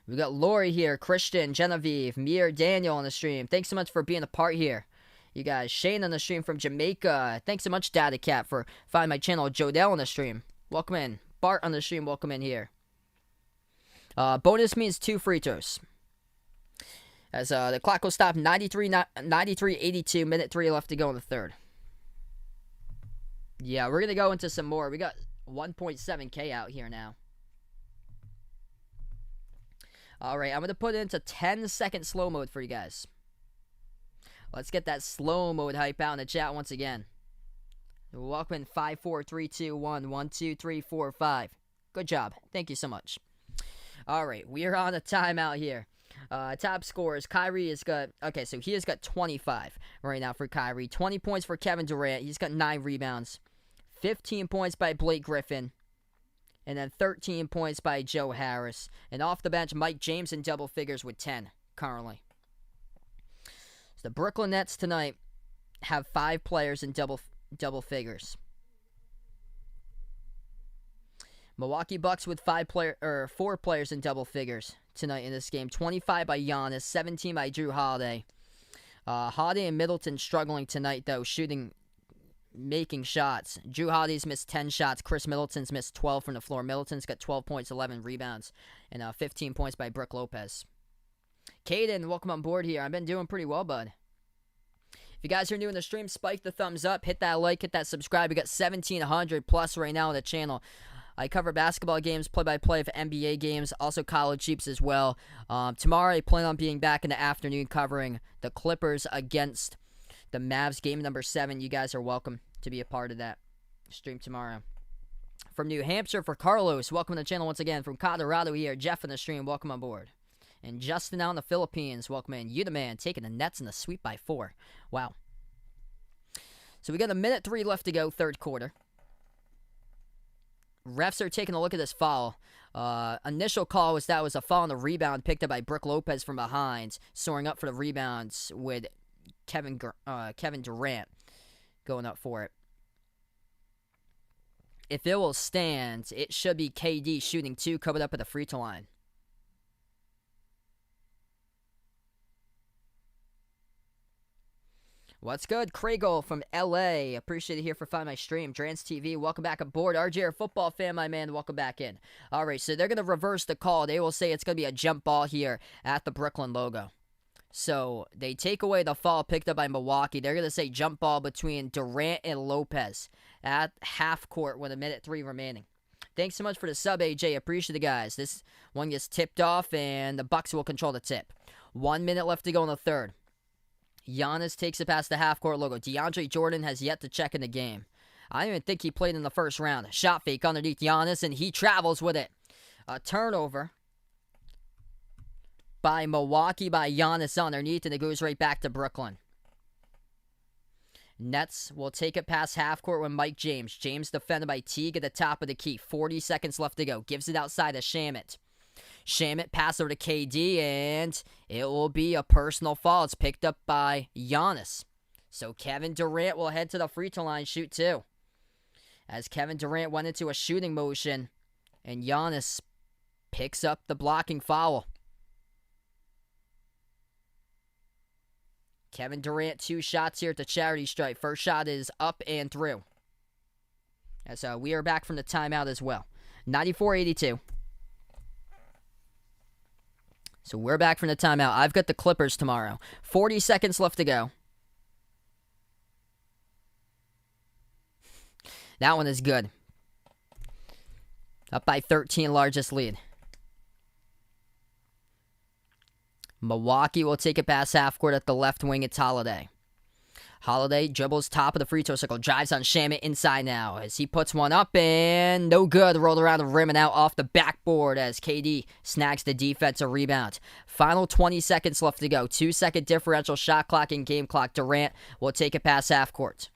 We got Lori here, Christian, Genevieve, Mir, Daniel on the stream. Thanks so much for being a part here. You guys, Shane on the stream from Jamaica. Thanks so much, Data Cat, for finding my channel. Jodell on the stream. Welcome in. Bart on the stream. Welcome in here. Bonus means 2 free throws. As the clock will stop 93-82, 1:03 left to go in the third. Yeah, we're going to go into some more. We got 1.7K out here now. All right, I'm going to put it into 10-second slow mode for you guys. Let's get that slow mode hype out in the chat once again. Welcome in 5, 4, 3, 2, 1, 1, 2, 3, 4, 5. Good job. Thank you so much. All right, we are on a timeout here. Top scores, Kyrie has got, okay, so he has got 25 right now for Kyrie. 20 points for Kevin Durant. He's got 9 rebounds. 15 points by Blake Griffin. And then 13 points by Joe Harris. And off the bench, Mike James in double figures with 10 currently. So the Brooklyn Nets tonight have 5 players in double figures. Milwaukee Bucks with 4 players in double figures tonight in this game. 25 by Giannis, 17 by Drew Holiday. Holiday and Middleton struggling tonight, though, making shots. Drew Holiday's missed 10 shots. Chris Middleton's missed 12 from the floor. Middleton's got 12 points, 11 rebounds, and 15 points by Brook Lopez. Caden, welcome on board here. I've been doing pretty well, bud. If you guys are new in the stream, spike the thumbs up, hit that like, hit that subscribe. We got 1,700 plus right now on the channel. I cover basketball games, play-by-play for NBA games, also college hoops as well. Tomorrow I plan on being back in the afternoon covering the Clippers against the Mavs, game number 7. You guys are welcome to be a part of that stream tomorrow. From New Hampshire for Carlos, welcome to the channel once again. From Colorado here, Jeff in the stream, welcome on board. And Justin out in the Philippines, welcome in. You the man, taking the Nets in the sweep by 4. Wow. So we got 1:03 left to go, third quarter. Refs are taking a look at this foul. Initial call was that was a foul on the rebound picked up by Brook Lopez from behind, soaring up for the rebounds with Kevin Durant going up for it. If it will stand, it should be KD shooting 2 coming up at the free throw line. What's good? Craigle from LA. Appreciate it here for finding my stream. Drance TV, welcome back aboard. RJ, a football fan, my man. Welcome back in. All right, so they're going to reverse the call. They will say it's going to be a jump ball here at the Brooklyn logo. So they take away the foul picked up by Milwaukee. They're going to say jump ball between Durant and Lopez at half court with 1:03 remaining. Thanks so much for the sub, AJ. Appreciate it, guys. This one gets tipped off, and the Bucks will control the tip. 1 minute left to go in the third. Giannis takes it past the half-court logo. DeAndre Jordan has yet to check in the game. I don't even think he played in the first round. Shot fake underneath Giannis, and he travels with it. A turnover by Milwaukee by Giannis underneath, and it goes right back to Brooklyn. Nets will take it past half court with Mike James. James defended by Teague at the top of the key. 40 seconds left to go. Gives it outside to Shamet. Shamet pass over to KD, and it will be a personal foul. It's picked up by Giannis. So Kevin Durant will head to the free throw line, shoot two. As Kevin Durant went into a shooting motion, and Giannis picks up the blocking foul. Kevin Durant, 2 shots here at the charity stripe. First shot is up and through. As we are back from the timeout as well. 94-82. So we're back from the timeout. I've got the Clippers tomorrow. 40 seconds left to go. That one is good. Up by 13, largest lead. Milwaukee will take it past half court at the left wing. It's Holiday. Holiday dribbles top of the free throw circle. Drives on Shamet inside now as he puts one up and no good. Rolled around the rim and out off the backboard as KD snags the defensive rebound. Final 20 seconds left to go. 2-second differential shot clock and game clock. Durant will take it past half court.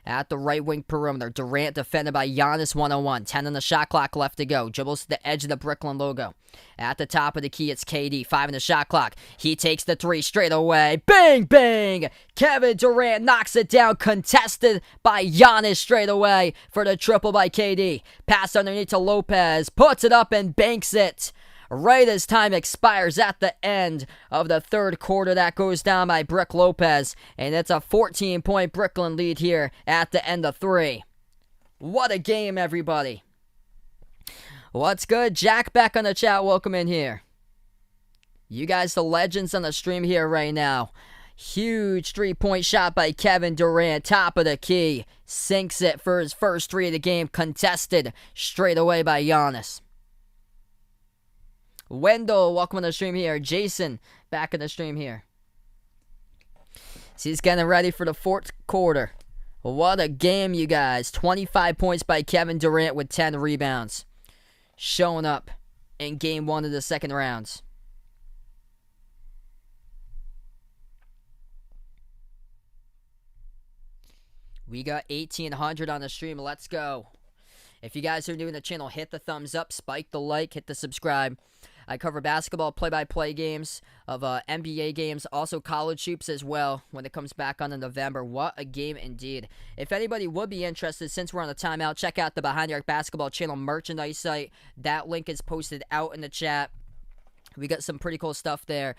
At the right wing perimeter, Durant defended by Giannis 101. 10 on the shot clock left to go. Dribbles to the edge of the Brooklyn logo. At the top of the key, it's KD. 5 on the shot clock. He takes the 3 straight away. Bang, bang! Kevin Durant knocks it down. Contested by Giannis straight away for the triple by KD. Pass underneath to Lopez. Puts it up and banks it. Right as time expires at the end of the third quarter, that goes down by Brook Lopez. And it's a 14-point Brooklyn lead here at the end of 3. What a game, everybody. What's good? Jack back on the chat. Welcome in here. You guys, the legends on the stream here right now. Huge 3-point shot by Kevin Durant. Top of the key. Sinks it for his first 3 of the game. Contested straight away by Giannis. Wendell, welcome on the stream here. Jason, back in the stream here. So he's getting ready for the fourth quarter. What a game, you guys. 25 points by Kevin Durant with 10 rebounds. Showing up in game 1 of the second rounds. We got 1,800 on the stream. Let's go. If you guys are new to the channel, hit the thumbs up, spike the like, hit the subscribe. I cover basketball play-by-play games of NBA games, also college hoops as well when it comes back on in November. What a game indeed. If anybody would be interested, since we're on the timeout, check out the Behind the Arc Basketball channel merchandise site. That link is posted out in the chat. We got some pretty cool stuff there.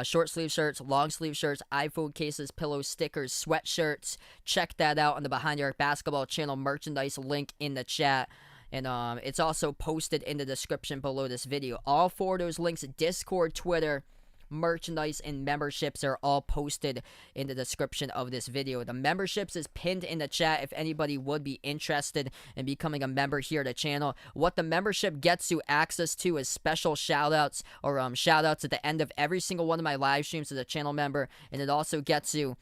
Short sleeve shirts, long sleeve shirts, iPhone cases, pillows, stickers, sweatshirts. Check that out on the Behind the Arc Basketball channel merchandise link in the chat. And it's also posted in the description below this video. All 4 of those links, Discord, Twitter, merchandise, and memberships are all posted in the description of this video. The memberships is pinned in the chat if anybody would be interested in becoming a member here at the channel. What the membership gets you access to is special shoutouts or shoutouts at the end of every single one of my live streams as a channel member. And it also gets you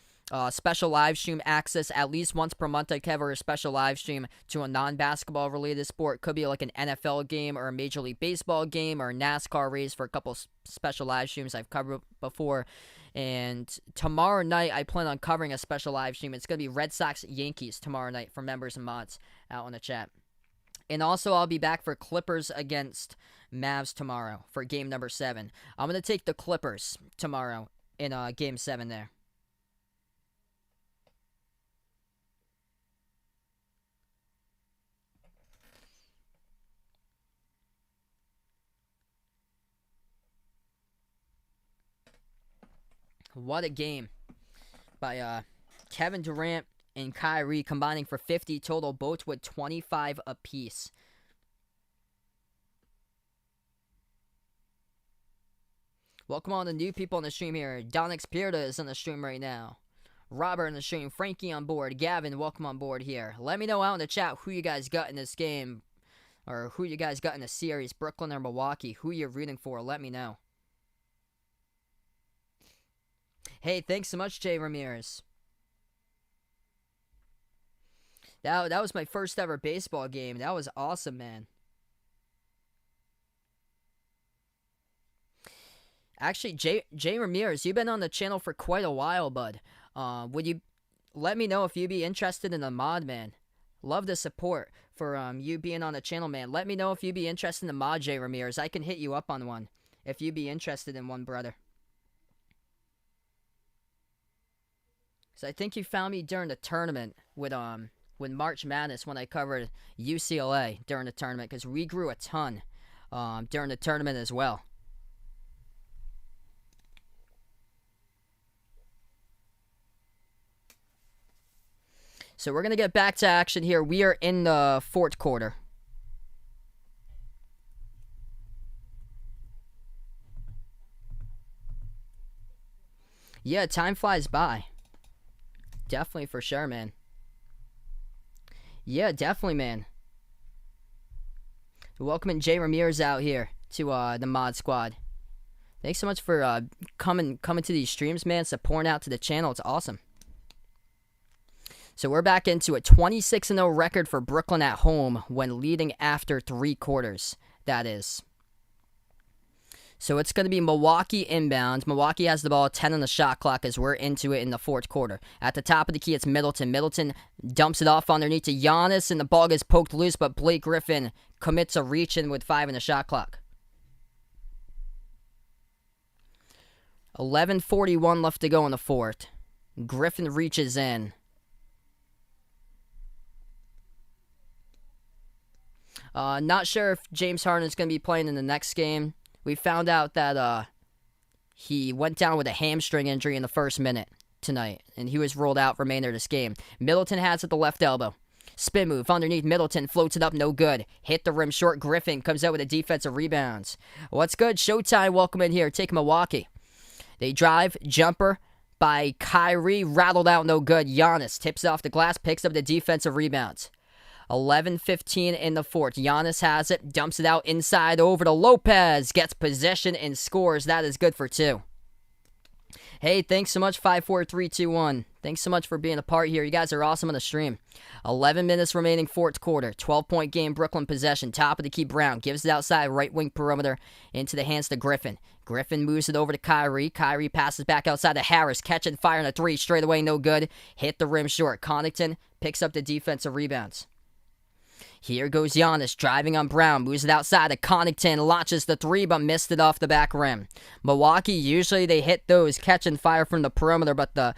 special live stream access at least once per month. I cover a special live stream to a non-basketball related sport. Could be like an NFL game or a Major League Baseball game or a NASCAR race for a couple special live streams I've covered before. And tomorrow night, I plan on covering a special live stream. It's going to be Red Sox Yankees tomorrow night for members and mods out in the chat. And also, I'll be back for Clippers against Mavs tomorrow for game number 7. I'm going to take the Clippers tomorrow in game 7 there. What a game by Kevin Durant and Kyrie, combining for 50 total, both with 25 apiece. Welcome on the new people on the stream here. Donix Pierda is on the stream right now. Robert on the stream. Frankie on board. Gavin, welcome on board here. Let me know out in the chat who you guys got in this game. Or who you guys got in the series. Brooklyn or Milwaukee. Who you're rooting for. Let me know. Hey, thanks so much, Jay Ramirez. That was my first ever baseball game. That was awesome, man. Actually, Jay Ramirez, you've been on the channel for quite a while, bud. Would you let me know if you'd be interested in a mod, man? Love the support for you being on the channel, man. Let me know if you'd be interested in a mod, Jay Ramirez. I can hit you up on one if you'd be interested in one, brother. So I think you found me during the tournament with March Madness when I covered UCLA during the tournament, because we grew a ton during the tournament as well. So we're going to get back to action here. We are in the fourth quarter. Yeah, time flies by. Definitely, for sure, man. Yeah, definitely, man. Welcoming Jay Ramirez out here to the mod squad. Thanks so much for coming to these streams, man. Supporting out to the channel. It's awesome. So we're back into a 26-0 record for Brooklyn at home when leading after 3 quarters. That is. So it's going to be Milwaukee inbound. Milwaukee has the ball, 10 on the shot clock as we're into it in the fourth quarter. At the top of the key, it's Middleton. Middleton dumps it off underneath to Giannis, and the ball gets poked loose, but Blake Griffin commits a reach-in with 5 in the shot clock. 11:41 left to go in the fourth. Griffin reaches in. Not sure if James Harden is going to be playing in the next game. We found out that he went down with a hamstring injury in the first minute tonight, and he was rolled out for remainder of this game. Middleton has it at the left elbow. Spin move underneath Middleton, floats it up, no good. Hit the rim short. Griffin comes out with a defensive rebounds. What's good? Showtime, welcome in here. Take Milwaukee. They drive, jumper by Kyrie, rattled out, no good. Giannis tips it off the glass, picks up the defensive rebounds. 11:15 in the fourth. Giannis has it, dumps it out inside over to Lopez, gets possession and scores. That is good for 2. Hey, thanks so much, 54321. Thanks so much for being a part here. You guys are awesome on the stream. 11 minutes remaining, fourth quarter. 12-point game, Brooklyn possession. Top of the key, Brown gives it outside, right wing perimeter, into the hands to Griffin. Griffin moves it over to Kyrie. Kyrie passes back outside to Harris. Catch and fire on a 3 straight away, no good. Hit the rim short. Connaughton picks up the defensive rebounds. Here goes Giannis, driving on Brown, moves it outside to Connaughton, launches the 3, but missed it off the back rim. Milwaukee, usually they hit those catch and fire from the perimeter, but the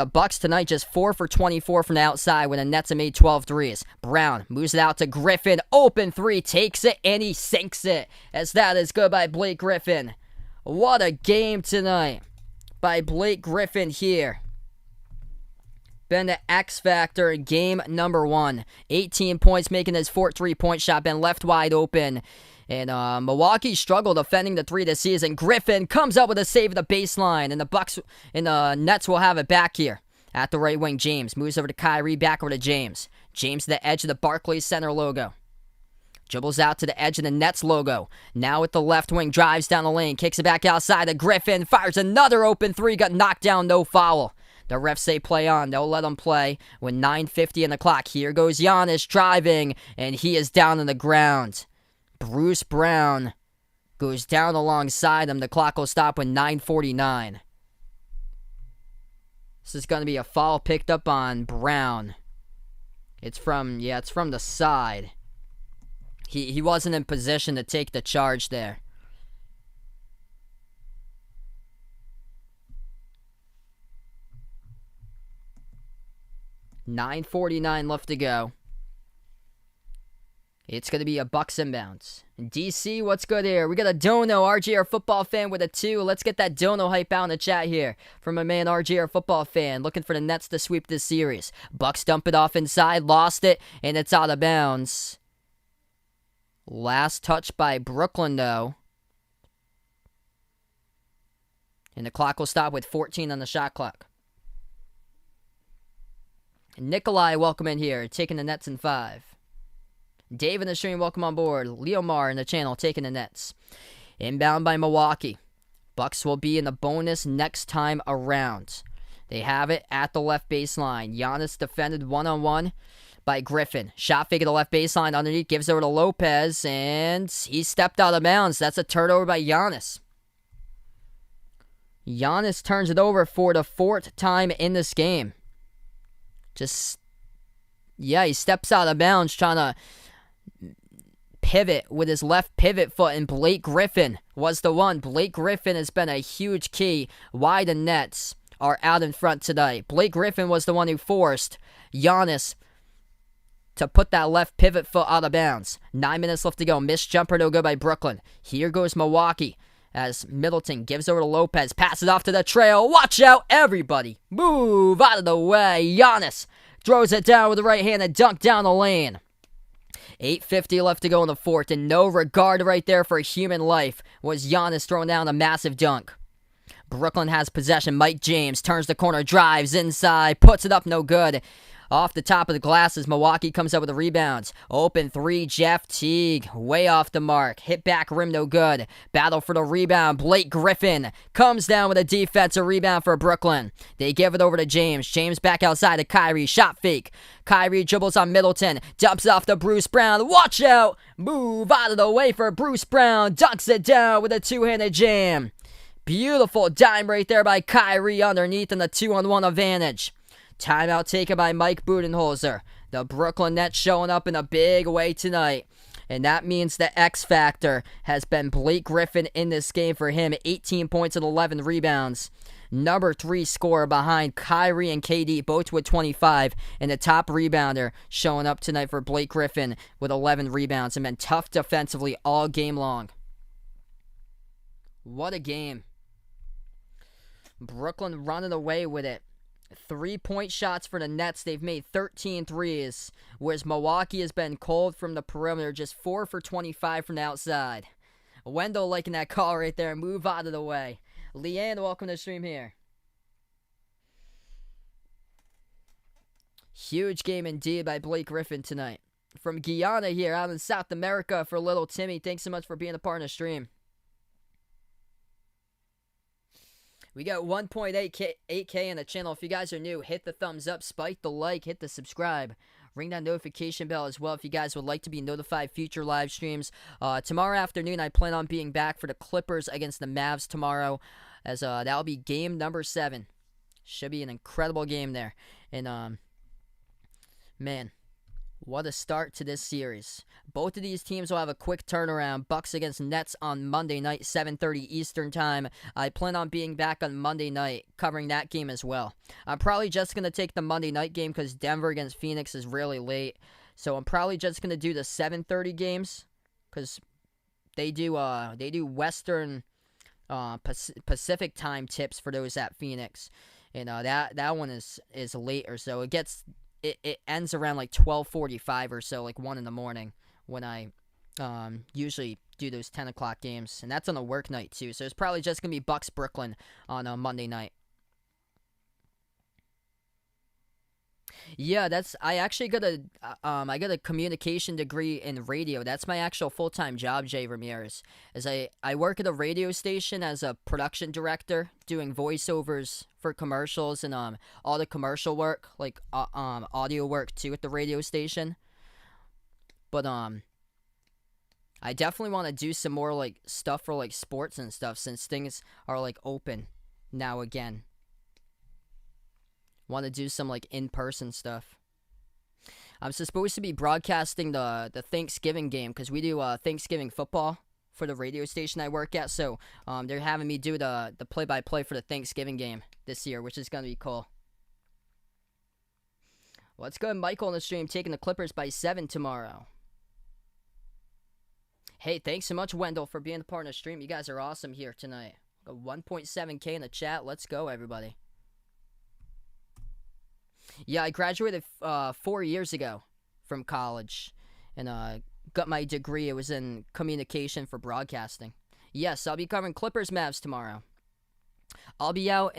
Bucks tonight just 4 for 24 from the outside when the Nets have made 12 threes. Brown moves it out to Griffin, open 3, takes it, and he sinks it, as that is good by Blake Griffin. What a game tonight by Blake Griffin here. Been the X Factor in game number 1. 18 points, making his 4th three-point shot. Been left wide open. And Milwaukee struggled defending the 3 this season. Griffin comes up with a save at the baseline. And the Bucks and the Nets will have it back here. At the right wing, James moves over to Kyrie, back over to James. James to the edge of the Barclays Center logo. Dribbles out to the edge of the Nets logo. Now at the left wing, drives down the lane. Kicks it back outside to Griffin. Fires another open 3. Got knocked down, no foul. The refs say play on. They'll let him play with 9:50 in the clock. Here goes Giannis driving, and he is down on the ground. Bruce Brown goes down alongside him. The clock will stop with 9:49. This is going to be a foul picked up on Brown. It's from the side. He wasn't in position to take the charge there. $9:49 left to go. It's going to be a Bucks inbounds. DC, what's good here? We got a Dono, RGR football fan with a 2. Let's get that Dono hype out in the chat here from my man RGR football fan. Looking for the Nets to sweep this series. Bucks dump it off inside, lost it, and it's out of bounds. Last touch by Brooklyn, though. And the clock will stop with 14 on the shot clock. Nikolai, welcome in here, taking the Nets in 5. Dave in the stream, welcome on board. Leomar in the channel, taking the Nets. Inbound by Milwaukee. Bucks will be in the bonus next time around. They have it at the left baseline. Giannis defended one-on-one by Griffin. Shot fake at the left baseline underneath, gives over to Lopez, and he stepped out of bounds. That's a turnover by Giannis. Giannis turns it over for the 4th time in this game. He steps out of bounds trying to pivot with his left pivot foot, and Blake Griffin was the one. Blake Griffin has been a huge key why the Nets are out in front tonight. Blake Griffin was the one who forced Giannis to put that left pivot foot out of bounds. 9 minutes left to go. Missed jumper, no good by Brooklyn. Here goes Milwaukee as Middleton gives over to Lopez. Passes off to the trail. Watch out, everybody. Move out of the way. Giannis throws it down with the right hand and dunk down the lane. 8:50 left to go in the 4th, and no regard right there for human life was Giannis throwing down a massive dunk. Brooklyn has possession. Mike James turns the corner, drives inside, puts it up, no good. Off the top of the glass as Milwaukee comes up with the rebounds. Open 3, Jeff Teague, way off the mark. Hit back rim, no good. Battle for the rebound. Blake Griffin comes down with a defensive rebound for Brooklyn. They give it over to James. James back outside to Kyrie. Shot fake. Kyrie dribbles on Middleton. Dumps off to Bruce Brown. Watch out. Move out of the way for Bruce Brown. Dunks it down with a two-handed jam. Beautiful dime right there by Kyrie underneath and the 2-on-1 advantage. Timeout taken by Mike Budenholzer. The Brooklyn Nets showing up in a big way tonight. And that means the X Factor has been Blake Griffin in this game for him. 18 points and 11 rebounds. Number 3 scorer behind Kyrie and KD, both with 25. And the top rebounder showing up tonight for Blake Griffin with 11 rebounds. And been tough defensively all game long. What a game. Brooklyn running away with it. 3-point shots for the Nets. They've made 13 threes, whereas Milwaukee has been cold from the perimeter, just 4 for 25 from the outside. Wendell liking that call right there. Move out of the way. Leanne, welcome to the stream here. Huge game indeed by Blake Griffin tonight. From Guyana here out in South America for little Timmy. Thanks so much for being a part of the stream. We got 1.8K in the channel. If you guys are new, hit the thumbs up, spike the like, hit the subscribe. Ring that notification bell as well if you guys would like to be notified future live streams. Tomorrow afternoon, I plan on being back for the Clippers against the Mavs tomorrow, as that'll be game number 7. Should be an incredible game there. And, man, what a start to this series. Both of these teams will have a quick turnaround. Bucks against Nets on Monday night, 7:30 Eastern time. I plan on being back on Monday night, covering that game as well. I'm probably just going to take the Monday night game because Denver against Phoenix is really late. So I'm probably just going to do the 7:30 games because they do Western Pacific time tips for those at Phoenix. And that one is late or so. It ends around like 12:45 or so, like 1 in the morning, when I usually do those 10 o'clock games. And that's on a work night, too. So it's probably just going to be Bucks Brooklyn on a Monday night. Yeah, I actually got a communication degree in radio. That's my actual full-time job, Jay Ramirez. As I work at a radio station as a production director, doing voiceovers for commercials and all the commercial work, like audio work too at the radio station. But I definitely want to do some more like stuff for like sports and stuff since things are like open now again. Want to do some like in-person stuff. I'm supposed to be broadcasting the Thanksgiving game because we do Thanksgiving football for the radio station I work at. So they're having me do the play-by-play for the Thanksgiving game this year, which is going to be cool. Let's go. Michael on the stream taking the Clippers by 7 tomorrow. Hey, thanks so much, Wendell, for being a part of the stream. You guys are awesome here tonight. Got 1.7K in the chat. Let's go, everybody. Yeah, I graduated 4 years ago from college and got my degree. It was in communication for broadcasting. Yes, I'll be covering Clippers Mavs tomorrow. I'll be out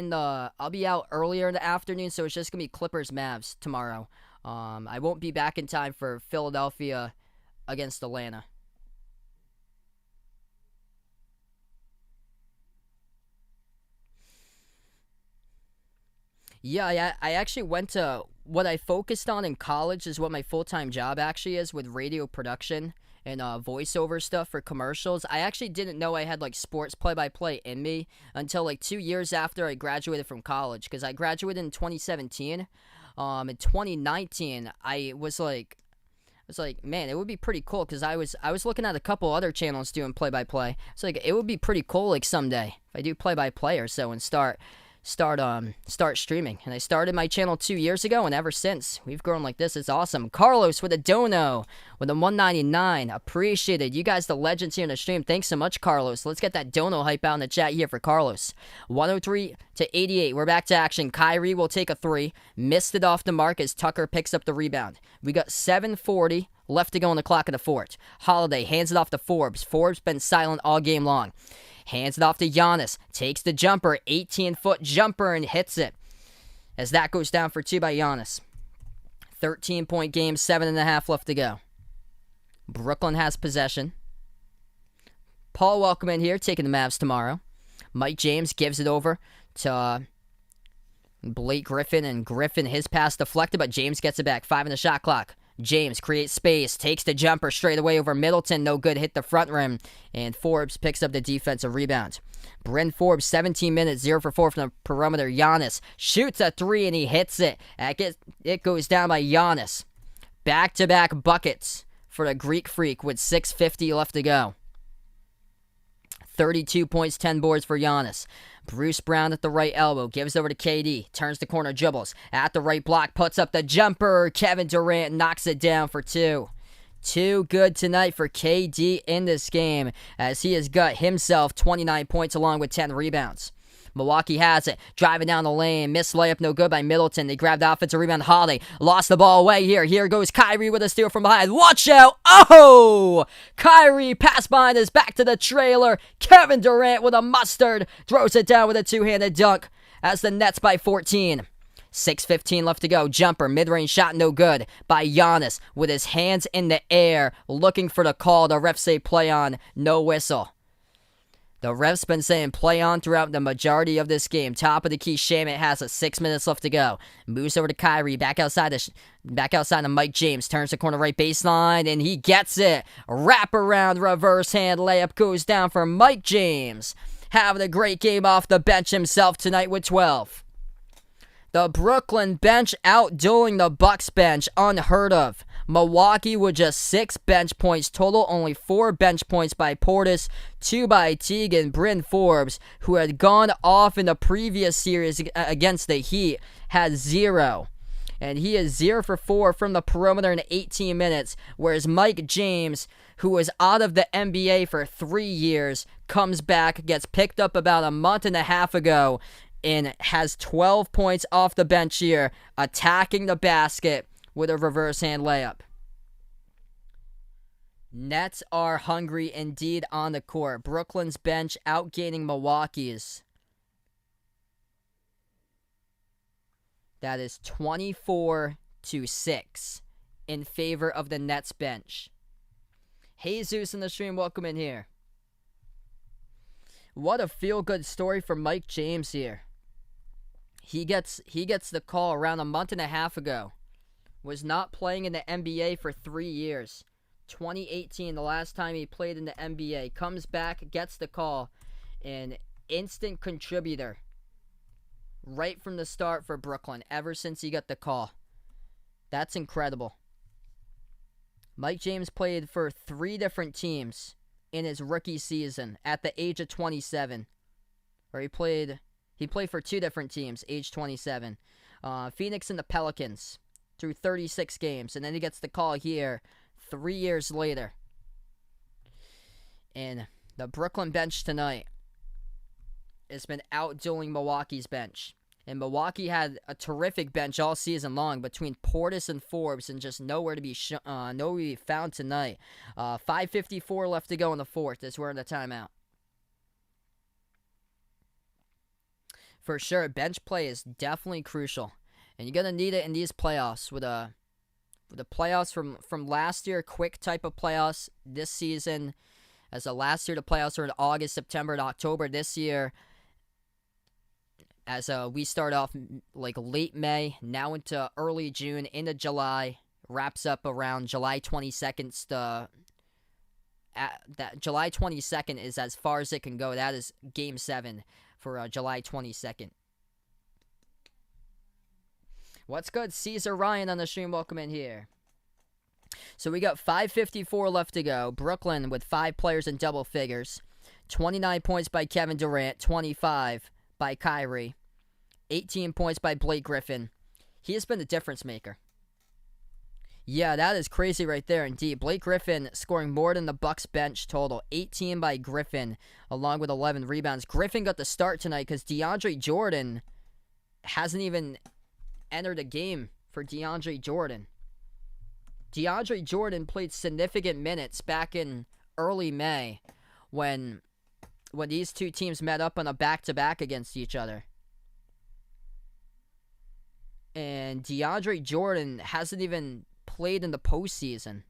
earlier in the afternoon, so it's just gonna be Clippers Mavs tomorrow. I won't be back in time for Philadelphia against Atlanta. Yeah, I actually went to what I focused on in college is what my full time job actually is with radio production and voiceover stuff for commercials. I actually didn't know I had like sports play by play in me until like 2 years after I graduated from college because I graduated in 2017. In 2019, I was like, man, it would be pretty cool because I was looking at a couple other channels doing play by play. It's like it would be pretty cool like someday if I do play by play or so and start streaming. And I started my channel 2 years ago, and ever since we've grown like this. It's awesome. Carlos with a dono with a 199. Appreciated. You guys, the legends here in the stream. Thanks so much, Carlos. Let's get that dono hype out in the chat here for Carlos. 103 to 88. We're back to action. Kyrie will take a three. Missed it off the mark as Tucker picks up the rebound. We got 7:40 left to go on the clock of the fourth. Holiday hands it off to Forbes. Forbes been silent all game long. Hands it off to Giannis. Takes the jumper. 18-foot jumper and hits it. As that goes down for two by Giannis. 13-point game. 7.5 left to go. Brooklyn has possession. Paul, welcome in here. Taking the Mavs tomorrow. Mike James gives it over to Blake Griffin. And Griffin, his pass deflected, but James gets it back. 5 in the shot clock. James creates space, takes the jumper straight away over Middleton. No good, hit the front rim. And Forbes picks up the defensive rebound. Bryn Forbes, 17 minutes, 0 for 4 from the perimeter. Giannis shoots a three and he hits it. It goes down by Giannis. Back-to-back buckets for the Greek Freak with 6:50 left to go. 32 points, 10 boards for Giannis. Bruce Brown at the right elbow, gives over to KD, turns the corner, dribbles, at the right block, puts up the jumper. Kevin Durant knocks it down for two. Too good tonight for KD in this game, as he has got himself 29 points along with 10 rebounds. Milwaukee has it, driving down the lane, missed layup, no good by Middleton. They grabbed the offensive rebound. Holiday lost the ball away here. Here goes Kyrie with a steal from behind. Watch out! Oh! Kyrie pass behind his back to the trailer. Kevin Durant with a mustard throws it down with a two-handed dunk as the Nets by 14. 6:15 left to go. Jumper, mid-range shot, no good by Giannis with his hands in the air, looking for the call. The refs say play on, no whistle. The ref's been saying play on throughout the majority of this game. Top of the key, Shamet has it. 6 minutes left to go. Moves over to Kyrie, back outside to Mike James. Turns the corner right baseline, and he gets it. Wrap around reverse hand layup goes down for Mike James. Having a great game off the bench himself tonight with 12. The Brooklyn bench outdoing the Bucks bench, unheard of. Milwaukee with just 6 bench points total, only 4 bench points by Portis, 2 by Teague. Bryn Forbes, who had gone off in the previous series against the Heat, had 0. And he is 0 for 4 from the perimeter in 18 minutes, whereas Mike James, who was out of the NBA for 3 years, comes back, gets picked up about a month and a half ago, and has 12 points off the bench here, attacking the basket with a reverse hand layup. Nets are hungry indeed on the court. Brooklyn's bench outgaining Milwaukee's. That is 24-6 in favor of the Nets bench. Jesus in the stream, welcome in here. What a feel-good story for Mike James here. He gets the call around a month and a half ago. Was not playing in the NBA for 3 years. 2018, the last time he played in the NBA. Comes back, gets the call. An instant contributor. Right from the start for Brooklyn, ever since he got the call. That's incredible. Mike James played for 3 different teams in his rookie season at the age of 27. Or he played for 2 different teams, age 27. Phoenix and the Pelicans through 36 games. And then he gets the call here 3 years later. And the Brooklyn bench tonight has been outdoing Milwaukee's bench. And Milwaukee had a terrific bench all season long between Portis and Forbes, and just nowhere to be found tonight. 5:54 left to go in the fourth as we're in the timeout. For sure, bench play is definitely crucial, and you're gonna need it in these playoffs with the playoffs from last year, quick type of playoffs this season. As the last year, the playoffs were in August, September, and October. This year, as we start off like late May, now into early June, into July, wraps up around July 22nd. That July 22nd is as far as it can go. That is Game 7 for July 22nd. What's good, Caesar Ryan on the stream? Welcome in here. So we got 5:54 left to go. Brooklyn with 5 players in double figures. 29 points by Kevin Durant, 25 by Kyrie, 18 points by Blake Griffin. He has been the difference maker. Yeah, that is crazy right there indeed. Blake Griffin scoring more than the Bucks bench total. 18 by Griffin, along with 11 rebounds. Griffin got the start tonight because DeAndre Jordan hasn't even entered a game for DeAndre Jordan. DeAndre Jordan played significant minutes back in early May when these two teams met up on a back-to-back against each other. And DeAndre Jordan hasn't even played in the postseason.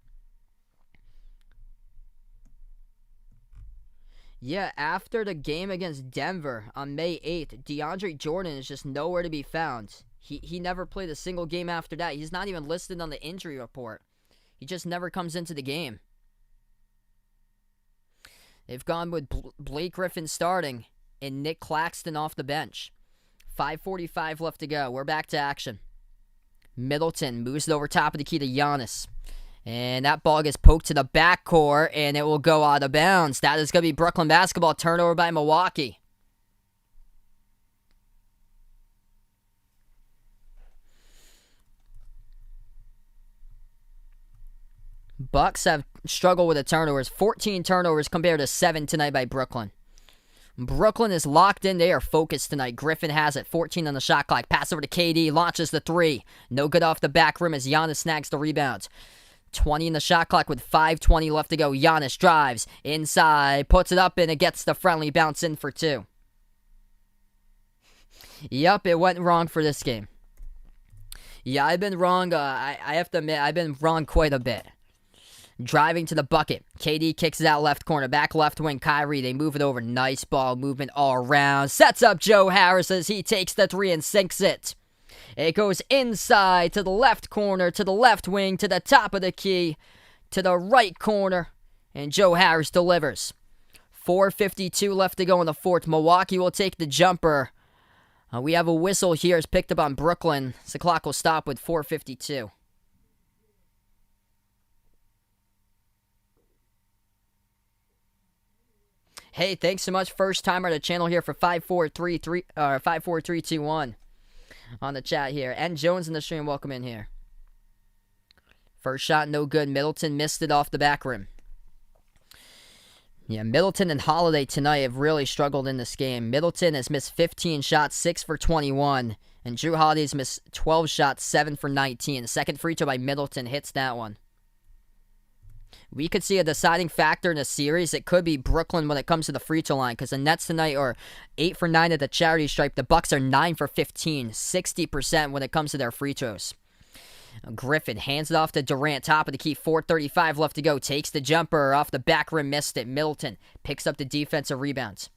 Yeah, after the game against Denver on May 8th, DeAndre Jordan is just nowhere to be found. He never played a single game after that. He's not even listed on the injury report. He just never comes into the game. They've gone with Blake Griffin starting and Nick Claxton off the bench. 5:45 left to go. We're back to action. Middleton moves it over top of the key to Giannis. And that ball gets poked to the backcourt, and it will go out of bounds. That is going to be Brooklyn basketball. Turnover by Milwaukee. Bucks have struggled with the turnovers. 14 turnovers compared to 7 tonight by Brooklyn. Brooklyn is locked in. They are focused tonight. Griffin has it. 14 on the shot clock. Pass over to KD. Launches the 3. No good off the back rim as Giannis snags the rebound. 20 in the shot clock with 5:20 left to go. Giannis drives inside. Puts it up and it gets the friendly bounce in for 2. Yup, it went wrong for this game. Yeah, I've been wrong. I have to admit, I've been wrong quite a bit. Driving to the bucket. KD kicks it out left corner. Back left wing. Kyrie. They move it over. Nice ball movement all around. Sets up Joe Harris as he takes the 3 and sinks it. It goes inside to the left corner, to the left wing, to the top of the key, to the right corner. And Joe Harris delivers. 4:52 left to go in the fourth. Milwaukee will take the jumper. We have a whistle here. It's picked up on Brooklyn. So the clock will stop with 4:52. Hey, thanks so much. First timer to the channel here for 54321 on the chat here. And Jones in the stream, welcome in here. First shot, no good. Middleton missed it off the back rim. Yeah, Middleton and Holiday tonight have really struggled in this game. Middleton has missed 15 shots, 6 for 21. And Drew Holiday's missed 12 shots, 7 for 19. The second free throw by Middleton hits that one. We could see a deciding factor in the series. It could be Brooklyn when it comes to the free throw line, because the Nets tonight are 8 for 9 at the charity stripe. The Bucks are 9 for 15, 60% when it comes to their free throws. Griffin hands it off to Durant, top of the key, 4:35 left to go. Takes the jumper off the back rim, missed it. Middleton picks up the defensive rebounds.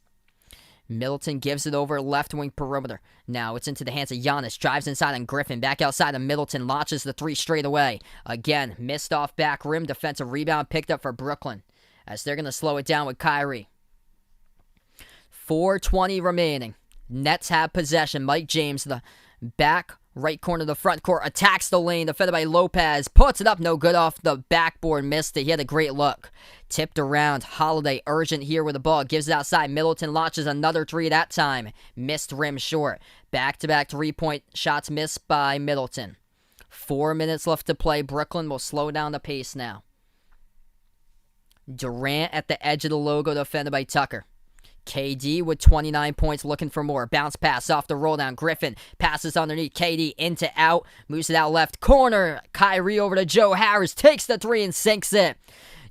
Middleton gives it over left wing perimeter. Now it's into the hands of Giannis. Drives inside on Griffin. Back outside of Middleton. Launches the 3 straight away. Again, missed off back rim. Defensive rebound picked up for Brooklyn, as they're going to slow it down with Kyrie. 4:20 remaining. Nets have possession. Mike James, the back right corner of the front court, attacks the lane. Defended by Lopez. Puts it up. No good off the backboard. Missed it. He had a great look. Tipped around. Holiday urgent here with the ball. Gives it outside. Middleton launches another 3 that time. Missed rim short. Back-to-back 3-point shots missed by Middleton. 4 minutes left to play. Brooklyn will slow down the pace now. Durant at the edge of the logo, defended by Tucker. KD with 29 points, looking for more. Bounce pass off the roll down. Griffin passes underneath. KD into out. Moves it out left corner. Kyrie over to Joe Harris. Takes the 3 and sinks it.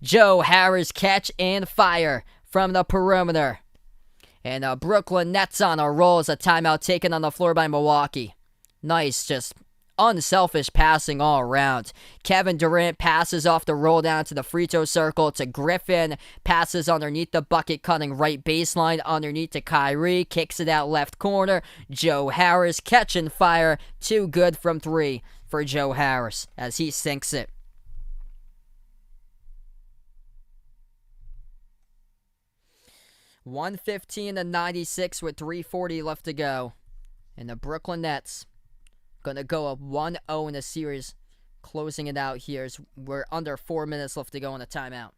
Joe Harris catch and fire from the perimeter. And Brooklyn Nets on a roll as a timeout taken on the floor by Milwaukee. Nice, just unselfish passing all around. Kevin Durant passes off the roll down to the free throw circle to Griffin. Passes underneath the bucket, cutting right baseline underneath to Kyrie. Kicks it out left corner. Joe Harris catching fire. Too good from three for Joe Harris as he sinks it. $115-96 with 3:40 left to go. And the Brooklyn Nets going to go up 1-0 in the series, closing it out here as we're under 4 minutes left to go in the timeout.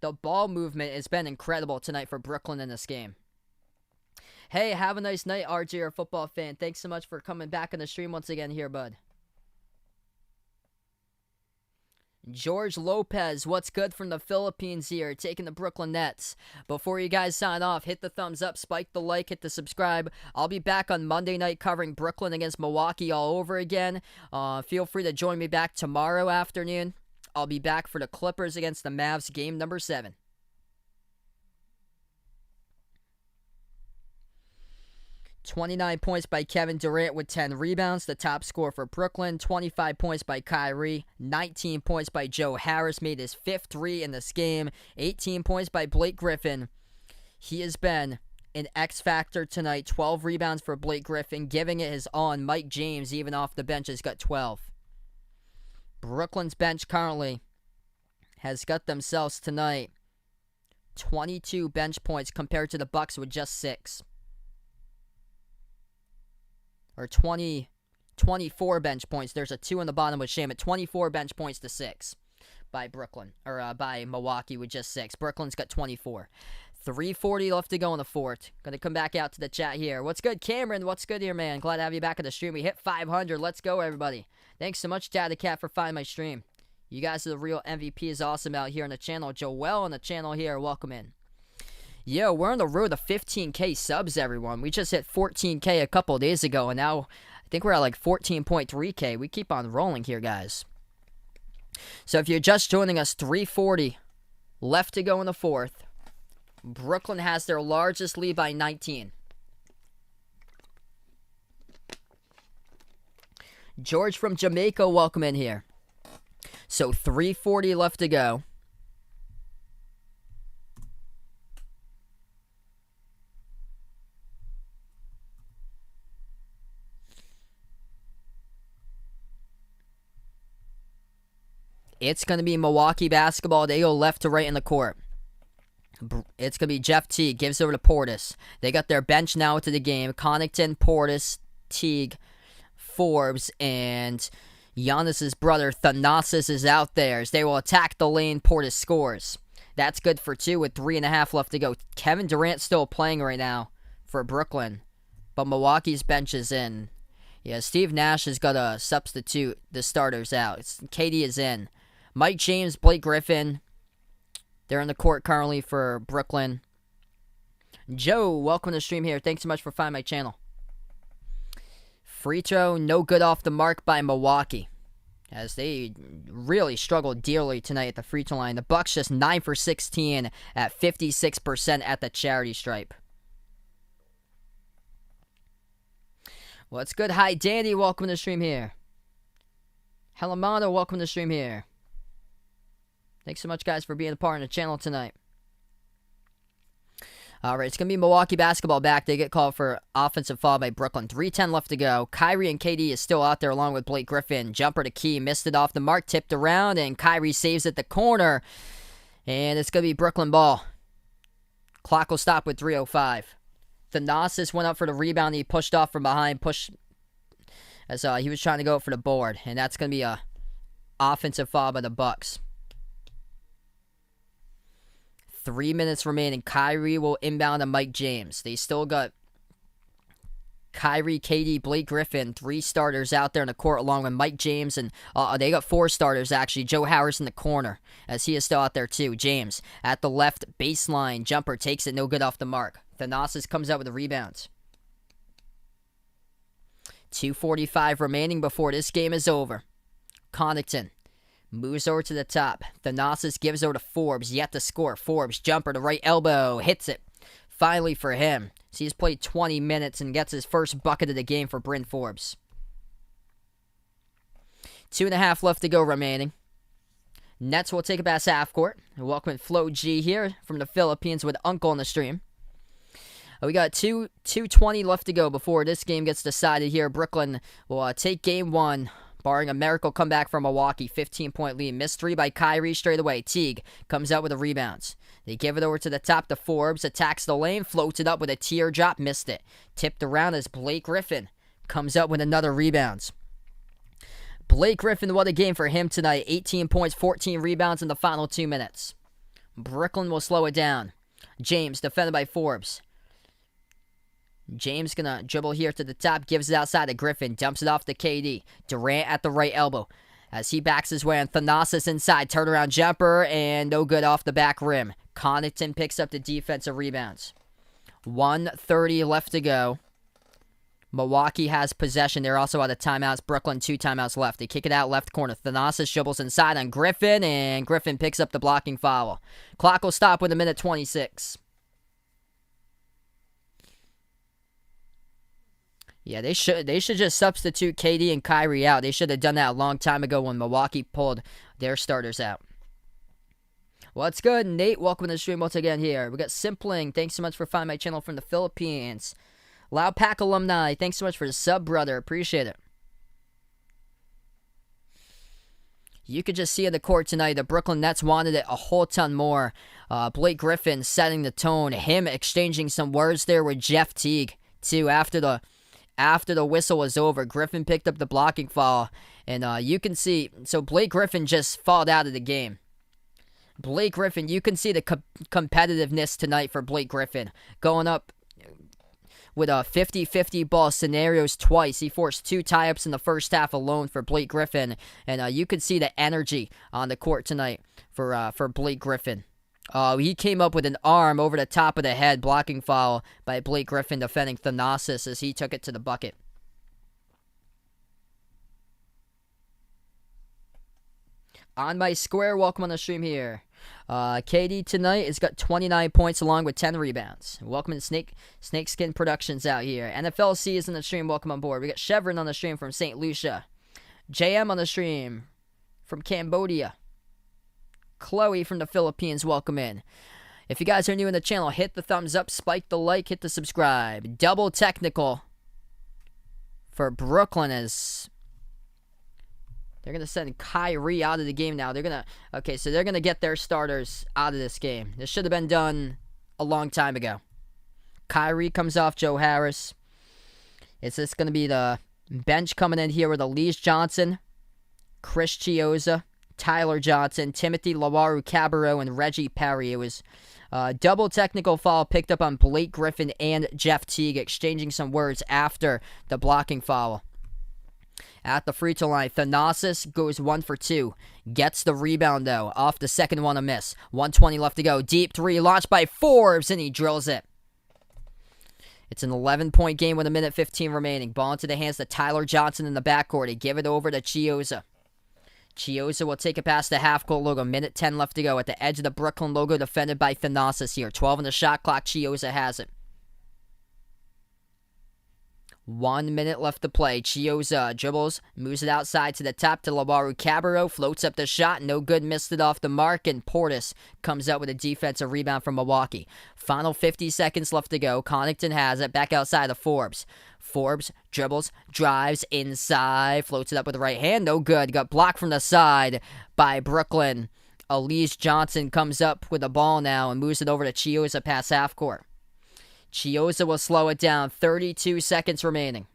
The ball movement has been incredible tonight for Brooklyn in this game. Hey, have a nice night, RJ, our football fan. Thanks so much for coming back on the stream once again here, bud. George Lopez, what's good from the Philippines here, taking the Brooklyn Nets. Before you guys sign off, hit the thumbs up, spike the like, hit the subscribe. I'll be back on Monday night covering Brooklyn against Milwaukee all over again. Feel free to join me back tomorrow afternoon. I'll be back for the Clippers against the Mavs, game number 7. 29 points by Kevin Durant with 10 rebounds, the top scorer for Brooklyn. 25 points by Kyrie. 19 points by Joe Harris, made his 5th three in this game. 18 points by Blake Griffin. He has been an X factor tonight. 12 rebounds for Blake Griffin, giving it his all. And Mike James, even off the bench, has got 12. Brooklyn's bench currently has got themselves tonight 22 bench points compared to the Bucks with just 6. Or 24 bench points. There's a 2 on the bottom with Sham at 24 bench points to 6 by Brooklyn. Or by Milwaukee with just 6. Brooklyn's got 24. 3:40 left to go in the fourth. Gonna come back out to the chat here. What's good, Cameron? What's good here, man? Glad to have you back on the stream. We hit 500. Let's go, everybody. Thanks so much, Daddy Cat, for finding my stream. You guys are the real MVPs. Awesome out here on the channel. Joel on the channel here. Welcome in. Yo, we're on the road to 15K subs, everyone. We just hit 14K a couple days ago, and now I think we're at like 14.3K. We keep on rolling here, guys. So if you're just joining us, 3:40 left to go in the fourth. Brooklyn has their largest lead by 19. George from Jamaica, welcome in here. So 3:40 left to go. It's going to be Milwaukee basketball. They go left to right in the court. It's going to be Jeff Teague. Gives over to Portis. They got their bench now into the game. Connaughton, Portis, Teague, Forbes, and Giannis's brother Thanasis is out there. As they will attack the lane. Portis scores. That's good for 2 with 3.5 left to go. Kevin Durant still playing right now for Brooklyn. But Milwaukee's bench is in. Yeah, Steve Nash has got to substitute the starters out. KD is in. Mike James, Blake Griffin, they're in the court currently for Brooklyn. Joe, welcome to the stream here. Thanks so much for finding my channel. Free throw, no good off the mark by Milwaukee, as they really struggled dearly tonight at the free throw line. The Bucks just 9 for 16 at 56% at the charity stripe. What's good? Hi, Danny. Welcome to the stream here. Helamano, welcome to the stream here. Thanks so much, guys, for being a part of the channel tonight. All right, it's going to be Milwaukee basketball back. They get called for offensive foul by Brooklyn. 3:10 left to go. Kyrie and KD is still out there along with Blake Griffin. Jumper to Key. Missed it off the mark. Tipped around, and Kyrie saves at the corner. And it's going to be Brooklyn ball. Clock will stop with 3:05. Thanasis went up for the rebound. He pushed off from behind. As he was trying to go for the board. And that's going to be a offensive foul by the Bucks. 3 minutes remaining. Kyrie will inbound to Mike James. They still got Kyrie, KD, Blake Griffin, 3 starters out there in the court along with Mike James. And they got 4 starters, actually. Joe Harris in the corner, as he is still out there too. James at the left baseline. Jumper takes it, no good off the mark. Thanasis comes out with the rebounds. 2:45 remaining before this game is over. Connaughton moves over to the top. Thanasis gives over to Forbes. Yet to score. Forbes jumper to right elbow. Hits it. Finally for him. So he's played 20 minutes and gets his first bucket of the game for Bryn Forbes. 2.5 left to go remaining. Nets will take it past half court. Welcome Flo G here from the Philippines with Uncle on the stream. We got 2:20 left to go before this game gets decided here. Brooklyn will take game one, barring a miracle comeback from Milwaukee. 15-point lead. Missed 3 by Kyrie straight away. Teague comes out with the rebounds. They give it over to the top to Forbes. Attacks the lane. Floats it up with a teardrop. Missed it. Tipped around as Blake Griffin comes up with another rebounds. Blake Griffin, what a game for him tonight. 18 points, 14 rebounds in the final 2 minutes. Brooklyn will slow it down. James, defended by Forbes. James gonna dribble here to the top, gives it outside to Griffin, dumps it off to KD. Durant at the right elbow as he backs his way on Thanasis inside. Turnaround jumper, and no good off the back rim. Connaughton picks up the defensive rebounds. 1:30 left to go. Milwaukee has possession. They're also out of timeouts. Brooklyn 2 timeouts left. They kick it out left corner. Thanasis dribbles inside on Griffin, and Griffin picks up the blocking foul. Clock will stop with 1:26. Yeah, they should just substitute KD and Kyrie out. They should have done that a long time ago when Milwaukee pulled their starters out. What's good, Nate? Welcome to the stream once again here. We got Simpling. Thanks so much for finding my channel from the Philippines. Loud Pack alumni. Thanks so much for the sub, brother. Appreciate it. You could just see in the court tonight, the Brooklyn Nets wanted it a whole ton more. Blake Griffin setting the tone. Him exchanging some words there with Jeff Teague, too, after the whistle was over. Griffin picked up the blocking foul, and you can see, so Blake Griffin just fouled out of the game. Blake Griffin, you can see the competitiveness tonight for Blake Griffin. Going up with a 50-50 ball scenarios twice. He forced 2 tie-ups in the first half alone for Blake Griffin, and you could see the energy on the court tonight for Blake Griffin. He came up with an arm over the top of the head, blocking foul by Blake Griffin defending Thanasis as he took it to the bucket. On my square, welcome on the stream here. KD tonight has got 29 points along with 10 rebounds. Welcome to Snakeskin Productions out here. NFLC is on the stream, welcome on board. We got Chevron on the stream from St. Lucia. JM on the stream from Cambodia. Chloe from the Philippines, welcome in. If you guys are new in the channel, hit the thumbs up, spike the like, hit the subscribe. Double technical for Brooklyn as they're going to send Kyrie out of the game now. They're going to get their starters out of this game. This should have been done a long time ago. Kyrie comes off Joe Harris. Is this going to be the bench coming in here with Elise Johnson, Chris Chiozza, Tyler Johnson, Timothy Lowaru-Cabarrot, and Reggie Perry? It was double technical foul picked up on Blake Griffin and Jeff Teague, exchanging some words after the blocking foul. At the free throw line, Thanasis goes 1 for 2. Gets the rebound, though, off the second one a miss. 1:20 left to go. Deep 3 launched by Forbes, and he drills it. It's an 11-point game with 1:15 remaining. Ball into the hands of Tyler Johnson in the backcourt. They give it over to Chiozza. Chiozza will take it past the half-court logo. 1:10 left to go. At the edge of the Brooklyn logo, defended by Thanasis here. 12 on the shot clock. Chiozza has it. 1 minute left to play. Chiozza dribbles, moves it outside to the top to Lowaru-Cabarrot, floats up the shot, no good, missed it off the mark, and Portis comes out with a defensive rebound from Milwaukee. Final 50 seconds left to go. Connaughton has it, back outside to Forbes. Forbes dribbles, drives inside, floats it up with the right hand, no good, got blocked from the side by Brooklyn. Elise Johnson comes up with the ball now and moves it over to Chiozza past half court. Chiozza will slow it down. 32 seconds remaining.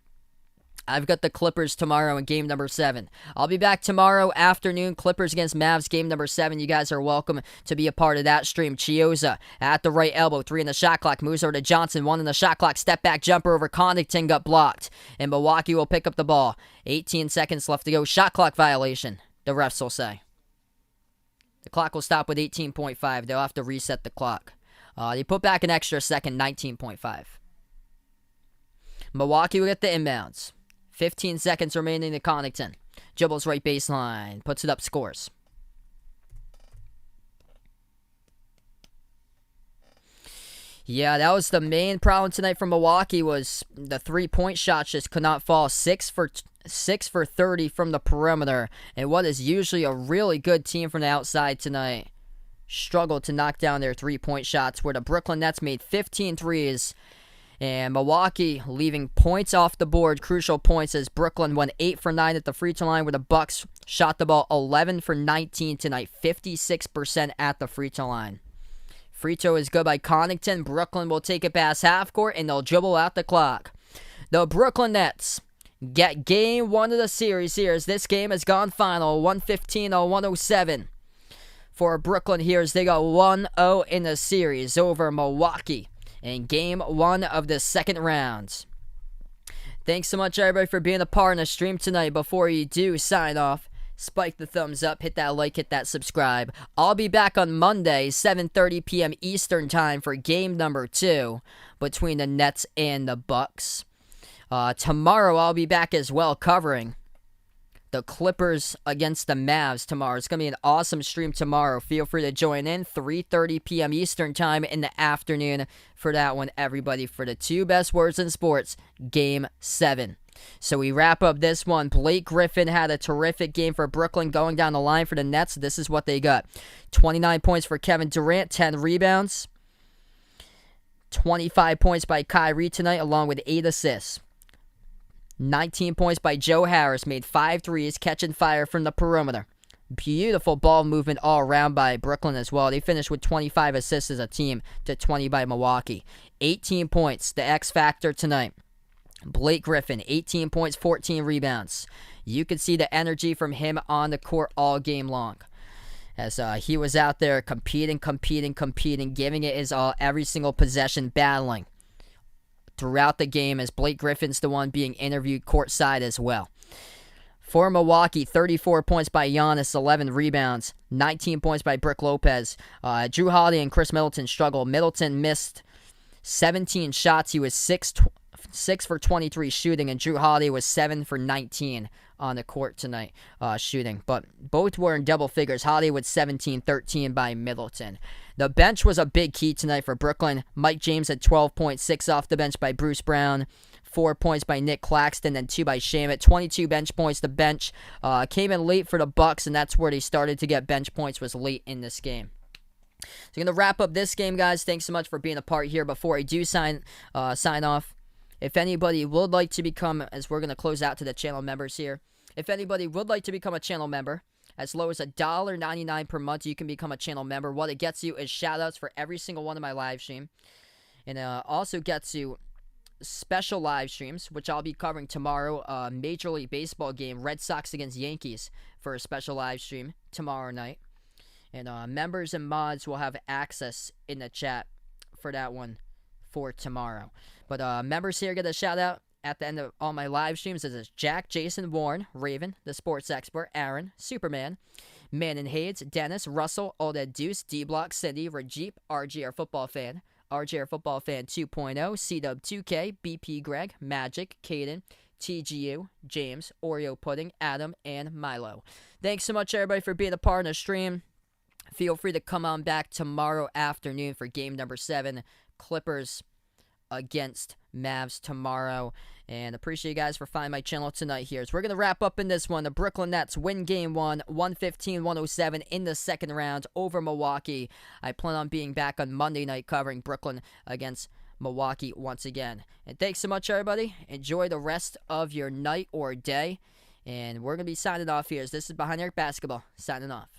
I've got the Clippers tomorrow in game number 7. I'll be back tomorrow afternoon. Clippers against Mavs, game number 7. You guys are welcome to be a part of that stream. Chiozza at the right elbow. 3 in the shot clock. Moves over to Johnson. 1 in the shot clock. Step back jumper over Connaughton. Got blocked. And Milwaukee will pick up the ball. 18 seconds left to go. Shot clock violation, the refs will say. The clock will stop with 18.5. They'll have to reset the clock. They put back an extra second, 19.5. Milwaukee will get the inbounds. 15 seconds remaining to Connaughton. Dribbles right baseline. Puts it up, scores. Yeah, that was the main problem tonight for Milwaukee was the three-point shots just could not fall. 6 for 30 from the perimeter, and what is usually a really good team from the outside tonight struggled to knock down their three-point shots, where the Brooklyn Nets made 15 threes, and Milwaukee leaving points off the board, crucial points, as Brooklyn went 8 for 9 at the free throw line, where the Bucks shot the ball 11 for 19 tonight, 56% at the free throw line. Free throw is good by Connaughton. Brooklyn will take it past half court, and they'll dribble out the clock. The Brooklyn Nets get game 1 of the series here, as this game has gone final, 115-107. For Brooklyn here, as they go 1-0 in the series over Milwaukee in game 1 of the second round. Thanks so much, everybody, for being a part in the stream tonight. Before you do sign off, spike the thumbs up, hit that like, hit that subscribe. I'll be back on Monday, 7:30 p.m. Eastern Time for game number 2 between the Nets and the Bucks. Tomorrow, I'll be back as well covering the Clippers against the Mavs tomorrow. It's going to be an awesome stream tomorrow. Feel free to join in, 3:30 p.m. Eastern Time in the afternoon for that one, everybody, for the 2 best words in sports, Game 7. So we wrap up this one. Blake Griffin had a terrific game for Brooklyn going down the line for the Nets. This is what they got. 29 points for Kevin Durant, 10 rebounds. 25 points by Kyrie tonight, along with 8 assists. 19 points by Joe Harris, made 5 threes, catching fire from the perimeter. Beautiful ball movement all around by Brooklyn as well. They finished with 25 assists as a team to 20 by Milwaukee. 18 points, the X factor tonight. Blake Griffin, 18 points, 14 rebounds. You could see the energy from him on the court all game long, as he was out there competing, giving it his all every single possession, battling throughout the game, as Blake Griffin's the one being interviewed courtside as well. For Milwaukee, 34 points by Giannis, 11 rebounds, 19 points by Brook Lopez. Drew Holiday and Chris Middleton struggled. Middleton missed 17 shots. He was 6 for 23 shooting, and Drew Holiday was 7 for 19 on the court tonight shooting. But both were in double figures. Holiday with 17, 13 by Middleton. The bench was a big key tonight for Brooklyn. Mike James had 12 points, 6 off the bench by Bruce Brown, 4 points by Nick Claxton, and 2 by Shamet. 22 bench points. The bench came in late for the Bucks, and that's where they started to get bench points, was late in this game. So I'm going to wrap up this game, guys. Thanks so much for being a part here. Before I do sign off, if anybody would like to become, as we're going to close out to the channel members here, if anybody would like to become a channel member, as low as $1.99 per month, you can become a channel member. What it gets you is shout-outs for every single one of my live stream. And also gets you special live streams, which I'll be covering tomorrow. Major League Baseball game, Red Sox against Yankees, for a special live stream tomorrow night. And members and mods will have access in the chat for that one for tomorrow. But members here get a shout-out at the end of all my live streams. This is Jack, Jason, Warren, Raven, the sports expert, Aaron, Superman, Man and Hades, Dennis, Russell, Olded Deuce, D-Block, Cindy, Rajeep, RGR Football Fan, RGR Football Fan 2.0, CW2K, BP Greg, Magic, Caden, TGU, James, Oreo Pudding, Adam, and Milo. Thanks so much, everybody, for being a part of the stream. Feel free to come on back tomorrow afternoon for game number 7, Clippers against Mavs tomorrow. And appreciate you guys for finding my channel tonight here. So we're going to wrap up in this one. The Brooklyn Nets win game 1, 115-107 in the second round over Milwaukee. I plan on being back on Monday night covering Brooklyn against Milwaukee once again. And thanks so much, everybody. Enjoy the rest of your night or day. And we're going to be signing off here. This is Behind Eric Basketball, signing off.